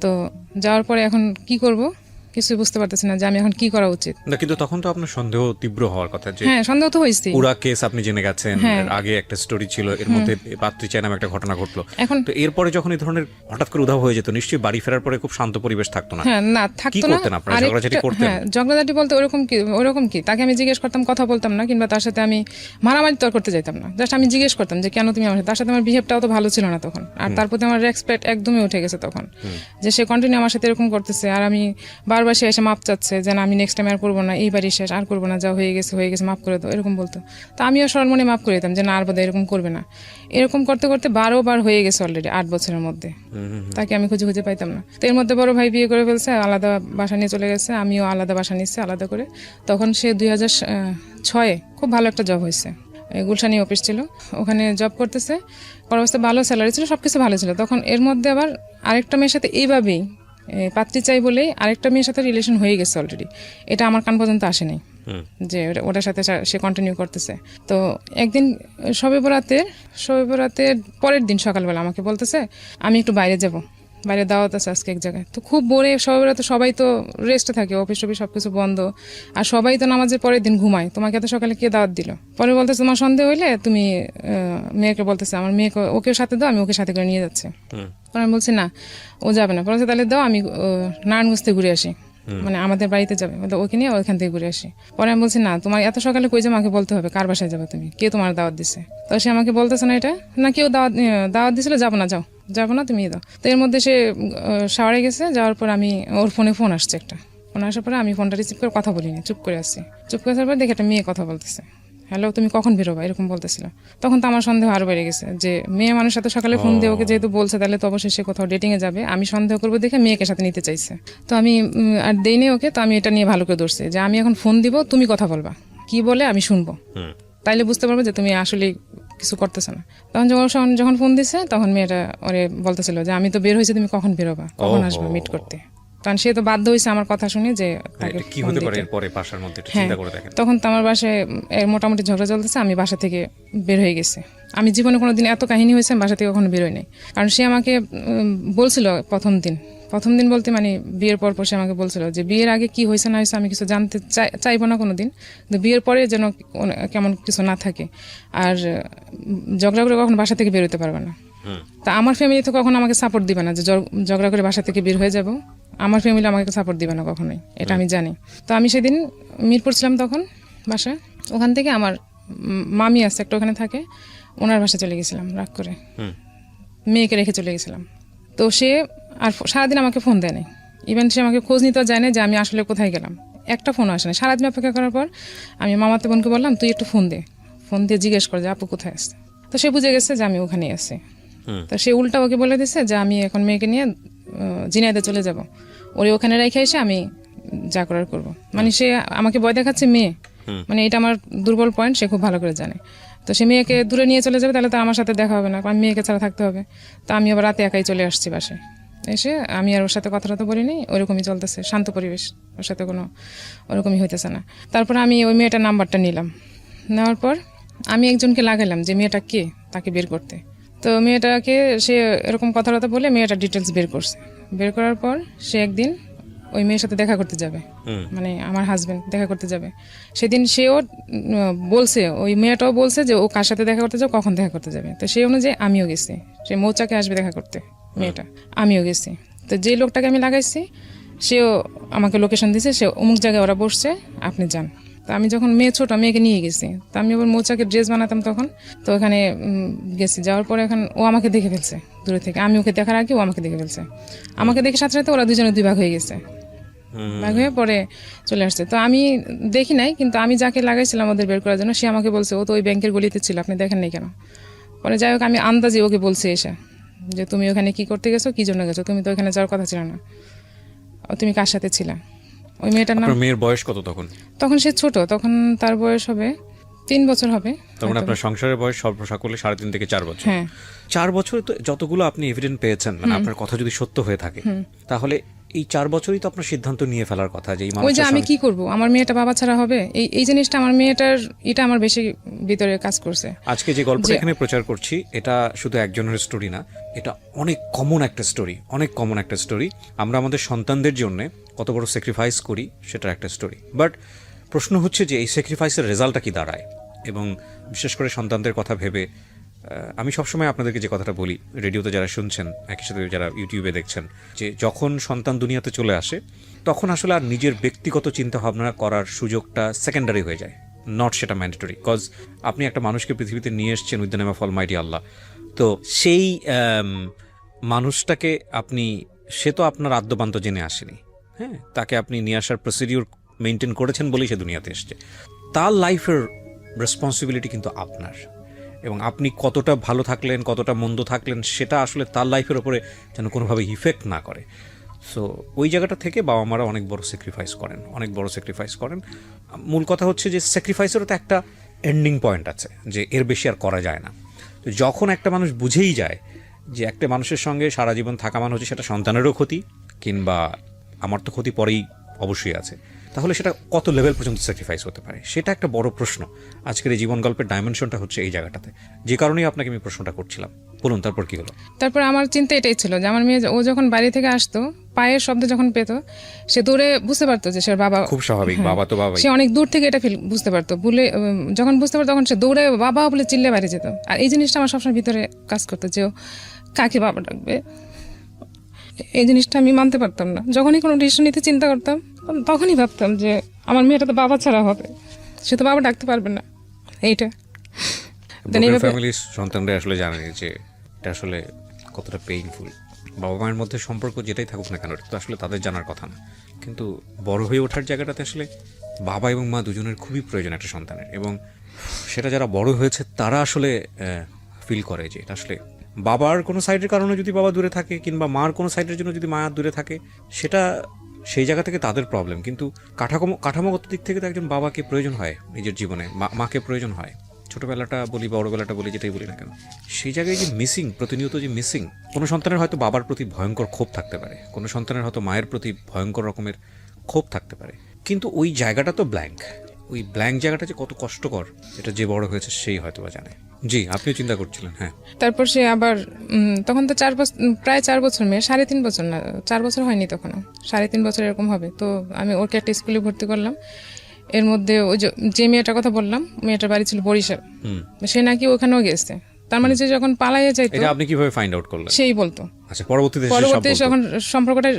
তো যাওয়ার পরে এখন কি করব কিছুই বুঝতে পারতেছি না যে আমি এখন কি করা উচিত। না কিন্তু তখন তো আপনার সন্দেহ তীব্র হওয়ার কথা যে হ্যাঁ সন্দেহ তো হয়েছে, পুরা কেস আপনি জেনে গেছেন, আগে একটা স্টোরি ছিল, এর মধ্যে পাত্রী চাই নামে একটা ঘটনা ঘটলো। এখন তো এরপরে যখন এই ধরনের হঠাৎ করে উধাও হয়ে যেত, নিশ্চয়ই বাড়ি ফেরার পরে খুব শান্ত পরিবেশ থাকতো না? হ্যাঁ না থাকতো না। ঝগড়াঝাটি করতেন? হ্যাঁ ঝগড়াঝাটি বলতে ওরকম কি তাকে আমি জিজ্ঞেস করতাম, কথা বলতাম না, কিংবা তার সাথে আমি মারামারি তো করতে যাইতাম না, জাস্ট আমি জিজ্ঞেস করতাম যে কেন তুমি আমার সাথে। তার সাথে আমার বিহেভটাও তো ভালো ছিল না তখন, আর তার প্রতি আমার রেসপেক্ট একদমই উঠে গেছে তখন, যে সে কন্টিনিউ আমার সাথে এরকম করতেছে। আর আমি বারবার সে এসে মাপ চাচ্ছে যে না আমি নেক্সট টাইম আর করবো না, এইবারই শেষ, আর করবো না, যা হয়ে গেছে মাফ করে দাও, এরকম বলতো। তো আমিও সরল মনে মাফ করে দিতাম যে না আর বোধহয় এরকম করবে না। এরকম করতে করতে 12 বার হয়ে গেছে অলরেডি 8 বছরের মধ্যে। তাকে আমি খুঁজে পাইতাম না। তো এর মধ্যে বড় ভাই বিয়ে করে ফেলছে, আলাদা বাসা নিয়ে চলে গেছে, আমিও আলাদা বাসা নিচ্ছি আলাদা করে। তখন সে 2006 খুব ভালো একটা জব হয়েছে, গুলশানি অফিস ছিল, ওখানে জব করতেছে, অবস্থা ভালো, স্যালারি ছিল, সবকিছু ভালো ছিল। তখন এর মধ্যে আবার আরেকটা মেয়ের সাথে এইভাবেই পাত্রী চাই বলেই আরেকটা মেয়ের সাথে রিলেশন হয়ে গেছে অলরেডি। এটা আমার কান পর্যন্ত আসেনি যে ওটার সাথে সে কন্টিনিউ করতেছে। তো একদিন শবে বরাতের পরের দিন সকালবেলা আমাকে বলতেছে আমি একটু বাইরে দাওয়াত আছে আজকে এক জায়গায়। তো খুব বোরে, শবে বরাতে সবাই তো রেস্টে থাকে, অফিস সবকিছু বন্ধ, আর সবাই তো নামাজের পরের দিন ঘুমায়, তোমাকে এত সকালে কে দাওয়াত দিল? পরে বলতেছে তোমার সন্দেহ হইলে তুমি মেয়েকে বলতেছে আমার মেয়েকে ওকেও সাথে দাও, আমি ওকে সাথে করে নিয়ে যাচ্ছি। পরে আমি বলছি না ও যাবে না। বলছে তাহলে দাও, আমি নারায়ণগঞ্জ থেকে ঘুরে আসি, মানে আমাদের বাড়িতে যাবে, ওকে নিয়ে ওইখান থেকে ঘুরে আসি। পরে আমি বলছি না তোমার এত সকালে কই যাবে, আমাকে বলতে হবে কার বাসায় যাবে তুমি, কে তোমার দাওয়াত দিছে? তো সে আমাকে বলতেছে না এটা না কেউ দাওয়াত দিছিল, যাবো না তুমি দাও। তো এর মধ্যে সে শাওয়ারে গেছে, যাওয়ার পর আমি ওর ফোন আসছে একটা, ফোন আসার পরে আমি ফোনটা রিসিভ করে কথা বলিনি, চুপ করে আসছি। চুপ করে আসার পর দেখে একটা মেয়ে কথা বলতেছে, হ্যালো তুমি কখন বেরোবা, এরকম বলতেছিল। তখন তো আমার সন্দেহ আরো বেড়ে গেছে যে মেয়ে মানুষ সাথে সকালে ফোন দিয়ে ওকে যেহেতু বলছে, তাহলে তো অবশ্যই সে কোথাও ডেটিং এ যাবে, আমি সন্দেহ করবো দেখে মেয়েকে সাথে নিতে চাইছে। তো আমি আর দেইনি ওকে। তো আমি এটা নিয়ে ভালো করে ধরছি যে আমি এখন ফোন দিব, তুমি কথা বলবা, কি বলে আমি শুনবো, তাইলে বুঝতে পারবো যে তুমি আসলে কিছু করতেছে না। তখন যখন ফোন দিছে তখন মেয়েটা ওরে বলতেছিল যে আমি তো বের হয়েছি, তুমি কখন বেরোবা, কখন আসবা মিট করতে। তখন সে তো বাধ্য হয়েছে আমার কথা শুনে যে কি হতে পারে এরপরে বাসার মধ্যে, চিন্তা করে দেখেন। তখন তো আমার বাসায় মোটামুটি ঝগড়া চলতেছে, আমি বাসা থেকে বের হয়ে গেছি। আমি জীবনে কোনোদিন এত কাহিনী হয়েছে আমি বাসা থেকে কখনো বেরোই নাই। কারণ সে আমাকে বলছিল প্রথম দিন বলতে মানে বিয়ের পর সে আমাকে বলছিল যে বিয়ের আগে কি হয়েছে না হয়েছে আমি কিছু জানতে চাইবো না কোনোদিন, কিন্তু বিয়ের পরে যেন কেমন কিছু না থাকে, আর ঝগড়া করে কখনো বাসা থেকে বেরোতে পারবে না। তা আমার ফ্যামিলি তো কখনো আমাকে সাপোর্ট দিবে না যে ঝগড়া করে বাসা থেকে বের হয়ে যাবো, আমার ফ্যামিলি আমাকে সাপোর্ট দিবে না কখনোই, এটা আমি জানি। তো আমি সেদিন মিরপুর ছিলাম তখন বাসা, ওখান থেকে আমার মামি আছে একটা ওখানে থাকে, ওনার বাসায় চলে গেছিলাম রাগ করে, মেয়েকে রেখে চলে গেছিলাম। তো সে আর সারাদিন আমাকে ফোন দেয় নাই, ইভেন সে আমাকে খোঁজ নিতেও যায় না যে আমি আসলে কোথায় গেলাম, একটা ফোনও আসে না। সারাদিন অপেক্ষা করার পর আমি মামাতে বোনকে বললাম তুই একটু ফোন দিয়ে জিজ্ঞেস কর যে আপু কোথায় আসছে। তো সে বুঝে গেছে যে আমি ওখানেই আছি। তো সে উল্টা ওকে বলে দিছে যে আমি এখন মেয়েকে নিয়ে ঝিনাইদহ চলে যাব, ওরে ওখানে রেখে এসে আমি যা করার করবো। মানে সে আমাকে ভয় দেখাচ্ছে মেয়ে, মানে এটা আমার দুর্বল পয়েন্ট, সে খুব ভালো করে জানে। তো সে মেয়েকে দূরে নিয়ে চলে যাবে, তাহলে তো আমার সাথে দেখা হবে না, কারণ মেয়েকে ছাড়া থাকতে হবে। তো আমি আবার রাতে একাই চলে আসছি বাসায়, এসে আমি আর ওর সাথে কথা টথা বলিনি, ওরকমই চলতেছে, শান্ত পরিবেশ, ওর সাথে কোনো ওরকমই হইতেছে না। তারপর আমি ওই মেয়েটার নাম্বারটা নিলাম, নেওয়ার পর আমি একজনকে লাগাইলাম যে মেয়েটা কে, তাকে বের করতে। তো মেয়েটাকে সে এরকম কথা টথা বলে মেয়েটার ডিটেলস বের করছে। বের করার পর সে একদিন ওই মেয়ের সাথে দেখা করতে যাবে, মানে আমার হাজবেন্ড দেখা করতে যাবে। সেদিন সেও বলছে, ওই মেয়েটাও বলছে যে ও কার সাথে দেখা করতে যাবে, কখন দেখা করতে যাবে। তো সেই অনুযায়ী আমিও গেছি, সে মৌচাকে আসবে দেখা করতে মেয়েটা, আমিও গেছি। তো যে লোকটাকে আমি লাগাইছি সেও আমাকে লোকেশন দিছে, সে অমুক জায়গায় ওরা বসছে, আপনি যান। তো আমি যখন মেয়ে ছোট, মেয়েকে নিয়ে গেছি, তো আমি আবার মৌচাকে ড্রেস বানাতাম তখন, তো ওখানে গেছি। যাওয়ার পরে এখন ও আমাকে দেখে ফেলছে দূরে থেকে, আমি ওকে দেখার আগে ও আমাকে দেখে ফেলছে। আমাকে দেখে সাথে সাথে ওরা দুজনে দুই ভাগ হয়ে গেছে, ভাগ হয়ে পরে চলে আসছে। তো আমি দেখি নাই, কিন্তু আমি যাকে লাগাইছিলাম ওদের বের করার জন্য, সে আমাকে বলছে ও তো ওই ব্যাংকের গলিতে ছিল, আপনি দেখেন নাই কেন। পরে যাই হোক, আমি আন্দাজে ওকে বলছি এসে যে তুমি ওখানে কি করতে গেছো, কি জন্য গেছো, তুমি তো ওখানে যাওয়ার কথা ছিল না, তুমি কার সাথে ছিলা। ওই মেয়েটার নাম, মেয়ের বয়স কত তখন? তখন সে ছোট, তখন তার বয়স হবে 3 বছর হবে। তখন আপনার সংসারের বয়স সকলে 3.5 থেকে 4 বছর। হ্যাঁ, 4 বছরে তো যতগুলো আপনি এভিডেন্স পেয়েছেন, মানে আপনার কথা যদি সত্য হয়ে থাকে, তাহলে এই 4 বছরই তো আপনার সিদ্ধান্ত নিয়ে ফেলার কথা যে ওই যে আমি কি করব, আমার মেয়েটা বাবা ছাড়া হবে, এই জিনিসটা আমার মেয়েটার, এটা আমার বেশি ভিতরে কাজ করছে। আজকে যে গল্পটা এখানে প্রচার করছি, এটা শুধু একজনের স্টোরি না, এটা অনেক কমন একটা স্টোরি, অনেক কমন একটা স্টোরি। আমরা আমাদের সন্তানদের জন্য কত বড় স্যাক্রিফাইস করি সেটার একটা স্টোরি। বাট প্রশ্ন হচ্ছে যে এই স্যাক্রিফাইসের রেজাল্টটা কি দাঁড়ায়, এবং বিশেষ করে সন্তানদের কথা ভেবে আমি সবসময় আপনাদেরকে যে কথাটা বলি, রেডিওতে যারা শুনছেন, একই সাথে যারা ইউটিউবে দেখছেন, যে যখন সন্তান দুনিয়াতে চলে আসে তখন আসলে আর নিজের ব্যক্তিগত চিন্তা ভাবনা করার সুযোগটা সেকেন্ডারি হয়ে যায়, নট সেটা ম্যান্ডেটরি। কজ আপনি একটা মানুষকে পৃথিবীতে নিয়ে এসছেন with the name of almighty Allah. তো সেই মানুষটাকে আপনি, সে তো আপনার আদ্যপান্ত জেনে আসেনি, হ্যাঁ, তাকে আপনি নিয়ে আসার প্রসিডিউর মেনটেন করেছেন বলেই সে দুনিয়াতে এসছে। তার লাইফের রেসপন্সিবিলিটি কিন্তু আপনার, এবং আপনি কতটা ভালো থাকলেন, কতটা মন্দ থাকলেন, সেটা আসলে তার লাইফের ওপরে যেন কোনোভাবে ইফেক্ট না করে। সো ওই জায়গাটা থেকে বাবা মারা অনেক বড় স্যাক্রিফাইস করেন, অনেক বড় স্যাক্রিফাইস করেন। মূল কথা হচ্ছে যে স্যাক্রিফাইসেরও তো একটা এন্ডিং পয়েন্ট আছে, যে এর বেশি আর করা যায় না। তো যখন একটা মানুষ বুঝেই যায় যে একটা মানুষের সঙ্গে সারা জীবন থাকা মানে হচ্ছে সেটা সন্তানেরও ক্ষতি, কিংবা আমার তো ক্ষতি পরেই অবশ্যই আছে, তাহলে সেটা কত লেভেল পর্যন্ত স্যাক্রিফাইস হতে পারে, সেটা একটা বড় প্রশ্ন। আজকের এই জীবন গল্পের ডাইমেনশনটা হচ্ছে এই জায়গাটাতে, যে কারণেই আপনাকে আমি প্রশ্নটা করছিলাম। বলুন, তারপর কি হলো? তারপর আমার চিন্তা এটাই ছিল যে আমার মেয়ে, ও যখন বাড়ি থেকে আসতো, পায়ের শব্দ যখন পেতো, সে দূরে বুঝতে পারতো যে সে বাবা, খুব স্বাভাবিক, বাবা তো বাবা, সে অনেক দূর থেকে এটা বুঝতে পারতো, বলে যখন বুঝতে পারতো তখন সে দৌড়ে বাবা বলে চিল্লে বাইরে যেত। আর এই জিনিসটা আমার সবসময় ভিতরে কাজ করতো যে ও কাকে বাবা ডাকবে, এই জিনিসটা আমি মানতে পারতাম না। যখনই কোনো ডিসিশন নিতে চিন্তা করতাম, তখনই ভাবতাম যে আমার মেয়েটা তো বাবা ছাড়া হবে, সে তো বাবা ডাকতে পারবে না। এইটা ফ্যামিলির সন্তানরা আসলে জানে যে এটা আসলে কতটা পেইনফুল। বাবা মায়ের মধ্যে সম্পর্ক যেটাই থাকুক না কেন, এটা তো আসলে তাদের জানার কথা না, কিন্তু বড় হয়ে ওঠার জায়গাটাতে আসলে বাবা এবং মা দুজনের খুবই প্রয়োজন একটা সন্তানের, এবং সেটা যারা বড় হয়েছে তারা আসলে ফিল করে যে এটা আসলে বাবার কোনো সাইডের কারণে যদি বাবা দূরে থাকে, কিংবা মার কোনো সাইডের জন্য যদি মা দূরে থাকে, সেটা সেই জায়গা থেকে তাদের প্রবলেম। কিন্তু কাঠামোগত দিক থেকে তো একজন বাবাকে প্রয়োজন হয় নিজের জীবনে, মাকে প্রয়োজন হয়। ছোটবেলাটা বলি, বড়বেলাটা বলি, যেটাই বলি না কেন, সেই জায়গায় যে মিসিং, প্রতিনিয়ত যে মিসিং। কোনো সন্তানের হয়তো বাবার প্রতি ভয়ঙ্কর ক্ষোভ থাকতে পারে, কোনো সন্তানের হয়তো মায়ের প্রতি ভয়ঙ্কর রকমের ক্ষোভ থাকতে পারে, কিন্তু ওই জায়গাটা তো ব্ল্যাঙ্ক। ওই ব্ল্যাঙ্ক জায়গাটা যে কত কষ্টকর, এটা যে বড় হয়েছে সেই হয়তো বা জানে। জি, আপনিও চিন্তা করছিলেন। হ্যাঁ, তারপর সে আবার তখন তো প্রায় 4 বছর, মেয়ে 3.5 বছর না, 4 বছর হয়নি তখনও, 3.5 বছর এরকম হবে। তো আমি ওকে একটা স্কুলে ভর্তি করলাম। এর মধ্যে ওই যে মেয়েটার কথা বললাম, মেয়েটার বাড়ি ছিল বরিশাল, সে নাকি ওখানেও গেছে। তার মানে যে যখন পালাইয়ে যাইতো, এটা আপনি কিভাবে ফাইন্ড আউট করলেন? সেই বলতো। আচ্ছা, পরবর্তীতে যখন সম্পর্কটা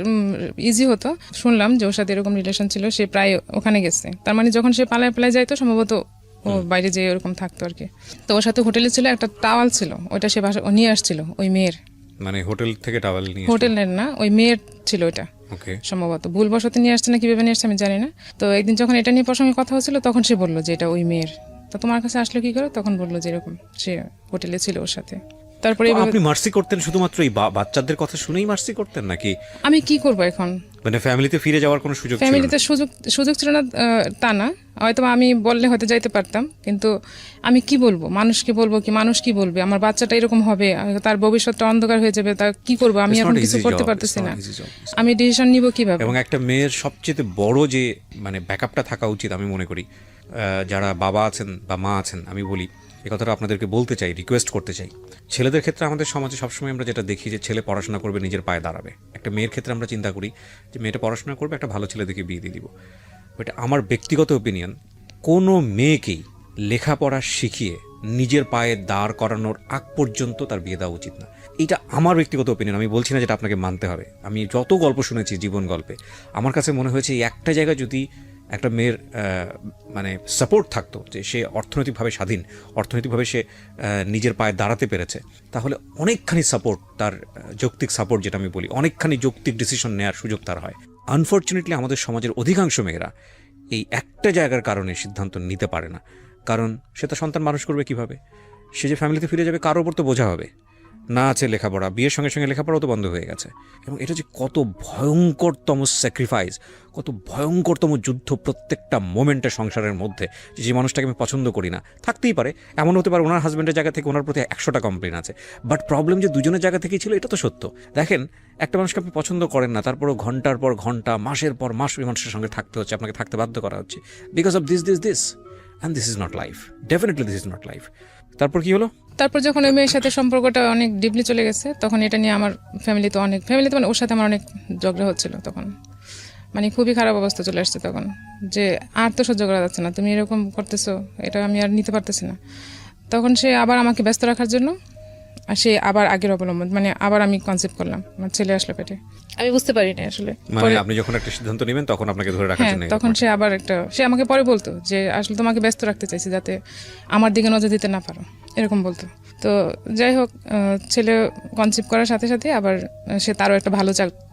ইজি হতো, শুনলাম যে ওর সাথে এরকম রিলেশন ছিল, সে প্রায় ওখানে গেছে। তার মানে যখন সে পালায় যাইতো, সম্ভবত ও বাইরে যেয়ে ওরকম থাকতো আর কি। তো ওর সাথে হোটেলে ছিল একটা টাওয়াল ছিল, ওইটা সে নিয়ে আসছিল ওই মেয়ের, মানে হোটেল থেকে টাওয়াল নিয়ে, হোটেলের না, ওই মেয়ের ছিল ওইটা সম্ভবত, ভুলবশত নিয়ে আসছে না কিভাবে নিয়ে আসছে আমি জানি না। তো একদিন যখন এটা নিয়ে প্রসঙ্গে কথা হচ্ছিল, তখন সে বললো যে এটা ওই মেয়ের। তো তোমার কাছে আসলো কি করে? তখন বললো যে এরকম সে হোটেলে ছিল ওর সাথে। তারপরে আপনি মার্সি করতেন শুধুমাত্র এই বাচ্চাদের কথা শুনেই মার্সি করতেন নাকি? আমি কি করবো এখন, মানে ফ্যামিলিতে ফিরে যাওয়ার কোনো সুযোগ ছিল না? ফ্যামিলিতে সুযোগ ছিল না তা না, হয়তো আমি বললে হয়তো যাইতে পারতাম, কিন্তু আমি কি বলবো, মানুষকে বলবো কি, মানুষ কি বলবে, আমার বাচ্চাটা এরকম হবে, তার ভবিষ্যৎটা অন্ধকার হয়ে যাবে, তা কি করবো আমি, এখন কিছু করতে পারতেছি না, আমি ডিসিশন নিব কিভাবে। এবং একটা মেয়ের সবচেয়ে বড় যে মানে ব্যাকআপটা থাকা উচিত আমি মনে করি, যারা বাবা আছেন বা মা আছেন, আমি বলি এই কথাটা আপনাদেরকে বলতে চাই, রিকোয়েস্ট করতে চাই। ছেলেদের ক্ষেত্রে আমাদের সমাজে সবসময় আমরা যেটা দেখি যে ছেলে পড়াশোনা করবে, নিজের পায়ে দাঁড়াবে। একটা মেয়ের ক্ষেত্রে আমরা চিন্তা করি যে মেয়েটা পড়াশোনা করবে, একটা ভালো ছেলে দেখে বিয়ে দিয়ে দিব। বাট আমার ব্যক্তিগত ওপিনিয়ন, কোনো মেয়েকেই লেখাপড়া শিখিয়ে নিজের পায়ে দাঁড় করানোর আগ পর্যন্ত তার বিয়ে দেওয়া উচিত না। এটা আমার ব্যক্তিগত ওপিনিয়ন, আমি বলছি না যেটা আপনাকে মানতে হবে। আমি যত গল্প শুনেছি জীবন গল্পে, আমার কাছে মনে হয়েছে এই একটা জায়গায় যদি একটা মেয়ের মানে সাপোর্ট থাকতো, যে সে অর্থনৈতিকভাবে স্বাধীন, অর্থনৈতিকভাবে সে নিজের পায়ে দাঁড়াতে পেরেছে, তাহলে অনেকখানি সাপোর্ট, তার যৌক্তিক সাপোর্ট যেটা আমি বলি, অনেকখানি যৌক্তিক ডিসিশন নেওয়ার সুযোগ তার হয়। আনফর্চুনেটলি আমাদের সমাজের অধিকাংশ মেয়েরা এই একটা জায়গার কারণে সিদ্ধান্ত নিতে পারে না। কারণ সে তো সন্তান মানুষ করবে কিভাবে, সে যে ফ্যামিলিতে ফিরে যাবে কারোর ওপর তো বোঝা হবে না, আছে লেখাপড়া, বিয়ের সঙ্গে সঙ্গে লেখাপড়াও তো বন্ধ হয়ে গেছে। এবং এটা যে কত ভয়ঙ্করতম স্যাক্রিফাইস, কত ভয়ঙ্করতম যুদ্ধ প্রত্যেকটা মোমেন্টে সংসারের মধ্যে। যে মানুষটাকে আমি পছন্দ করি না, থাকতেই পারে, এমন হতে পারে ওনার হাজব্যান্ডের জায়গা থেকে ওনার প্রতি 100টা কমপ্লেন আছে, বাট প্রবলেম যে দুজনের জায়গা থেকেই ছিল, এটা তো সত্য। দেখেন, একটা মানুষকে আপনি পছন্দ করেন না, তারপরও ঘন্টার পর ঘন্টা, মাসের পর মাস ওই মানুষের সঙ্গে থাকতে হচ্ছে, আপনাকে থাকতে বাধ্য করা হচ্ছে, because of this and this is not life, definitely this is not life. তারপর কি হলো? তারপর যখন ওই মেয়ের সাথে সম্পর্কটা অনেক ডিপলি চলে গেছে, তখন এটা নিয়ে আমার ফ্যামিলিতে মানে ওর সাথে আমার অনেক ঝগড়া হচ্ছিল তখন, মানে খুবই খারাপ অবস্থা চলে আসছে তখন, যে আর তো সহ্য করা যাচ্ছে না, তুমি এরকম করতেছো, এটা আমি আর নিতে পারতেছি না। তখন সে আবার আমাকে ব্যস্ত রাখার জন্য, আর সে আবার আগের অবলম্বন, মানে আবার আমি কনসেপ্ট করলাম, আমার ছেলে আসলো পেটে, আমি বুঝতে পারিনি আসলে। মানে আপনি যখন একটা সিদ্ধান্ত নেবেন তখন আপনাকে ধরে রাখার জন্য, তখন সে আবার সে আমাকে পরে বলতো যে আসলে তোমাকে ব্যস্ত রাখতে চাইছি যাতে আমার দিকে নজর দিতে না পারো, এরকম বলতো। তো যাই হোক, ছেলে কনসেপ্ট করার সাথে সাথে আবার সে তারও একটা ভালো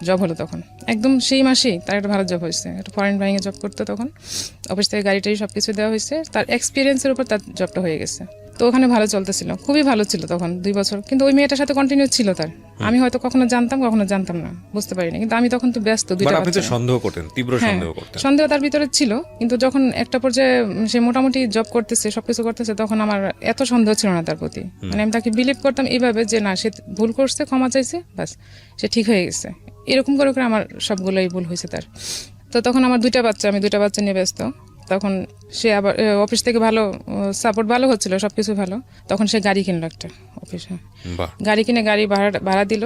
জব হলো তখন, একদম সেই মাসেই তার একটা ভালো জব হয়েছে, একটা ফরেন ব্যাংকে জব করতো তখন, অফিস থেকে গাড়িটাই সব কিছু দেওয়া হয়েছে, তার এক্সপিরিয়েন্সের উপর তার জবটা হয়ে গেছে। তো ওখানে ভালো চলতেছিল, খুবই ভালো ছিল তখন 2 বছর, কিন্তু ওই মেয়েটার সাথে কন্টিনিউ ছিল তার। আমি হয়তো কখনো জানতাম না, বুঝতে পারিনি, কিন্তু আমি তখন তো ব্যস্ত, আপনি তো সন্দেহ করতেন, তীব্র সন্দেহ করতেন। সন্দেহ তার ভিতরে ছিল, কিন্তু যখন একটা পর্যায়ে সে মোটামুটি জব করতেছে, সবকিছু করতেছে, তখন আমার এত সন্দেহ ছিল না তার প্রতি। মানে আমি তাকে বিলিভ করতাম এইভাবে যে না, সে ভুল করছে, ক্ষমা চাইছে, বাস সে ঠিক হয়ে গেছে, এরকম করে করে আমার সবগুলোই ভুল হয়েছে তার। তো তখন আমার 2টা বাচ্চা, আমি 2টা বাচ্চা নিয়ে ব্যস্ত। তখন সে আবার অফিস থেকে ভালো সাপোর্ট ভালো হচ্ছিল, সবকিছু ভালো। তখন সে গাড়ি কিনলো একটা অফিসে, গাড়ি কিনে গাড়ি ভাড়া দিল,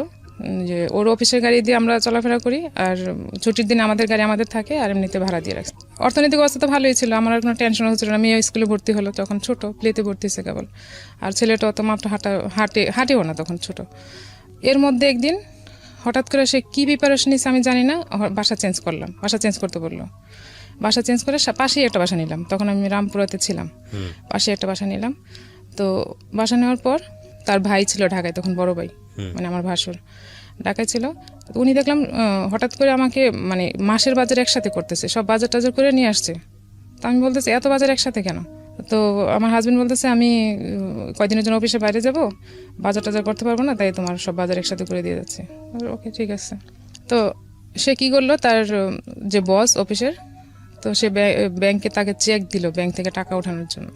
যে ওর অফিসের গাড়ি দিয়ে আমরা চলাফেরা করি, আর ছুটির দিনে আমাদের গাড়ি আমাদের থাকে, আর এমনিতে ভাড়া দিয়ে রাখছি। অর্থনৈতিক অবস্থা তো ভালোই ছিল, আমার আর কোনো টেনশন হচ্ছিল না। মেয়ে স্কুলে ভর্তি হলো তখন, ছোট প্লেতে ভর্তি হয়েছে কেবল, আর ছেলেটা অত মাত্র হাঁটেও না তখন, ছোট। এর মধ্যে একদিন হঠাৎ করে সে কি প্রিপারেশন নিচ্ছে আমি জানি না, বাসা চেঞ্জ করতে বললো। বাসা চেঞ্জ করে পাশেই একটা বাসা নিলাম, তখন আমি রামপুরাতে ছিলাম, পাশে একটা বাসা নিলাম। তো বাসা নেওয়ার পর তার ভাই ছিল ঢাকায় তখন, বড় ভাই, মানে আমার ভাসুর ঢাকায় ছিল। উনি দেখলাম হঠাৎ করে আমাকে মানে মাসের বাজার একসাথে করতেছে, সব বাজার টাজার করে নিয়ে আসছে। তো আমি বলতেছি এত বাজার একসাথে কেন? তো আমার হাজবেন্ড বলতেছে আমি কয়দিনের জন্য অফিসে বাইরে যাব, বাজার টাজার করতে পারবো না, তাই তোমার সব বাজার একসাথে করে দিয়ে যাচ্ছে। ওকে, ঠিক আছে। তো সে কি করলো, তার যে বস অফিসের, তো সে ব্যাংকে তাকে চেক দিল ব্যাংক থেকে টাকা ওঠানোর জন্য।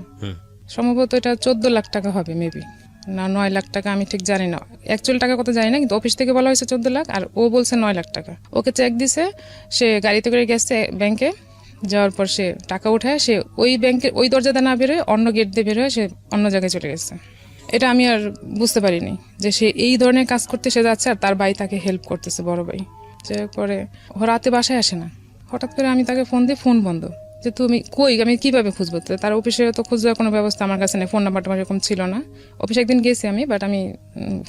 সম্ভবত এটা 14 লাখ টাকা হবে, মেবি না 9 লাখ টাকা, আমি ঠিক জানি না, অ্যাকচুয়াল টাকা কত জানি না, কিন্তু অফিস থেকে বলা হয়েছে 14 লাখ, আর ও বলছে 9 লাখ টাকা। ওকে চেক দিছে, সে গাড়িতে করে গেছে ব্যাংকে, যাওয়ার পর সে টাকা উঠায়, সে ওই ব্যাংকের ওই দরজাতে না বেরোয়, অন্য গেট দিয়ে বেরোয়, সে অন্য জায়গায় চলে গেছে। এটা আমি আর বুঝতে পারিনি যে সে এই ধরনের কাজ করতে সে যাচ্ছে, আর তার ভাই তাকে হেল্প করতেছে, বড় ভাই। যে পরে ও রাতে বাসায় আসে না, হঠাৎ করে আমি তাকে ফোন দিই, ফোন বন্ধ, যে তুমি কই, আমি কিভাবে খুঁজবো? তার অফিসে তো খুঁজবার কোনো ব্যবস্থা আমার কাছে নেই, ফোন নাম্বারটা আমার এরকম ছিল না। অফিসে একদিন গেছি আমি, বাট আমি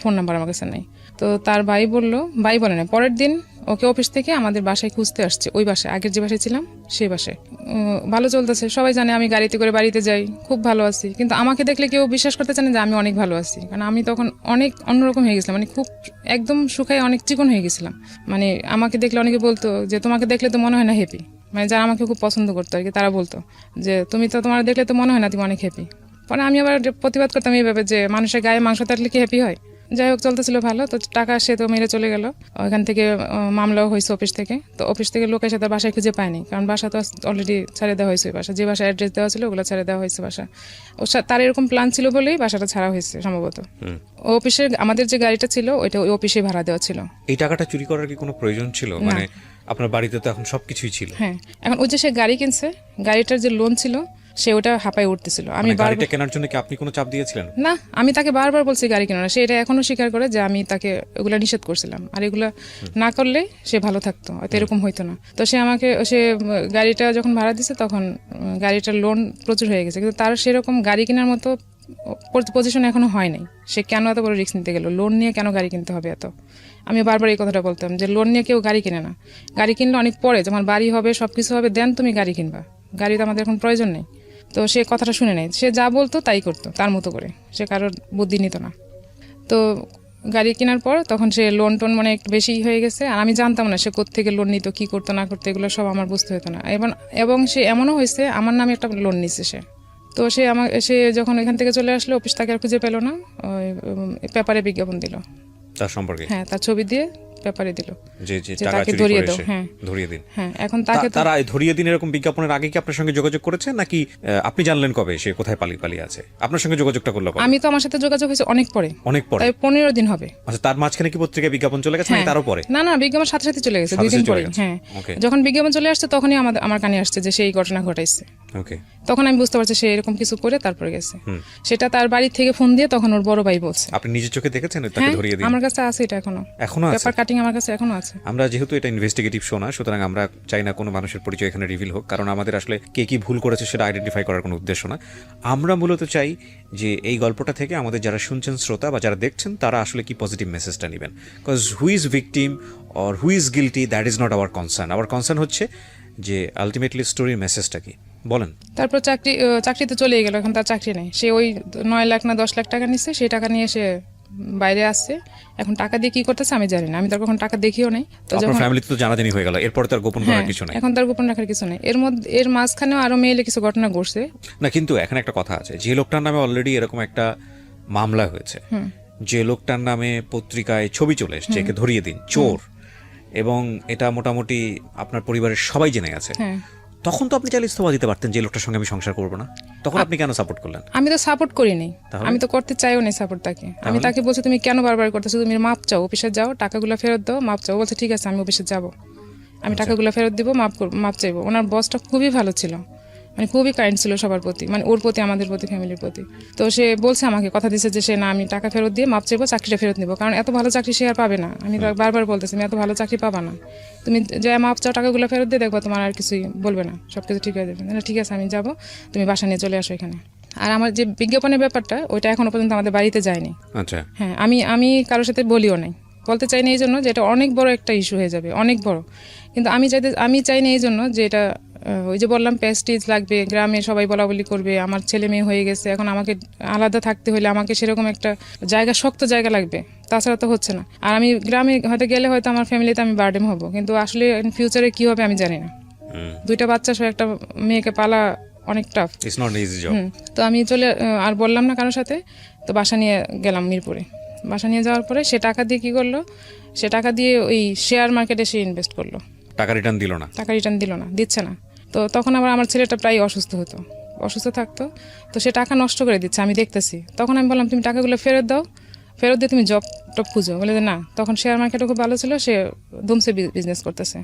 ফোন নাম্বার আমার কাছে নেই। তো তার ভাই বলে না, পরের দিন ওকে অফিস থেকে আমাদের বাসায় খুঁজতে আসছে, ওই বাসায়, আগের যে বাসায় ছিলাম সেই বাসায়। ভালো চলতেছে, সবাই জানে আমি গাড়িতে করে বাড়িতে যাই, খুব ভালো আছি, কিন্তু আমাকে দেখলে কেউ বিশ্বাস করতে চায় না যে আমি অনেক ভালো আছি, কারণ আমি তখন অনেক অন্যরকম হয়ে গেছিলাম, মানে খুব একদম শুকায় অনেক চিকন হয়ে গেছিলাম। মানে আমাকে দেখলে অনেকে বলতো যে তোমাকে দেখলে তো মনে হয় না হ্যাপি, মানে যারা আমাকে খুব পছন্দ করতো আর কি, তারা বলতো যে তুমি তো, তোমার দেখলে তো মনে হয় না তুমি অনেক হ্যাপি। পরে আমি আবার প্রতিবাদ করতাম এইভাবে যে মানুষের গায়ে মাংস থাকলে কি হ্যাপি হয়? যাই হোক চলতেছিল ভালো। তো টাকা সে তো মেরে চলে গেল। ওইখান থেকে মামলাও হয়েছে অফিস থেকে। তো অফিস থেকে লোক এসে তার বাসায় খুঁজে পায়নি, কারণ বাসা তো অলরেডি ছেড়ে দেওয়া হয়েছে। বাসা যে বাসায় অ্যাড্রেস দেওয়া ছিল ওগুলো ছেড়ে দেওয়া হয়েছে বাসা। তার এরকম প্ল্যান ছিল বলেই বাসাটা ছাড়া হয়েছে সম্ভবত। অফিসে আমাদের যে গাড়িটা ছিল ওইটা ওই অফিসে ভাড়া দেওয়া ছিল। এই টাকাটা চুরি করার কি কোনো প্রয়োজন ছিল? মানে আপনার বাড়িতে তো এখন সবকিছুই ছিল। হ্যাঁ, এখন ওই যে সে গাড়ি কিনছে, গাড়িটার যে লোন ছিল সে ওটা হাঁপায় উঠতেছিল। আমি গাড়িটা কেনার জন্য কি আপনি কোনো চাপ দিয়েছিলেন? না, আমি তাকে বারবার বলছি গাড়ি কেনা না। সে এটা এখনো স্বীকার করে যে আমি তাকে এগুলা নিষেধ করছিলাম, আর এগুলা না করলে সে ভালো থাকতো, হয়তো এরকম হইতো না। তো সে গাড়িটা যখন ভাড়া দিছে তখন গাড়িটার লোন প্রচুর হয়ে গেছে, কিন্তু তার সেরকম গাড়ি কেনার মতো পজিশন এখনো হয় নাই। সে কেন এত বড় রিস্ক নিতে গেল? লোন নিয়ে কেন গাড়ি কিনতে হবে এত? আমি বারবার এই কথাটা বলতাম যে লোন নিয়ে কেউ গাড়ি কিনে না। গাড়ি কিনলে অনেক পরে, যখন বাড়ি হবে সবকিছু হবে দেন তুমি গাড়ি কিনবা। গাড়ি তো আমাদের এখন প্রয়োজন নেই। তো সে কথাটা শুনে নেই, সে যা বলতো তাই করতো তার মতো করে, সে কারোর বুদ্ধি নিত না। তো গাড়ি কেনার পর তখন সে লোন টোন মানে একটু বেশি হয়ে গেছে, আর আমি জানতাম না সে কোত্থেকে লোন নিত, কি করতো না করতো, এগুলো সব আমার বুঝতে হতো না। এবং সে এমনও হয়েছে আমার নামে একটা লোন নিচ্ছে সে। তো সে যখন এখান থেকে চলে আসলো, অফিস তাকে আর খুঁজে পেল না, ওই পেপারে বিজ্ঞাপন দিল তার সম্পর্কে। হ্যাঁ, তার ছবি দিয়ে পেপারে দিল যে টাকা চুরি করেছে ধরিয়ে দিন। হ্যাঁ, এখন তারা ধরিয়ে দিন এরকম বিজ্ঞাপনের আগে কি আপনার সঙ্গে যোগাযোগ করেছে, নাকি আপনি জানলেন কবে সে কোথায় পালিয়ে আছে? আপনার সঙ্গে যোগাযোগটা করলো কবে? আমি তো আমার সাথে যোগাযোগ হয়েছে অনেক পরে, তাই 15 দিন হবে। আচ্ছা, তার মাঝখানে কি পত্রিকায় বিজ্ঞাপন চলে গেছে নাকি তারও পরে? না, বিজ্ঞাপন সাথে সাথে চলে গেছে, 2 দিন পরে। হ্যাঁ, যখন বিজ্ঞাপন চলে আসছে তখনই আমার কানে আসছে যে সেই ঘটনা ঘটাইছে। ওকে, তখন আমি বুঝতে পারছি সে এরকম কিছু করে তারপরে গেছে। সেটা তার বাড়ি থেকে ফোন দিয়ে তখন ওর বড় ভাই বলছে। আপনি নিজের চোখে দেখেছেন তাকে ধরিয়ে দিন? আমার কাছে আছে, এটা এখনো আছে, পেপার কাটিং আমার কাছে এখনো আছে। আমরা যেহেতু এটা ইনভেস্টিগেটিভ শো না, সুতরাং আমরা চাই না কোনো মানুষের পরিচয় এখানে রিভিল হোক, কারণ আমাদের আসলে কে কি ভুল করেছে সেটা আইডেন্টিফাই করার কোনো উদ্দেশ্য না। আমরা মূলত চাই যে এই গল্পটা থেকে আমাদের যারা শুনছেন শ্রোতা বা যারা দেখছেন তারা আসলে কি পজিটিভ মেসেজটা নেবেন। Because who is victim or who is guilty, that is not our concern. Hour concern হচ্ছে যে আলটিমেটলি স্টোরির মেসেজটা কি। বলেন। তারপর চাকরিতে চলে গেল, এখন তার চাকরি নেই। সে ওই 9 লাখ না 10 লাখ টাকা নিচ্ছে, সেই টাকা নিয়ে সে বাইরে আসছে। এখন টাকা দিয়ে কি করতেছে আমি জানি না, আমি তার কখন টাকা দেখিও নাই। তো যখন ফ্যামিলিতে তো জানাজানি হয়ে গেল, এরপর তার গোপন করার কিছু নাই। এখন তার গোপন রাখার কিছু নেই। এর মাঝখানেও আরো মেইলে কিছু ঘটনা ঘটছে না, কিন্তু এখানে একটা কথা আছে, যে লোকটার নামে অলরেডি এরকম একটা মামলা হয়েছে, যে লোকটার নামে পত্রিকায় ছবি চলে এসছে একে ধরিয়ে দিন চোর, এবং এটা মোটামুটি আপনার পরিবারের সবাই জেনে গেছে, তখন তো আপনি চাইলে ইস্তফা দিতে পারতেন যে লোকটার সঙ্গে আমি সংসার করবো না। তখন আপনি কেন সাপোর্ট করলেন? আমি তো সাপোর্ট করিনি, আমি তো করতে চাইও না সাপোর্ট তাকে। আমি তাকে বলছি তুমি কেন বারবার করতেছো, তুমি মাপ চাও, অফিসে যাও, টাকাগুলো ফেরত দাও, মাপ চাও। বলছে ঠিক আছে আমি অফিসে যাব, আমি টাকাগুলো ফেরত দিব, মাপ চাইবো। ওনার বসটা খুবই ভালো ছিল, মানে খুবই কাইন্ড ছিল সবার প্রতি, মানে ওর প্রতি, আমাদের প্রতি, ফ্যামিলির প্রতি। তো সে বলছে আমাকে, কথা দিচ্ছে যে সে না, আমি টাকা ফেরত দিয়ে মাপ চাইবো, চাকরিটা ফেরত নিবো, কারণ এত ভালো চাকরি সে আর পাবে না। আমি বারবার বলতেছি তুমি এত ভালো চাকরি পাবা না, তুমি যে মাপ চাও, টাকাগুলো ফেরত দিয়ে দেখবো তোমার আর কিছুই বলবে না, সবকিছু ঠিক হয়ে যাবে। ঠিক আছে আমি যাবো, তুমি বাসা নিয়ে চলে আসো এখানে। আর আমার যে বিজ্ঞাপনের ব্যাপারটা, ওইটা এখনো পর্যন্ত আমাদের বাড়িতে যায়নি। আচ্ছা, হ্যাঁ, আমি কারোর সাথে বলিও নাই, বলতে চাই না এই জন্য যে এটা অনেক বড় একটা ইস্যু হয়ে যাবে, অনেক বড়। কিন্তু আমি চাই না এই জন্য যে এটা, ওই যে বললাম প্রেস্টিজ লাগবে, গ্রামে সবাই বলা বলি করবে, আমার ছেলে মেয়ে হয়ে গেছে, এখন আমাকে আলাদা থাকতে হলে আমাকে সেরকম একটা জায়গা, শক্ত জায়গা লাগবে, তাছাড়া তো হচ্ছে না। আর আমি গ্রামে হয়তো গেলে হয়তো আমার ফ্যামিলিতে আমি বার্ডেন হব, কিন্তু আসলে ফিউচারে কি হবে আমি জানি না। 2টা বাচ্চা সহ একটা মেয়েকে পালা অনেক tough, it's not easy job. তো আমি আর বললাম না কারোর সাথে, তো বাসা নিয়ে গেলাম মিরপুরে। বাসা নিয়ে যাওয়ার পরে সে টাকা দিয়ে কি করলো, সে টাকা দিয়ে ওই শেয়ার মার্কেটে সে ইনভেস্ট করলো। টাকা রিটার্ন দিল না, দিচ্ছে না। তো তখন আবার আমার ছেলেটা প্রায় অসুস্থ থাকতো, তো সে টাকা নষ্ট করে দিচ্ছে, আমি দেখতেছি। তখন আমি বললাম তুমি টাকাগুলো ফেরত দাও, ফেরত দিয়ে তুমি জব টব খুঁজো। বলে যে না, তখন শেয়ার মার্কেটও খুব ভালো ছিল, সে ধুমসে বিজনেস করতেছে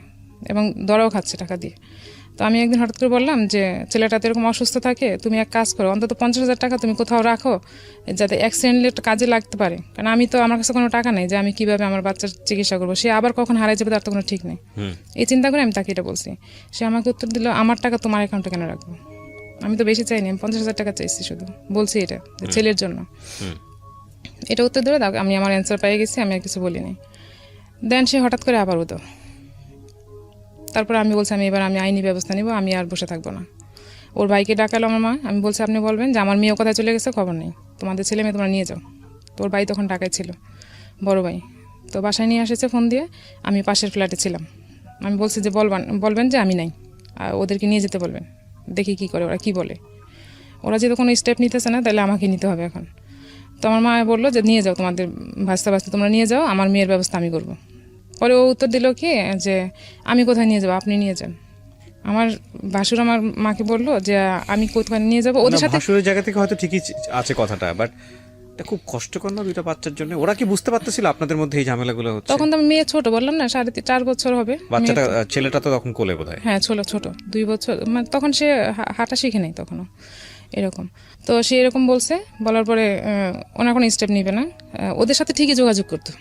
এবং দরাও খাচ্ছে টাকা দিয়ে। তো আমি একদিন হঠাৎ করে বললাম যে ছেলেটা তো এরকম অসুস্থ থাকে, তুমি এক কাজ করো, অন্তত 50,000 টাকা তুমি কোথাও রাখো, যাতে অ্যাক্সিডেন্টলি কাজে লাগতে পারে। কারণ আমার কাছে কোনো টাকা নেই যে আমি কিভাবে আমার বাচ্চার চিকিৎসা করবো, সে আবার কখন হারাই যাবে তার তো কোনো ঠিক নেই। এই চিন্তা করে আমি তাকে এটা বলছি। সে আমাকে উত্তর দিল, আমার টাকা তোমার অ্যাকাউন্টে কেন রাখবো? আমি তো বেশি চাইনি, আমি 50,000 টাকা চাইছি, শুধু বলছি এটা ছেলের জন্য। এটা উত্তর দিল, আমি আমার অ্যান্সার পেয়ে গেছি, আমি আর কিছু বলিনি। দেন সে হঠাৎ করে আবার উদো। তারপর আমি বলছি আমি আইনি ব্যবস্থা নিব, আমি আর বসে থাকবো না। ওর ভাইকে ডাকালো আমার মা, আমি বলছি আপনি বলবেন যে আমার মেয়ে কোথায় চলে গেছে, খবর নেই, তোমাদের ছেলে মেয়ে তোমরা নিয়ে যাও। তো ওর ভাই তখন ঢাকায় ছিল, বড় ভাই। তো বাসায় নিয়ে এসেছে ফোন দিয়ে, আমি পাশের ফ্ল্যাটে ছিলাম। আমি বলছি যে বলবেন যে আমি নাই, আর ওদেরকে নিয়ে যেতে বলবেন, দেখি কি করে, ওরা কি বলে। ওরা যদি কোনো স্টেপ নিতেছে না তাহলে আমাকে নিতে হবে এখন। তো আমার মা বললো যে নিয়ে যাও, তোমাদের ভাস্তা ভাস্তা তোমরা নিয়ে যাও, আমার মেয়ের ব্যবস্থা আমি করবো। পরে ও উত্তর দিল কি যে আমি কোথায় নিয়ে যাবো, আপনি নিয়ে যান। আমার ভাসুর আমার মাকে বললো যে আমি কোথায় নিয়ে যাবো, ওদের সাথে। ভাসুরের জায়গা থেকে হয়তো ঠিকই আছে কথাটা, বাট এটা খুব কষ্টকর না দুইটা বাচ্চার জন্য? ওরা কি বুঝতে পারতেছিল আপনাদের মধ্যে এই ঝামেলাগুলো হচ্ছে? তখন তো আমি মেয়ে ছোট, বললাম না 4.5 বছর হবে বাচ্চাটা, ছেলেটা তো তখন কোলে বোধহয়। হ্যাঁ ছোট 2 বছর, মানে তখন সে হাঁটা শিখে নাই তখনও এরকম। তো সে এরকম বলছে, বলার পরে ওনার কোনো স্টেপ নিবে না। ওদের সাথে ঠিকই যোগাযোগ করতো,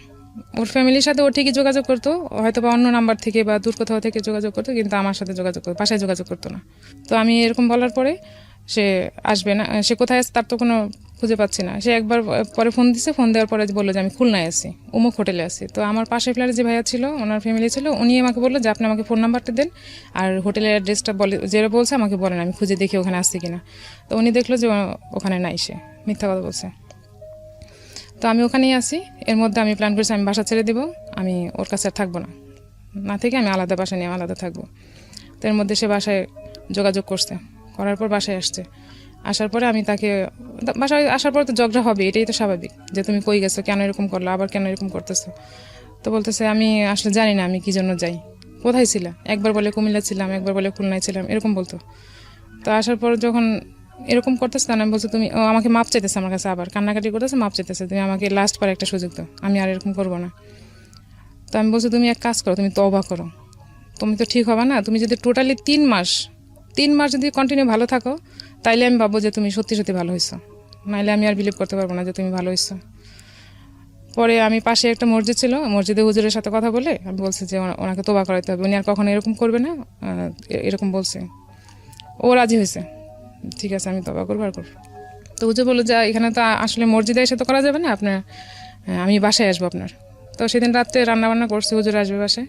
ওর ফ্যামিলির সাথে ও ঠিকই যোগাযোগ করতো, হয়তো বা অন্য নাম্বার থেকে বা দূর কোথাও থেকে যোগাযোগ করতো, কিন্তু আমার সাথে যোগাযোগ করতো, বাসায় যোগাযোগ করতো না। তো আমি এরকম বলার পরে সে আসবে না, সে কোথায় আছে তার তো কোনো খুঁজে পাচ্ছি না। সে একবার পরে ফোন দিছে, ফোন দেওয়ার পরে বললো যে আমি খুলনায় আছি, অমুক হোটেলে আছি। তো আমার পাশের ফ্ল্যাটে যে ভাইয়া ছিল, ওনার ফ্যামিলি ছিল, উনি আমাকে বললো যে আপনি আমাকে ফোন নাম্বারটা দেন আর হোটেলের অ্যাড্রেসটা বলে, যেটা বলছে আমাকে বলেন, আমি খুঁজে দেখি ওখানে আসছি কিনা। তো উনি দেখলো যে ওখানে নাই, সে মিথ্যা কথা বলছে। তো আমি ওখানেই আসি। এর মধ্যে আমি প্ল্যান করছি আমি বাসা ছেড়ে দিব, আমি ওর কাছে আর থাকবো না, না থেকে আমি আলাদা বাসা নিয়ে আলাদা থাকবো। তো এর মধ্যে সে বাসায় যোগাযোগ করছে, করার পর বাসায় আসছে। আসার পরে আমি তাকে, বাসায় আসার পর তো ঝগড়া হবে, এটাই তো স্বাভাবিক, যে তুমি কই গেছো, কেন এরকম করলো, আবার কেন এরকম করতেছো। তো বলতেছে আমি আসলে জানি না আমি কি জন্য যাই, কোথায় ছিলাম, একবার বলে কুমিল্লা ছিলাম, একবার বলে খুলনায় ছিলাম, এরকম বলতো। তো আসার পর যখন এরকম করতেছে, তখন আমি বলছি তুমি, আমাকে মাপ চাইতেছে আমার কাছে, আবার কান্নাকাটি করতেছে, মাপ চাইতেছে, তুমি আমাকে লাস্ট পর একটা সুযোগ দাও, আমি আর এরকম করবো না। তো আমি বলছি তুমি এক কাজ করো, তুমি তওবা করো, তুমি তো ঠিক হবে না, তুমি যদি টোটালি 3 মাস যদি কন্টিনিউ ভালো থাকো, তাইলে আমি ভাববো যে তুমি সত্যি সত্যি ভালো হয়েছো, নাইলে আমি আর বিলিভ করতে পারবো না যে তুমি ভালো হয়েছো। পরে আমি পাশে একটা মসজিদ ছিল, মসজিদে হুজুরের সাথে কথা বলে আমি বলছি যে ওনাকে তোবা করাইতে হবে, উনি আর কখনো এরকম করবে না, এরকম বলছে। ও রাজি হয়েছে, ঠিক আছে আমি তবা করবো আর করবো। তো হুজুর বললো যে এখানে তো আসলে মসজিদে এসে তো করা যাবে না, আপনার আমি বাসায় আসবো আপনার। তো সেদিন রাত্রে রান্না বান্না করছি, হুজুর আসবে বাসায়,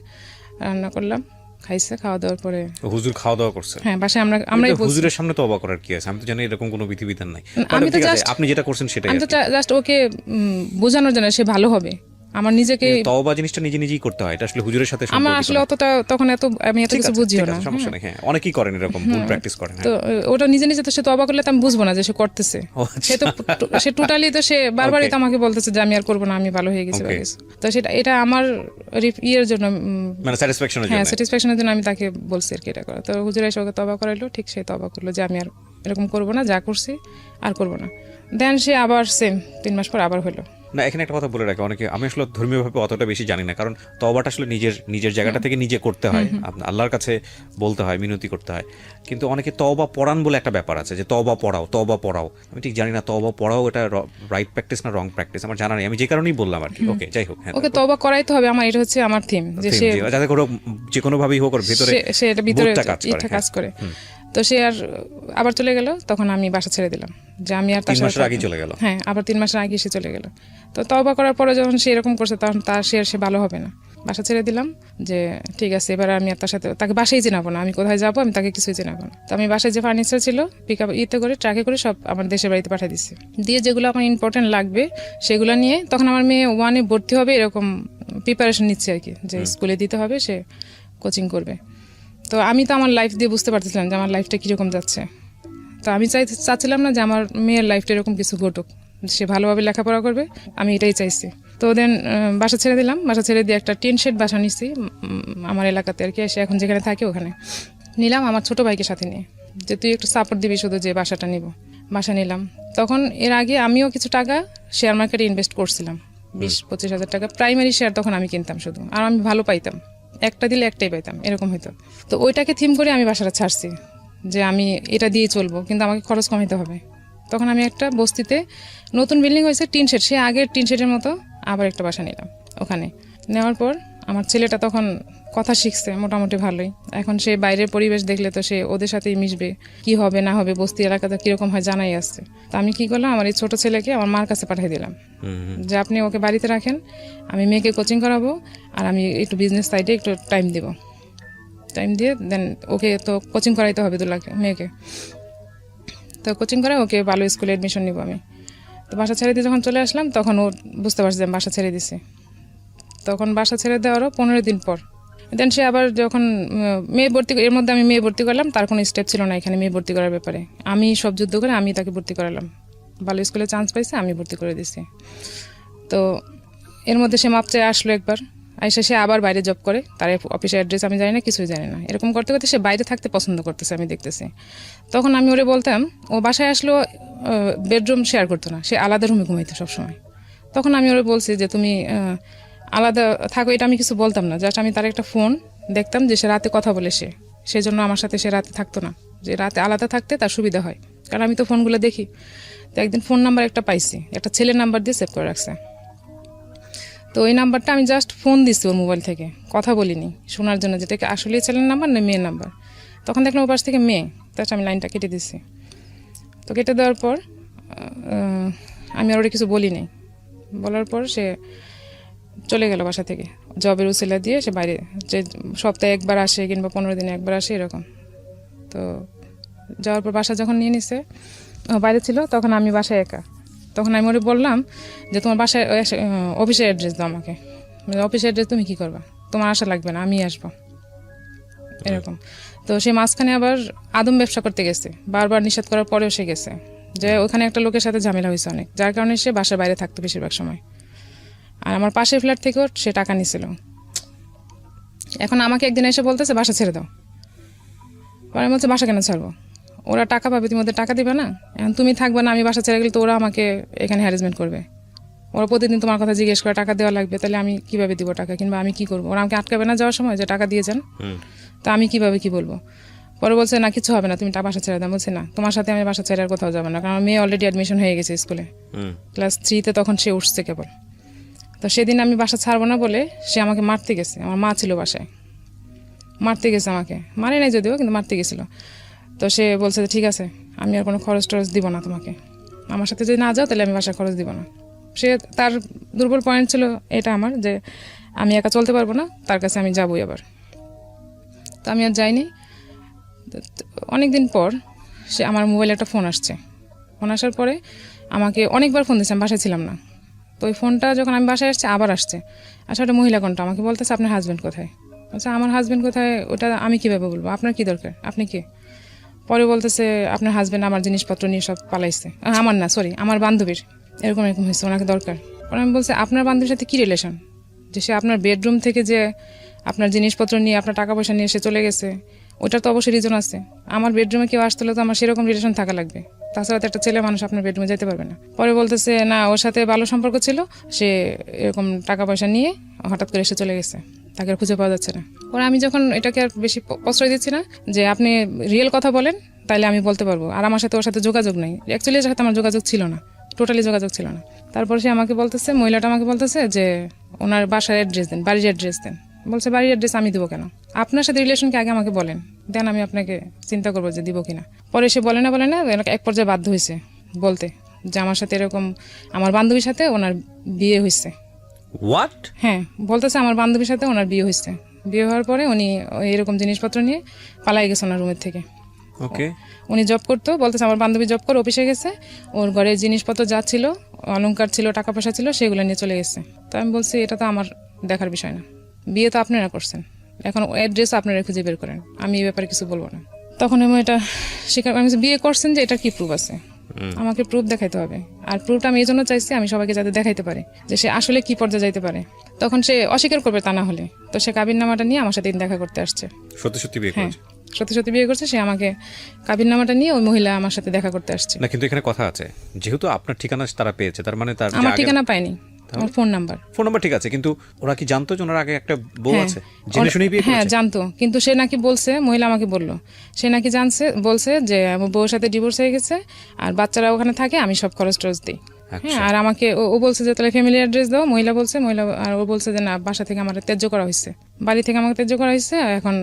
রান্না করলাম, খাইছে, খাওয়া দাওয়ার পরে হুজুর খাওয়া দাওয়া করছে। হ্যাঁ বাসায় আমরা হুজুরের সামনে তওবা করার কি আছে? আমি তো জানি এরকম কোনো বিধিবিধান নাই। আমি তো জাস্ট, আপনি যেটা করছেন সেটাই, আমি তো জাস্ট ওকে বোঝানোর জন্য সে ভালো হবে। আমার নিজেকে তওবা জিনিসটা নিজে নিজেই করতে হয়, এটা আসলে হুজুরের সাথে আমার আসলে অতটা তখন আমি এত কিছু বুঝিও না, সমস্যা নেই। হ্যাঁ অনেকেই করেন এরকম, ভুল প্র্যাকটিস করেন। তো ওটা নিজে নিজে তো সে তওবা করলে তো আমি বুঝবো না যে সে করতেছে, সে তো সে টোটালি তো সে বারবারই তো আমাকে বলতেছে যে আমি আর করবো না, আমি ভালো হয়ে গেছি। তো সেটা এটা আমার ইয়ের জন্য, মানে স্যাটিসফ্যাকশনের জন্য, হ্যাঁ স্যাটিসফ্যাকশনের জন্য আমি তাকে বলছি আর কি এটা করা। তো হুজুর এসে ওকে তওবা করাইলো, ঠিক সে তওবা করলো যে আমি আর এরকম করবো না, যা করছি আর করবো না। দেন সে আবার সেম 3 মাস পর আবার হলো। না এখানে একটা কথা বলে রাখি, অনেকে, আমি আসলে ধর্মীয়ভাবে অতটা বেশি জানি না, কারণ তওবাটা আসলে নিজের জায়গাটা থেকে নিজে করতে হয়, আল্লাহর কাছে বলতে হয়, মিনতি করতে হয়। কিন্তু অনেকে তওবা পড়ান বলে একটা ব্যাপার আছে, যে তওবা পড়াও। আমি ঠিক জানি না তওবা পড়াও এটা রাইট প্র্যাকটিস না রং প্র্যাকটিস, আমার জানা নেই, আমি যে কারণেই বললাম আর কি। ওকে যাই হোক, ওকে তওবা করাইতে হবে, আমার এটা হচ্ছে আমার থিম, যে সে যাতে করে যে কোনো ভাবেই হোক ওর ভিতরে সে এটা ভিতরে কাজ করে। তো সে আর আবার চলে গেল, তখন আমি বাসা ছেড়ে দিলাম, যে আমি আর 3 মাসের আগে চলে গেল। হ্যাঁ আবার 3 মাসের আগে সে চলে গেল। তো তওবা করার পরে যখন সে এরকম করছে, তখন সে ভালো হবে না, বাসা ছেড়ে দিলাম, যে ঠিক আছে এবার আমি আর তার সাথে, তাকে বাসায় চেনাবো না, আমি কোথায় যাবো আমি তাকে কিছুই চেনাবো না। তো আমি বাসায় যে ফার্নিচার ছিল পিক আপ করে ট্রাকে করে সব আমার দেশের বাড়িতে পাঠিয়ে দিচ্ছি, দিয়ে যেগুলো আমার ইম্পর্টেন্ট লাগবে সেগুলো নিয়ে, তখন আমার মেয়ে 1-এ ভর্তি হবে, এরকম প্রিপারেশন নিচ্ছে আর কি, যে স্কুলে দিতে হবে, সে কোচিং করবে। তো আমি তো আমার লাইফ দিয়ে বুঝতে পারতেছিলাম যে আমার লাইফটা কীরকম যাচ্ছে। তো আমি চাচ্ছিলাম না যে আমার মেয়ের লাইফটা এরকম কিছু ঘটুক, সে ভালোভাবে লেখাপড়া করবে, আমি এটাই চাইছি। তো দেন বাসা ছেড়ে দিলাম, বাসা ছেড়ে দিয়ে একটা টিন শেড বাসা নিচ্ছি আমার এলাকাতে আর কি, সে এখন যেখানে থাকে ওখানে নিলাম, আমার ছোট ভাইকে সাথে নিয়ে, যে তুই একটু সাপোর্ট দিবি শুধু, যে বাসাটা নিব। বাসা নিলাম। তখন এর আগে আমিও কিছু টাকা শেয়ার মার্কেটে ইনভেস্ট করছিলাম, 20-25 হাজার টাকা প্রাইমারি শেয়ার তখন আমি কিনতাম শুধু, আর আমি ভালো পাইতাম, একটা দিলে একটাই পাইতাম, এরকম হইতো। তো ওইটাকে থিম করে আমি বাসাটা ছাড়ছি, যে আমি এটা দিয়ে চলবো, কিন্তু আমাকে খরচ কমাইতে হবে। তখন আমি একটা বস্তিতে, নতুন বিল্ডিং হয়েছে, টিন শেড, সে আগের টিন শেডের মতো আবার একটা বাসা নিলাম। ওখানে নেওয়ার পর আমার ছেলেটা তখন কথা শিখছে মোটামুটি ভালোই, এখন সে বাইরের পরিবেশ দেখলে তো সে ওদের সাথেই মিশবে, কি হবে না হবে, বস্তি এলাকাতে কিরকম হয় জানাই আসছে। তো আমি কি করলাম, আমার এই ছোট ছেলেকে আমার মার কাছে পাঠিয়ে দিলাম, যে আপনি ওকে বাড়িতে রাখেন, আমি মেয়েকে কোচিং করাবো, আর আমি একটু বিজনেস সাইডে একটু টাইম দিব, টাইম দিয়ে দেন ওকে তো কোচিং করাইতে হবে দুলাকে, মেয়েকে তো কোচিং করে ওকে ভালো স্কুলে অ্যাডমিশন নিব আমি। তো বাসা ছেড়ে দিয়ে যখন চলে আসলাম, তখন ও বুঝতে পারছে যে আমি বাসা ছেড়ে দিছি। তখন বাসা ছেড়ে দেওয়ারও 15 দিন পর দেন সে আবার যখন মেয়ে ভর্তি, এর মধ্যে আমি মেয়ে ভর্তি করলাম, তার কোনো স্টেপ ছিল না এখানে মেয়ে ভর্তি করার ব্যাপারে, আমি সব যুদ্ধ করে আমি তাকে ভর্তি করালাম ভালো স্কুলে চান্স পাইছে, আমি ভর্তি করে দিছি। তো এর মধ্যে সে মাপ চেয়ে আসলো একবার, আইসা সে আবার বাইরে জব করে, তার অফিসের অ্যাড্রেস আমি জানি না, কিছুই জানি না। এরকম করতে করতে সে বাইরে থাকতে পছন্দ করতেছে, আমি দেখতেছি। তখন আমি ওরে বলতাম, ও বাসায় আসলেও বেডরুম শেয়ার করতো না, সে আলাদা রুমে ঘুমাইতো সবসময়। তখন আমি ওরে বলছি যে তুমি আলাদা থাকো, এটা আমি কিছু বলতাম না, জাস্ট আমি তার একটা ফোন দেখতাম যে সে রাতে কথা বলে, সেই জন্য আমার সাথে সে রাতে থাকতো না, যে রাতে আলাদা থাকতে তার সুবিধা হয়, কারণ আমি তো ফোনগুলো দেখি। তো একদিন ফোন নাম্বার একটা পাইছি, একটা ছেলের নাম্বার দিয়ে সেভ করে রাখছে। তো ওই নাম্বারটা আমি জাস্ট ফোন দিচ্ছি ওর মোবাইল থেকে, কথা বলিনি, শোনার জন্য যেটাকে আসলে ছেলের নাম্বার না মেয়ের নাম্বার। তখন দেখলাম ওর পাশ থেকে মেয়ে, তার আমি লাইনটা কেটে দিচ্ছি। তো কেটে দেওয়ার পর আমি আর ওরা কিছু বলি নাই। বলার পর সে চলে গেল বাসা থেকে, জবের উসিলা দিয়ে সে বাইরে, যে সপ্তাহে একবার আসে কিংবা 15 দিনে একবার আসে এরকম। তো যাওয়ার পর বাসা যখন নিয়ে নিছে, বাইরে ছিল, তখন আমি বাসায় একা। তখন আমি ওরে বললাম যে তোমার বাসায় অফিসের অ্যাড্রেস দাও আমাকে। অফিসের অ্যাড্রেস তুমি কী করবা, তোমার আসা লাগবে না, আমি আসবো, এরকম। তো সে মাঝখানে আবার আদম ব্যবসা করতে গেছে, বারবার নিষেধ করার পরেও সে গেছে, যে ওখানে একটা লোকের সাথে ঝামেলা হয়েছে অনেক, যার কারণে সে বাসার বাইরে থাকতো বেশিরভাগ সময়। আর আমার পাশের ফ্ল্যাট থেকেও সে টাকা নিছিল। এখন আমাকে একদিন এসে বলতেছে বাসা ছেড়ে দাও। পরে আমি বলছে বাসা কেন ছাড়বো, ওরা টাকা পাবে, তুমি ওদের টাকা দিবে না, এখন তুমি থাকবে না, আমি বাসা ছেড়ে গেলে তো ওরা আমাকে এখানে হ্যারাসমেন্ট করবে, ওরা প্রতিদিন তোমার কথা জিজ্ঞেস করে টাকা দেওয়া লাগবে, তাহলে আমি কিভাবে দিব টাকা, কিংবা আমি কি করবো, ওরা আমাকে আটকাবে না যাওয়ার সময় যে টাকা দিয়ে যান, তা আমি কিভাবে কি বলবো। পরে বলছে না কিছু হবে না, তুমি বাসা ছেড়ে দাও। বলছে না, তোমার সাথে আমি বাসা ছেড়ে আর কোথাও যাবো না, কারণ মেয়ে অলরেডি অ্যাডমিশন হয়ে গেছে স্কুলে, ক্লাস 3-তে, তখন সে উঠছে কেবল। তো সেদিন আমি বাসা ছাড়বো না বলে সে আমাকে মারতে গেছে, আমার মা ছিল বাসায়, মারতে গেছে আমাকে, মারে নাই যদিও, কিন্তু মারতে গেছিল। তো সে বলছে যে ঠিক আছে, আমি আর কোনো খরচ টরচ দিব না তোমাকে, আমার সাথে যদি না যাও তাহলে আমি বাসায় খরচ দিব না। সে তার দুর্বল পয়েন্ট ছিল এটা আমার, যে আমি একা চলতে পারবো না, তার কাছে আমি যাবোই আবার। তো আমি আর যাইনি। অনেক দিন পর সে আমার মোবাইলে একটা ফোন আসছে, ফোন আসার পরে আমাকে অনেকবার ফোন দিচ্ছে, আমি বাসায় ছিলাম না। তো ওই ফোনটা যখন আমি বাসায় আসছে আবার আসছে, আসলে একটা মহিলা কণ্ঠ আমাকে বলতেছে আপনার হাজব্যান্ড কোথায়। আচ্ছা আমার হাজব্যান্ড কোথায় ওটা আমি কীভাবে বলবো, আপনার কি দরকার, আপনি কে। পরে বলতেছে আপনার হাজব্যান্ড আমার জিনিসপত্র নিয়ে সব পালাইছে, আমার না সরি আমার বান্ধবীর, এরকম হয়েছে, ওনাকে দরকার। পরে আমি বলছি আপনার বান্ধবীর সাথে কী রিলেশন, যে সে আপনার বেডরুম থেকে যে আপনার জিনিসপত্র নিয়ে আপনার টাকা পয়সা নিয়ে সে চলে গেছে, ওটার তো অবশ্যই রিজন আছে। আমার বেডরুমে কেউ আসতে হলে তো আমার সেরকম রিলেশন থাকা লাগবে, তাছাড়া তো একটা ছেলে মানুষ আপনার বেডরুমে যেতে পারবে না। পরে বলতেছে না ওর সাথে ভালো সম্পর্ক ছিল, সে এরকম টাকা পয়সা নিয়ে হঠাৎ করে এসে চলে গেছে, তাকে আর খুঁজে পাওয়া যাচ্ছে না। পরে আমি যখন এটাকে আর বেশি প্রশ্রয় দিচ্ছি না, যে আপনি রিয়েল কথা বলেন তাইলে আমি বলতে পারবো, আর আমার সাথে ওর সাথে যোগাযোগ নেই, অ্যাকচুয়ালি এর সাথে আমার যোগাযোগ ছিল না, টোটালি যোগাযোগ ছিল না। তারপর সে আমাকে বলতেছে, মহিলাটা আমাকে বলতেছে যে ওনার বাসার অ্যাড্রেস দেন, বাড়ির অ্যাড্রেস দেন। বলছে বাড়ির অ্যাড্রেস আমি দিব কেন, আপনার সাথে রিলেশনকে আগে আমাকে বলেন, দেন আমি আপনাকে চিন্তা করবো যে দিব কিনা। পরে সে বলে না এক পর্যায়ে বাধ্য হয়েছে বলতে যে আমার সাথে এরকম আমার বান্ধবীর সাথে ওনার বিয়ে হয়েছে। হোয়াট? হ্যাঁ বলতেছে আমার বান্ধবীর সাথে ওনার বিয়ে হয়েছে, বিয়ে হওয়ার পরে উনি এরকম জিনিসপত্র নিয়ে পালাই গেছে ওনার রুমের থেকে। ওকে, উনি জব করতো, বলতেছে আমার বান্ধবী জব করে অফিসে গেছে, ওর ঘরে জিনিসপত্র যা ছিল, অলংকার ছিল, টাকা পয়সা ছিল, সেগুলো নিয়ে চলে গেছে। তো আমি বলছি এটা তো আমার দেখার বিষয় না, বিয়ে তো আপনারা করছেন, এখন অ্যাড্রেস আপনারা খুঁজে বের করেন, আমি এই ব্যাপারে কিছু বলবো না। তখন আমি এটা স্বীকার, আমি বিয়ে করছেন যে এটার কি প্রুফ আছে, আমাকে প্রুফ দেখাইতে হবে। আর প্রুফটা আমি এই জন্য চাইছি আমি সবাইকে যাতে দেখাইতে পারে যে সে আসলে কি পর্যায়ে যাইতে পারে। তখন সে অস্বীকার করবে তা না হলে, তো সে কাবিননামাটা নিয়ে আমার সাথে দেখা করতে আসছে। সত্যি সত্যি বিয়ে করেছে? সত্যি সত্যি বিয়ে করছে, সে আমাকে কাবিননামাটা নিয়ে ওই মহিলা আমার সাথে দেখা করতে আসছে। না কিন্তু এখানে কথা আছে, যেহেতু আপনার ঠিকানা তারা পেয়েছে, তার মানে তার আমার ঠিকানা পায়নি, আমার ফোন নাম্বার ঠিক আছে, কিন্তু ওরা কি জানতো যে ওনার আগে একটা বউ আছে, জেনে শুনেই বিয়ে করেছে? হ্যাঁ জানতো, কিন্তু সে নাকি বলছে, মহিলা আমাকে বললো, সে নাকি বলছে যে আমার বউর সাথে ডিভোর্স হয়ে গেছে আর বাচ্চারা ওখানে থাকে, আমি সব খরচ টরচ দিই। হ্যাঁ, আর আমাকে ও বলছে যে তাহলে ফ্যামিলি অ্যাড্রেস দাও, মহিলা বলছে, আর ও বলছে যে না বাসা থেকে আমার ত্যায্য করা হয়েছে, বাড়ি থেকে আমাকে ত্যায্য করা হয়েছে, এখন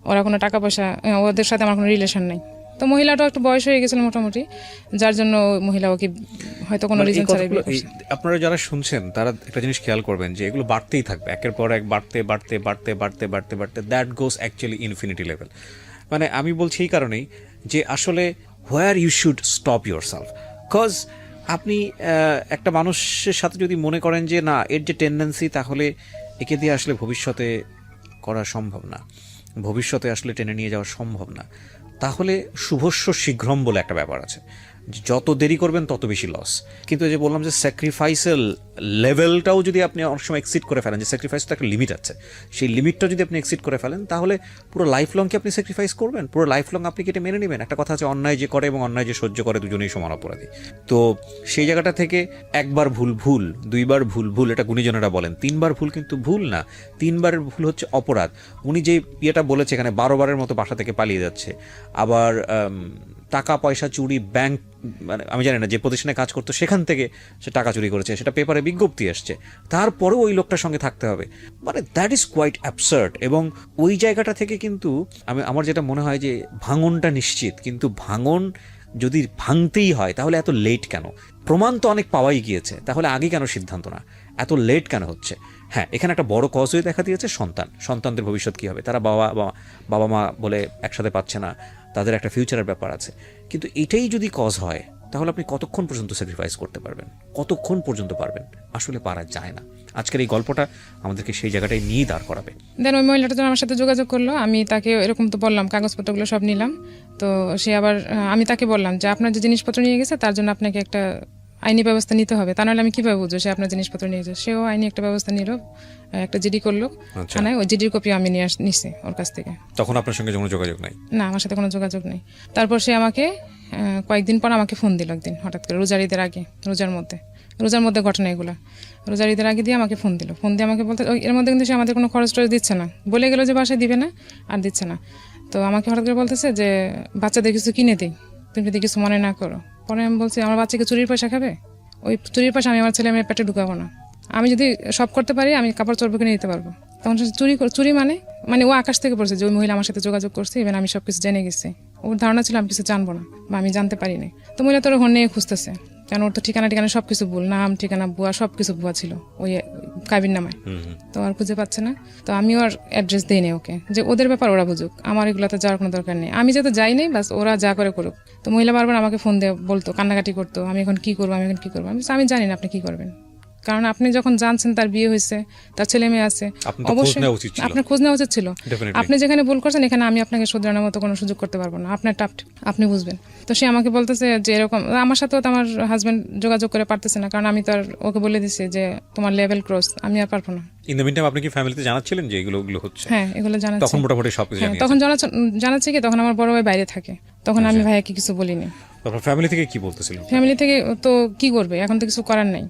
ওরা কোনো টাকা পয়সা, ওদের সাথে আমার কোনো রিলেশন নেই। তো মহিলাটা একটু বয়স হয়ে গেছিল মোটামুটি, যার জন্য মহিলা ওকে হয়তো কোনো রিজন ছাড়াই বিয়ে করছে। আপনারা যারা শুনছেন তারা একটা জিনিস খেয়াল করবেন যে এগুলো বাড়তেই থাকবে, একের পর এক বাড়তে বাড়তে বাড়তে বাড়তে বাড়তে বাড়তে that goes actually infinity level. মানে আমি বলছি এই কারণেই যে আসলে where you should stop yourself, cause আপনি একটা মানুষের সাথে যদি মনে করেন যে না এর যে টেন্ডেন্সি, তাহলে একে দিয়ে আসলে ভবিষ্যতে করা সম্ভব না, ভবিষ্যতে আসলে টেনে নিয়ে যাওয়া সম্ভব না, তাহলে শুভস্য শীঘ্রম বলে একটা ব্যাপার আছে, যত দেরি করবেন তত বেশি লস। কিন্তু এই যে বললাম যে স্যাক্রিফাইসের লেভেলটাও যদি আপনি অনেক সময় এক্সিড করে ফেলেন, যে স্যাক্রিফাইস তো একটা লিমিট আছে, সেই লিমিটটা যদি আপনি এক্সিড করে ফেলেন তাহলে পুরো লাইফ লং কি আপনি স্যাক্রিফাইস করবেন? পুরো লাইফ লং আপনি কি এটা মেনে নেবেন? একটা কথা আছে, অন্যায় যে করে এবং অন্যায় যে সহ্য করে দুজনেই সমান অপরাধী। তো সেই জায়গাটা থেকে একবার ভুল ভুল, দুইবার ভুল ভুল, এটা গুণীজনেরা বলেন। 3বার ভুল কিন্তু ভুল না, 3বারের ভুল হচ্ছে অপরাধ। উনি যে ইয়েটা বলেছে এখানে 12 বারের মতো বাসা থেকে পালিয়ে যাচ্ছে, আবার টাকা পয়সা চুরি, ব্যাংক, মানে আমি জানি না যে প্রতিষ্ঠানে কাজ করতো সেখান থেকে সে টাকা চুরি করেছে, সেটা পেপারে বিজ্ঞপ্তি আসছে, তারপরেও ওই লোকটার সঙ্গে থাকতে হবে, মানে দ্যাট ইজ কোয়াইট অ্যাবসার্ড। এবং ওই জায়গাটা থেকে কিন্তু আমার যেটা মনে হয় যে ভাঙনটা নিশ্চিত, কিন্তু ভাঙন যদি ভাঙতেই হয় তাহলে এত লেট কেন? প্রমাণ তো অনেক পাওয়াই গিয়েছে, তাহলে আগে কেন সিদ্ধান্ত না? এত লেট কেন হচ্ছে? হ্যাঁ, এখানে একটা বড় কজ হয়ে দেখা দিয়েছে সন্তানদের ভবিষ্যৎ কী হবে, তারা বাবা মা বলে একসাথে পাচ্ছে না, তাদের একটা ফিউচারের ব্যাপার আছে। কিন্তু এটাই যদি কজ হয় তাহলে আপনি কতক্ষণ পর্যন্ত স্যাক্রিফাইস করতে পারবেন? কতক্ষণ পর্যন্ত পারবেন? আসলে পারা যায় না। আজকের এই গল্পটা আমাদেরকে সেই জায়গাটায় নিয়ে দাঁড় করাবে। দেন ওই মহিলাটা যখন আমার সাথে যোগাযোগ করলো, আমি তাকে এরকম তো বললাম, কাগজপত্রগুলো সব নিলাম। তো সে আবার আমি তাকে বললাম যে আপনার যে জিনিসপত্র নিয়ে গেছে তার জন্য আপনাকে একটা আইনি ব্যবস্থা নিতে হবে, তা নাহলে আমি কিভাবে বুঝবো সে আপনার জিনিসপত্র নিয়ে গেছে। সেও আইনি একটা ব্যবস্থা নিল, একটা জিডি করলো থানায়। ওই জিডির কপি আমি নিছি ওর কাছ থেকে। তখন আপনার সঙ্গে কোনো যোগাযোগ নাই? না, আমার সাথে কোনো যোগাযোগ নেই। তারপর সে আমাকে কয়েকদিন পর আমাকে ফোন দিল একদিন হঠাৎ করে, রোজার ঈদের আগে, রোজার মধ্যে ঘটনা এগুলো। রোজার ঈদের আগে দিয়ে আমাকে ফোন দিয়ে আমাকে বলতে, এর মধ্যে কিন্তু সে আমাদের কোনো খরচ টরচ দিচ্ছে না, বলে গেলো যে বাসায় দিবে না, আর দিচ্ছে না। তো আমাকে হঠাৎ করে বলতেছে যে বাচ্চাদের কিছু কিনে দিই, তুমি যদি কিছু মনে না করো। পরে আমি বলছি আমার বাচ্চাকে চুরির পয়সা খাবে? ওই চুরির পয়সা আমি আমার ছেলে মেয়ের পেটে ঢুকাবো না। আমি যদি সব করতে পারি আমি কাপড় চোপড় কিনে দিতে পারবো। তখন সে চুরি মানে ও আকাশ থেকে পড়ছে যে ওই মহিলা আমার সাথে যোগাযোগ করছে, ইভেন আমি সবকিছু জেনে গেছি। ওর ধারণা ছিল আমি কিছু জানবো না বা আমি জানতে পারি না। তো মহিলা তোর হন নিয়ে খুঁজতেছে, কারণ ওর তো ঠিকানা সবকিছু ভুল, নাম ঠিকানা ভুয়া, সবকিছু ভুয়া ছিল ওই কাবির নামায়। তো আর খুঁজে পাচ্ছে না। তো আমি ওর অ্যাড্রেস দিই নি ওকে, যে ওদের ব্যাপার ওরা বুঝুক, আমার এগুলোতে যাওয়ার কোনো দরকার নেই, আমি যেহেতু যাই নাই, বাস ওরা যা করে করুক। তো মহিলা বারবার আমাকে ফোন দিয়ে বলতো, কান্নাকাটি করতো, আমি এখন কি করবো। আমি জানি না আপনি কি করবেন, কারণ আপনি যখন জানছেন তার বিয়ে হয়েছে, তার ছেলে মেয়ে আছে, অবশ্যই আপনার খোঁজ নেওয়া উচিত ছিল। আপনি যেখানে ভুল করছেন এখানে আমি আপনাকে শুধরানোর মতো কোনো সুযোগ করতে পারবো না, আপনার টাপ আপনি বুঝবেন। তো সে আমাকে বলতেছে যে এরকম, আমার সাথেও তো আমার হাজবেন্ড যোগাযোগ করে পারতেছে না, কারণ আমি তো আর ওকে বলে দিছি যে তোমার লেভেল ক্রস, আমি আর পারবো না। ইন দ্য মিনটাইম আপনি কি ফ্যামিলিতে জানাচ্ছিলেন যে এগুলো হচ্ছে? হ্যাঁ, এগুলো জানাচ্ছি। তখন মোটামুটি সবকিছু জানিয়েছেন? তখন জানাচ্ছি কি, তখন আমার বড় ভাই বাইরে থাকে, তখন আমি ভাইয়াকে কিছু বলিনি। তারপর ফ্যামিলি থেকে কি বলতেছিল? ফ্যামিলি থেকে তো কি করবে, এখন তো কিছু করার নাই,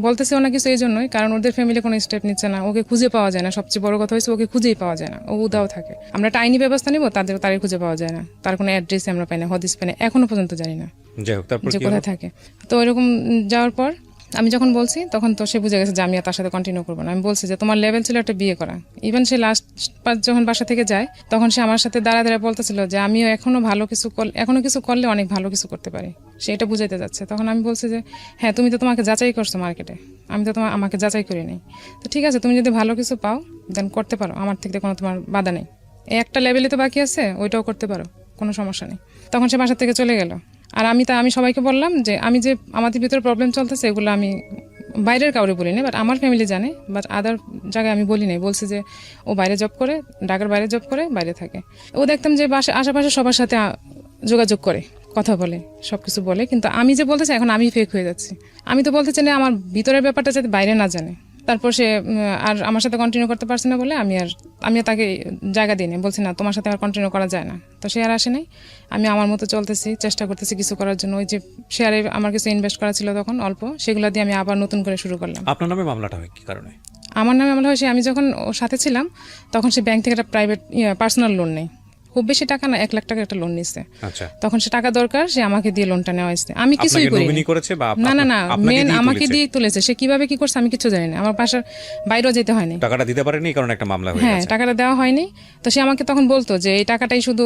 বলতেছে না কিছু এই জন্যই, কারণ ওদের ফ্যামিলি কোনো স্টেপ নিচ্ছে না, ওকে খুঁজে পাওয়া যায় না। সবচেয়ে বড় কথা হয়েছে ওকে খুঁজেই পাওয়া যায় না, ও উদাও থাকে। আমরা একটা আইনি ব্যবস্থা নিব, তারে খুঁজে পাওয়া যায় না, তার কোনো অ্যাড্রেস আমরা পাই না, হদিস পাই না, এখনো পর্যন্ত জানি না যে কোথায় থাকে। তো এরকম যাওয়ার পর আমি যখন বলছি তখন তো সে বুঝে গেছে যে আমি আর তার সাথে কন্টিনিউ করবো না। আমি বলছি যে তোমার লেভেল ছিল একটা বিয়ে করা। ইভেন সে লাস্ট যখন বাসা থেকে যায় তখন সে আমার সাথে দাঁড়া বলতেছিল যে আমিও এখনো কিছু করলে অনেক ভালো কিছু করতে পারি, সে এটা বুঝাইতে যাচ্ছে। তখন আমি বলছি যে হ্যাঁ, তুমি তো তোমাকে যাচাই করছো মার্কেটে, আমি তো আমাকে যাচাই করি নাই। তো ঠিক আছে, তুমি যদি ভালো কিছু পাও দেন করতে পারো, আমার থেকে কোনো তোমার বাধা নেই। এই একটা লেভেলে তো বাকি আছে, ওইটাও করতে পারো, কোনো সমস্যা নেই। তখন সে বাসা থেকে চলে গেল। আর আমি সবাইকে বললাম যে আমি যে আমাদের ভিতরে প্রবলেম চলতেছে এগুলো আমি বাইরের কাউরে বলি না, বাট আমার ফ্যামিলি জানে, বাট আদার জায়গায় আমি বলি নাই। বলছি যে ও বাইরে জব করে, ঢাকার বাইরে জব করে, বাইরে থাকে। ও দেখতাম যে আশেপাশে সবার সাথে যোগাযোগ করে, কথা বলে, সবকিছু বলে, কিন্তু আমি যে বলতেছি এখন আমি ফেক হয়ে যাচ্ছি। আমি তো বলতে চাই না আমার ভিতরের ব্যাপারটা যাতে বাইরে না জানে। তারপর সে আর আমার সাথে কন্টিনিউ করতে পারছে না বলে আমি তাকে জায়গা দিই না, বলছি না তোমার সাথে আর কন্টিনিউ করা যায় না। তো সে আর আসে নাই, আমি আমার মতো চলতেছি, চেষ্টা করতেছি কিছু করার জন্য। ওই যে শেয়ারে আমার কিছু ইনভেস্ট করা ছিল তখন অল্প, সেগুলো দিয়ে আমি আবার নতুন করে শুরু করলাম। আপনার নামে মামলাটা হয় কি কারণে? আমার নামে মামলা হয়েছে, আমি যখন ওর সাথে ছিলাম তখন সে ব্যাংক থেকে একটা প্রাইভেট পার্সোনাল লোন নেই, খুব বেশি টাকা না, 1 লাখ টাকা একটা লোন নিচ্ছে। তখন সে টাকা দরকার, সে আমাকে দিয়ে লোনটা নেওয়া হয়েছে। আমি কিছুই করিনি। না, মেন আমাকে দিয়ে তুলেছে। সে কিভাবে কি করছে আমি কিছু জানি না, আমার বাসার বাইরেও যেতে হয়নি। টাকাটা দিতে পারেনি কারণ একটা মামলা হয়ে গেছে। হ্যাঁ, টাকাটা দেওয়া হয়নি। তো সে আমাকে তখন বলতো যে এই টাকাটাই শুধু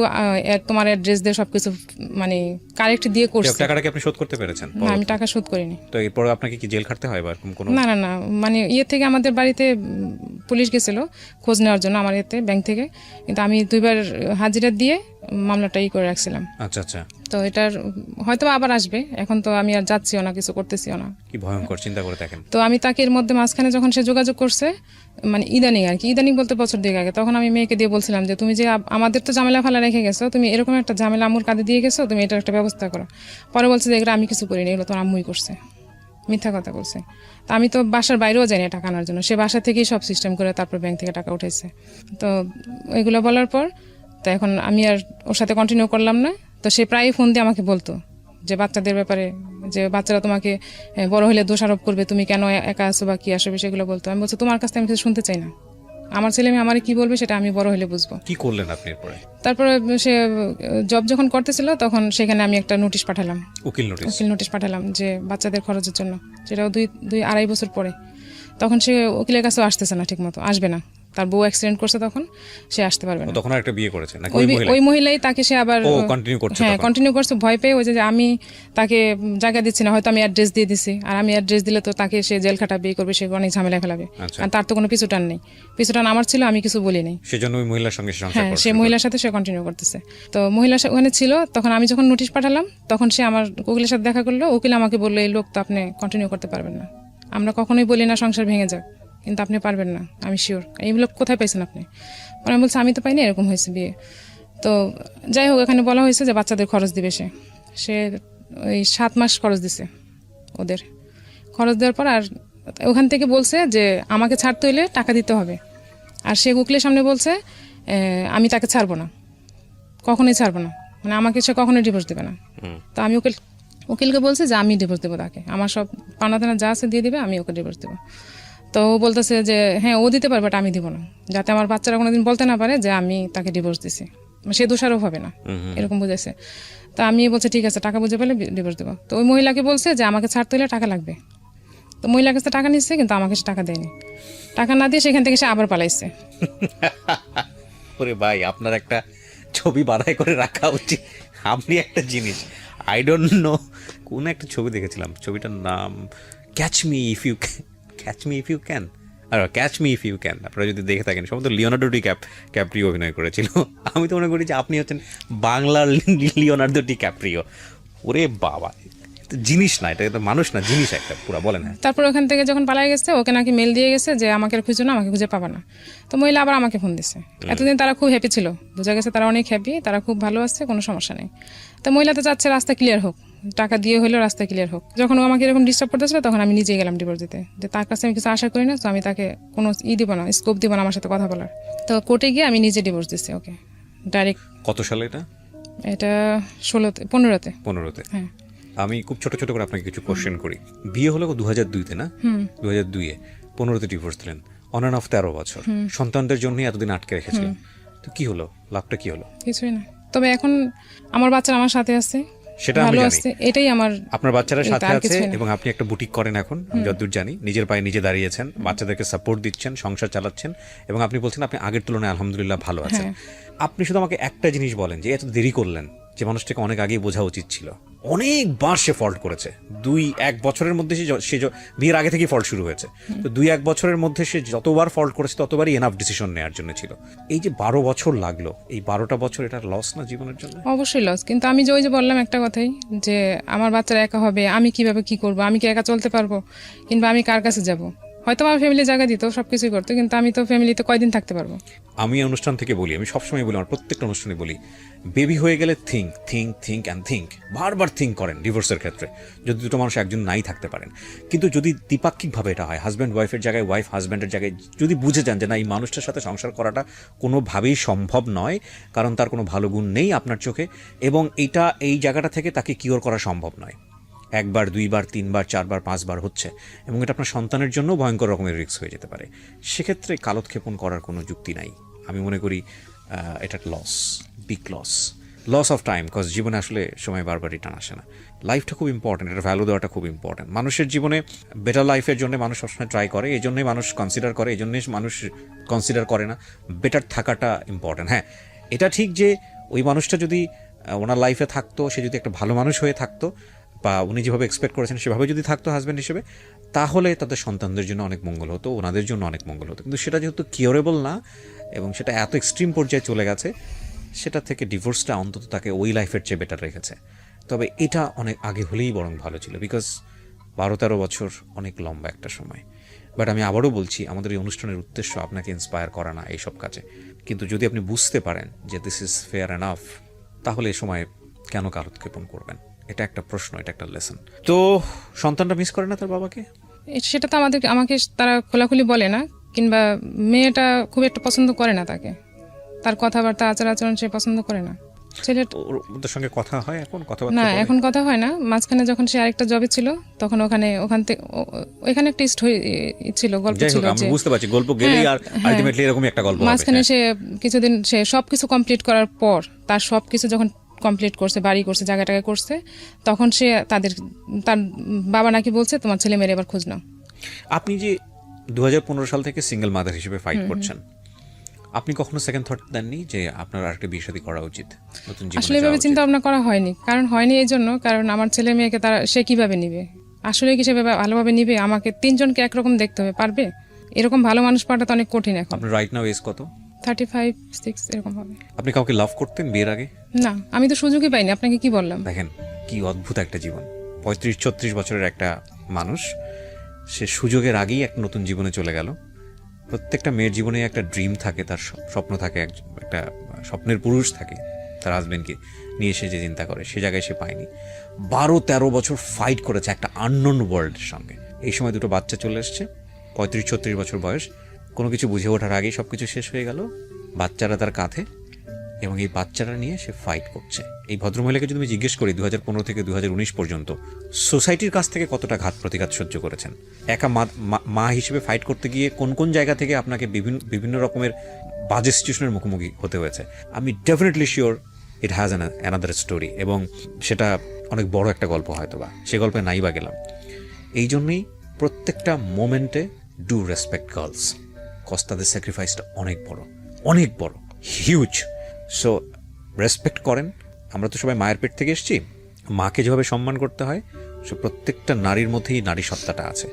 তোমার অ্যাড্রেস দিয়ে সবকিছু মানে কারেক্ট দিয়ে করছে। টাকাটা কি আপনি শোধ করতে পেরেছেন? না, আমি টাকা শোধ করিনি। তো এরপর আপনাকে কি জেল খাটতে হয় বা এরকম কোনো? না, মানে থেকে আমাদের বাড়িতে পুলিশ গেছিল খোঁজ নেওয়ার জন্য আমার ব্যাংক থেকে, কিন্তু আমি 2বার হাজিরা দিয়ে মামলাটা করে রাখছিলাম। আচ্ছা। তো এটার হয়তো আবার আসবে, এখন তো আমি আর যাচ্ছিও না, কিছু করতেছিও না। কি ভয়ঙ্কর, চিন্তা করে দেখেন। তো আমি তাকে এর মধ্যে মাঝখানে যখন সে যোগাযোগ করছে, মানে ইদানিং আর কি, ইদানিং বলতে বছর দিকে আগে, তখন আমি মেয়েকে দিয়ে বলছিলাম যে তুমি যে আমাদের তো ঝামেলা ফালা রেখে গেছো, তুমি এরকম একটা ঝামেলা আম্মুর কাঁধে দিয়ে গেছো, তুমি এটার একটা ব্যবস্থা করো। পরে বলছে যে এগুলো আমি কিছু করিনি, এগুলো তোমার আম্মুই করছে, মিথ্যা কথা বলছে। তা আমি তো বাসার বাইরেও যাই না টাকা আনার জন্য, সে বাসা থেকেই সব সিস্টেম করে তারপর ব্যাংক থেকে টাকা উঠেছে। তো এগুলো বলার পর তো এখন আমি আর ওর সাথে কন্টিনিউ করলাম না। তো সে প্রায়ই ফোন দিয়ে আমাকে বলতো যে বাচ্চাদের ব্যাপারে, যে বাচ্চারা তোমাকে বড় হলে দোষারোপ করবে, তুমি কেন একা আসো বা কি আসবে, সেগুলো বলতো। আমি বলছি তোমার কাছ থেকে আমি কিছু শুনতে চাই না, আমার ছেলে মেয়ে আমার কি বলবে সেটা আমি বড় হলে বুঝবো। কি করলেন আপনি এরপরে? তারপরে সে জব যখন করতেছিল তখন সেখানে আমি একটা নোটিশ পাঠালাম, উকিল নোটিশ পাঠালাম যে বাচ্চাদের খরচের জন্য, যেটাও 2-2.5 বছর পরে। তখন সে উকিলের কাছেও আসতেছে না, ঠিক মতো আসবে না, তার বউ অ্যাক্সিডেন্ট করছে, তখন সে আসতে পারবে না। তখন একটা বিয়ে করেছে নাকি ওই মহিলাই তাকে সে আবার কন্টিনিউ করছে ভয় পেয়ে, ওই যে আমি তাকে জায়গা দিচ্ছি না, হয়তো আমি অ্যাড্রেস দিয়ে দিছি, আর আমি অ্যাড্রেস দিলে তো তাকে সে জেল খাটাবে, করবে, সে অনেক ঝামেলা ফেলাবে, আর তার তো কোনো পিছুটান নেই। পিছুটান আমার ছিল, আমি কিছু বলি নাই, সেজন্য ওই মহিলার সঙ্গে হ্যাঁ সেই মহিলার সাথে সে কন্টিনিউ করতেছে। তো মহিলা ওখানে ছিল, তখন আমি যখন নোটিশ পাঠালাম তখন সে আমার উকিলের সাথে দেখা করলো। উকিল আমাকে বললো এই লোক তো আপনি কন্টিনিউ করতে পারবেন না, আমরা কখনোই বলি না সংসার ভেঙে যাক, কিন্তু আপনি পারবেন না, আমি শিওর। এই লোক কোথায় পাইছেন আপনি? আমি বলছি আমি তো পাইনি, এরকম হয়েছে বিয়ে। তো যাই হোক, এখানে বলা হয়েছে যে বাচ্চাদের খরচ দিবে সে ওই 7 মাস খরচ দিছে ওদের। খরচ দেওয়ার পর আর ওখান থেকে বলছে যে আমাকে ছাড়তে হইলে টাকা দিতে হবে, আর সে উকিলের সামনে বলছে আমি তাকে ছাড়বো না, কখনোই ছাড়বো না, মানে আমাকে সে কখনোই ডিভোর্স দেবে না। তো আমি উকিলকে বলছে যে আমি ডিভোর্স দেবো তাকে, আমার সব পাওনা দানা যা আছে দিয়ে দিবে, আমি ওকে ডিভোর্স দেবো। তো ও বলতেছে যে হ্যাঁ ও দিতে পারবে, আমি দিব না, যাতে আমার বাচ্চারা কোনোদিন বলতে না পারে যে আমি তাকে ডিভোর্স দিছি, সে দোষারোপ হবে না, এরকম বুঝেছে। তো আমি বলছি ঠিক আছে, টাকা বুঝে পেলে ডিভোর্স দেবো। তো ওই মহিলাকে বলছে যে আমাকে ছাড়তে হলে টাকা লাগবে। তো মহিলার কাছে টাকা নিচ্ছে, কিন্তু আমাকে সে টাকা দেয়নি, টাকা না দিয়ে সেখান থেকে সে আবার পালাইছে। ওরে ভাই, আপনার একটা ছবি বাধাই করে রাখা উচিত। আপনি একটা জিনিস, আই ডোন্ট নো কোন একটা ছবি দেখেছিলাম, ছবিটার নাম catch me if you can, আর catch me if you can, আপনারা যদি দেখে থাকেন, সম্ভবত লিওনার্দো ক্যাপ্রিও অভিনয় করেছিল। আমি তো মনে করি যে আপনি হচ্ছেন বাংলার লিওনার্দো ক্যাপ্রিও। ওরে বাবা, জিনিস না, এটা তো মানুষ না, জিনিস একটা পুরা। বলেন। তারপর ওখান থেকে যখন পালাই গেছে, ওকে নাকি মেল দিয়ে গেছে যে আমাকে খুঁজো না, আমাকে খুঁজে পাবা না। তো মহিলা আবার আমাকে ফোন দিছে। এতদিন তারা খুব হ্যাপি ছিল, বোঝা গেছে তারা অনেক হ্যাপি, তারা খুব ভালো আছে, কোনো সমস্যা নেই। তো মহিলা তো চাচ্ছে রাস্তা ক্লিয়ার হোক, টাকা দিয়ে হলেও রাস্তা ক্লিয়ার হোক। যখন ও আমাকে এরকম ডিস্টার্ব করতেছিল, তখন আমি নিজেই গেলাম ডিভোর্স দিতে, যে তার কাছে আমি কিছু আশা করি না, তো আমি তাকে কোনো দিব না, স্কোপ দিব না আমার সাথে কথা বলার। তো কোর্টে গিয়ে আমি নিজে ডিভোর্স দিচ্ছি ওকে ডাইরেক্ট। কত সালে এটা 15-তে। হ্যাঁ। আমি খুব ছোট ছোট করে আপনাকে কিছু কোশ্চেন করি। বিয়ে হলো 2002-তে না? 2002-এ 15-তে ডিভোর্স দিলেন, অন অ্যান্ড অফ 13 বছর, সন্তানদের জন্য এতদিন আটকে রেখেছিলেন। তো কি হলো, লাভটা কি হলো? কিছুই না, তবে এখন আমার বাচ্চারা আমার সাথে আছে, সেটা আমি জানি, এটাই আমার। আপনার বাচ্চারা সাথে আছে এবং আপনি একটা বুটিক করেন এখন, আমি যতদূর জানি, নিজের পায়ে নিজে দাঁড়িয়েছেন, বাচ্চাদেরকে সাপোর্ট দিচ্ছেন, সংসার চালাচ্ছেন, এবং আপনি বলছেন আপনি আগের তুলনায় আলহামদুলিল্লাহ ভালো আছেন। আপনি শুধু আমাকে একটা জিনিস বলেন, যে এত দেরি করলেন, যে মানুষটাকে অনেক আগেই বোঝা উচিত ছিল। অনেকবার সে ফল্ট করেছে, 2-1 বছরের মধ্যে সে বিয়ের আগে থেকেই ফল্ট শুরু হয়েছে। তো 2-1 বছরের মধ্যে সে যতবার ফল্ট করেছে ততবারই এনাফ ডিসিশন নেওয়ার জন্য ছিল। এই যে 12 বছর লাগলো, এই 12টা বছর এটা লস না জীবনের জন্য? অবশ্যই লস, কিন্তু আমি যে বললাম একটা কথাই, যে আমার বাচ্চারা একা হবে, আমি কিভাবে কি করব, আমি কি একা চলতে পারবো, কিংবা আমি কার কাছে যাব? হয়তো আমার ফ্যামিলি জায়গা দিত, সবকিছুই করতো, কিন্তু আমি তো ফ্যামিলিতে কয়দিন থাকতে পারবো? আমি অনুষ্ঠান থেকে বলি, আমি সবসময় বলি, আমার প্রত্যেকটা অনুষ্ঠানে বলি, বেবি হয়ে গেলে থিঙ্ক, বারবার থিঙ্ক করেন ডিভোর্সের ক্ষেত্রে, যদি দুটো মানুষ একজন নাই থাকতে পারেন। কিন্তু যদি দ্বিপাক্ষিকভাবে এটা হয়, হাজব্যান্ড ওয়াইফের জায়গায়, ওয়াইফ হাজব্যান্ডের জায়গায়, যদি বুঝে যান যে না, এই মানুষটার সাথে সংসার করাটা কোনোভাবেই সম্ভব নয়, কারণ তার কোনো ভালো গুণ নেই আপনার চোখে, এবং এই জায়গাটা থেকে তাকে কিওর করা সম্ভব নয়, 1বার 2বার 3বার 4বার 5বার হচ্ছে, এবং এটা আপনার সন্তানের জন্য ভয়ঙ্কর রকমের রিস্ক হয়ে যেতে পারে, সেক্ষেত্রে কালক্ষেপণ করার কোনো যুক্তি নাই। আমি মনে করি এটা big loss of time, cause জীবনে আসলে সময় বারবার রিটার্ন আসে না। লাইফটা খুব ইম্পর্টেন্ট, এটা ভ্যালু দেওয়াটা খুব ইম্পর্টেন্ট। মানুষের জীবনে বেটার লাইফের জন্য মানুষ সবসময় ট্রাই করে, এই জন্যই মানুষ কনসিডার করে, এই জন্যই মানুষ কনসিডার করে না বেটার থাকাটা ইম্পর্টেন্ট। হ্যাঁ, এটা ঠিক যে ওই মানুষটা যদি ওনার লাইফে থাকতো, সে যদি একটা ভালো মানুষ হয়ে থাকতো, বা উনি যেভাবে এক্সপেক্ট করেছেন সেভাবে যদি থাকতো হাজব্যান্ড হিসেবে, তাহলে তাদের সন্তানদের জন্য অনেক মঙ্গল হতো, ওনাদের জন্য অনেক মঙ্গল হতো। কিন্তু সেটা যেহেতু কিওরেবল না, এবং সেটা এত এক্সট্রিম পর্যায়ে চলে গেছে, সেটা থেকে ডিভোর্সটা অন্তত তাকে ওই লাইফের চেয়ে বেটার রেখেছে। তবে এটা অনেক আগে হলেই বরং ভালো ছিল, বিকজ 12-13 বছর অনেক লম্বা একটা সময়। বাট আমি আবারও বলছি, আমাদের এই অনুষ্ঠানের উদ্দেশ্য আপনাকে ইন্সপায়ার করা না এইসব কাজে, কিন্তু যদি আপনি বুঝতে পারেন যে দিস ইজ ফেয়ার এনাফ, তাহলে এ সময় কেন কালক্ষেপণ করবেন? এটা একটা প্রশ্ন, এটা একটা লেসন। তো সন্তানটা মিস করে না তার বাবাকে? সেটা তো আমাকে তারা খোলাখুলি বলে না, কিংবা মেয়েটা খুব একটা পছন্দ করে না তাকে, তার কথাবার্তা আচার আচরণ সে পছন্দ করে না। ওদের সঙ্গে কথা হয় এখন? না, এখন কথা হয় না। মাঝখানে যখন সে আরেকটা জবে ছিল, তখন ওখান থেকে এখানে একটা ছিল, গল্প ছিল, আমি বুঝতে পারছি গল্প গেলেই আর আলটিমেটলি এরকমই একটা গল্প হবে। মাঝখানে সে কিছুদিন সে সবকিছু কমপ্লিট করার পর, তার সবকিছু যখন কমপ্লিট করছে, বাড়ি করছে, জায়গাটাকে করছে, তখন সে তার বাবা নাকি বলছে তোমার ছেলে মেয়ের এবার খোঁজ নাও। আপনি যে 2015 সাল থেকে সিঙ্গেল মাদার হিসেবে ফাইট করছেন, আপনি কখনো সেকেন্ড থট দেননি যে আপনার আরেকটা বিয়ে শাদী করা উচিত, নতুন জীবনে আসলে এভাবে চিন্তা ভাবনা করা হয়নি। হয়নি এই জন্য, কারণ আমার ছেলে মেয়েকে সে কিভাবে নিবে? আসলে কি সে ভালোভাবে নিবে? আমাকে 3 জনকে একরকম দেখতে হবে, পারবে? এরকম ভালো মানুষ পাওয়াটা তো অনেক কঠিন এখন। আপনার রাইট নাও এজ কত? 35-6 এরকম হবে। আপনি কাউকে লাভ করতেন বিয়ের আগে? না, আমি তো সুযোগই পাইনি। আপনাকে কি বললাম? দেখেন কি অদ্ভুত একটা জীবন। 35-36 বছরের একটা মানুষ, সে সুযোগের আগেই এক নতুন জীবনে চলে গেল। প্রত্যেকটা মেয়ের জীবনে একটা ড্রিম থাকে, তার স্বপ্ন থাকে, একটা স্বপ্নের পুরুষ থাকে, তার হাজবেন্ডকে নিয়ে সে যে চিন্তা করে, সে জায়গায় সে পায়নি। 12-13 বছর ফাইট করেছে একটা আননোন ওয়ার্ল্ডের সঙ্গে। এই সময় দুটো বাচ্চা চলে এসছে, 35-36 বছর বয়স, কোনো কিছু বুঝে ওঠার আগেই সব কিছু শেষ হয়ে গেল, বাচ্চারা তার কাঁধে, এবং এই বাচ্চারা নিয়ে সে ফাইট করছে। এই ভদ্রমহিলাকে যদি আমি জিজ্ঞেস করি 2015 থেকে 2019 পর্যন্ত সোসাইটির কাছ থেকে কতটা ঘাত প্রতিঘাত সহ্য করেছেন, একা মা হিসেবে ফাইট করতে গিয়ে কোন কোন জায়গা থেকে আপনাকে বিভিন্ন রকমের বাজে সিচুয়েশনের মুখোমুখি হতে হয়েছে, আমি definitely sure it has another story, এবং সেটা অনেক বড় একটা গল্প হয়তো বা, সে গল্পে নাই বা গেলাম। এই জন্যই প্রত্যেকটা মোমেন্টে ডু রেসপেক্ট গার্লস, কজ তাদের স্যাক্রিফাইসটা অনেক বড়, হিউজ। সো রেসপেক্ট করেন। আমরা তো সবাই মায়ের পেট থেকে এসেছি, মাকে যেভাবে সম্মান করতে হয়, সে প্রত্যেকটা নারীর মধ্যেই নারী সত্তাটা আছে,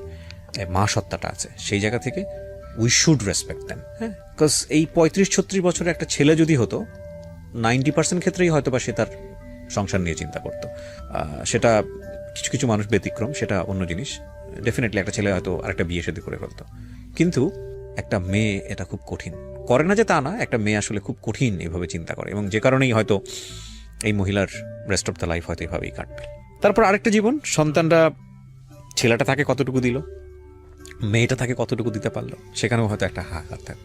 মা সত্তাটা আছে। সেই জায়গা থেকে উই শুড রেসপেক্ট দেম। হ্যাঁ, বিকজ এই 35-36 বছরের একটা ছেলে যদি হতো, 90% ক্ষেত্রেই হয়তো বা সে তার সংসার নিয়ে চিন্তা করতো। সেটা কিছু কিছু মানুষ ব্যতিক্রম, সেটা অন্য জিনিস। ডেফিনেটলি একটা ছেলে হয়তো আরেকটা বিয়ে শাদী করে ফেলতো, কিন্তু একটা মেয়ে এটা খুব কঠিন করে না, যে তা না, একটা মেয়ে আসলে খুব কঠিন এভাবে চিন্তা করে, এবং যে কারণেই হয়তো এই মহিলার রেস্ট অফ দ্য লাইফ হয়তো এভাবেই কাটবে। তারপর আরেকটা জীবন, সন্তানরা, ছেলেটা তাকে কতটুকু দিল, মেয়েটা তাকে কতটুকু দিতে পারলো, সেখানেও হয়তো একটা হাহাকার থাকে।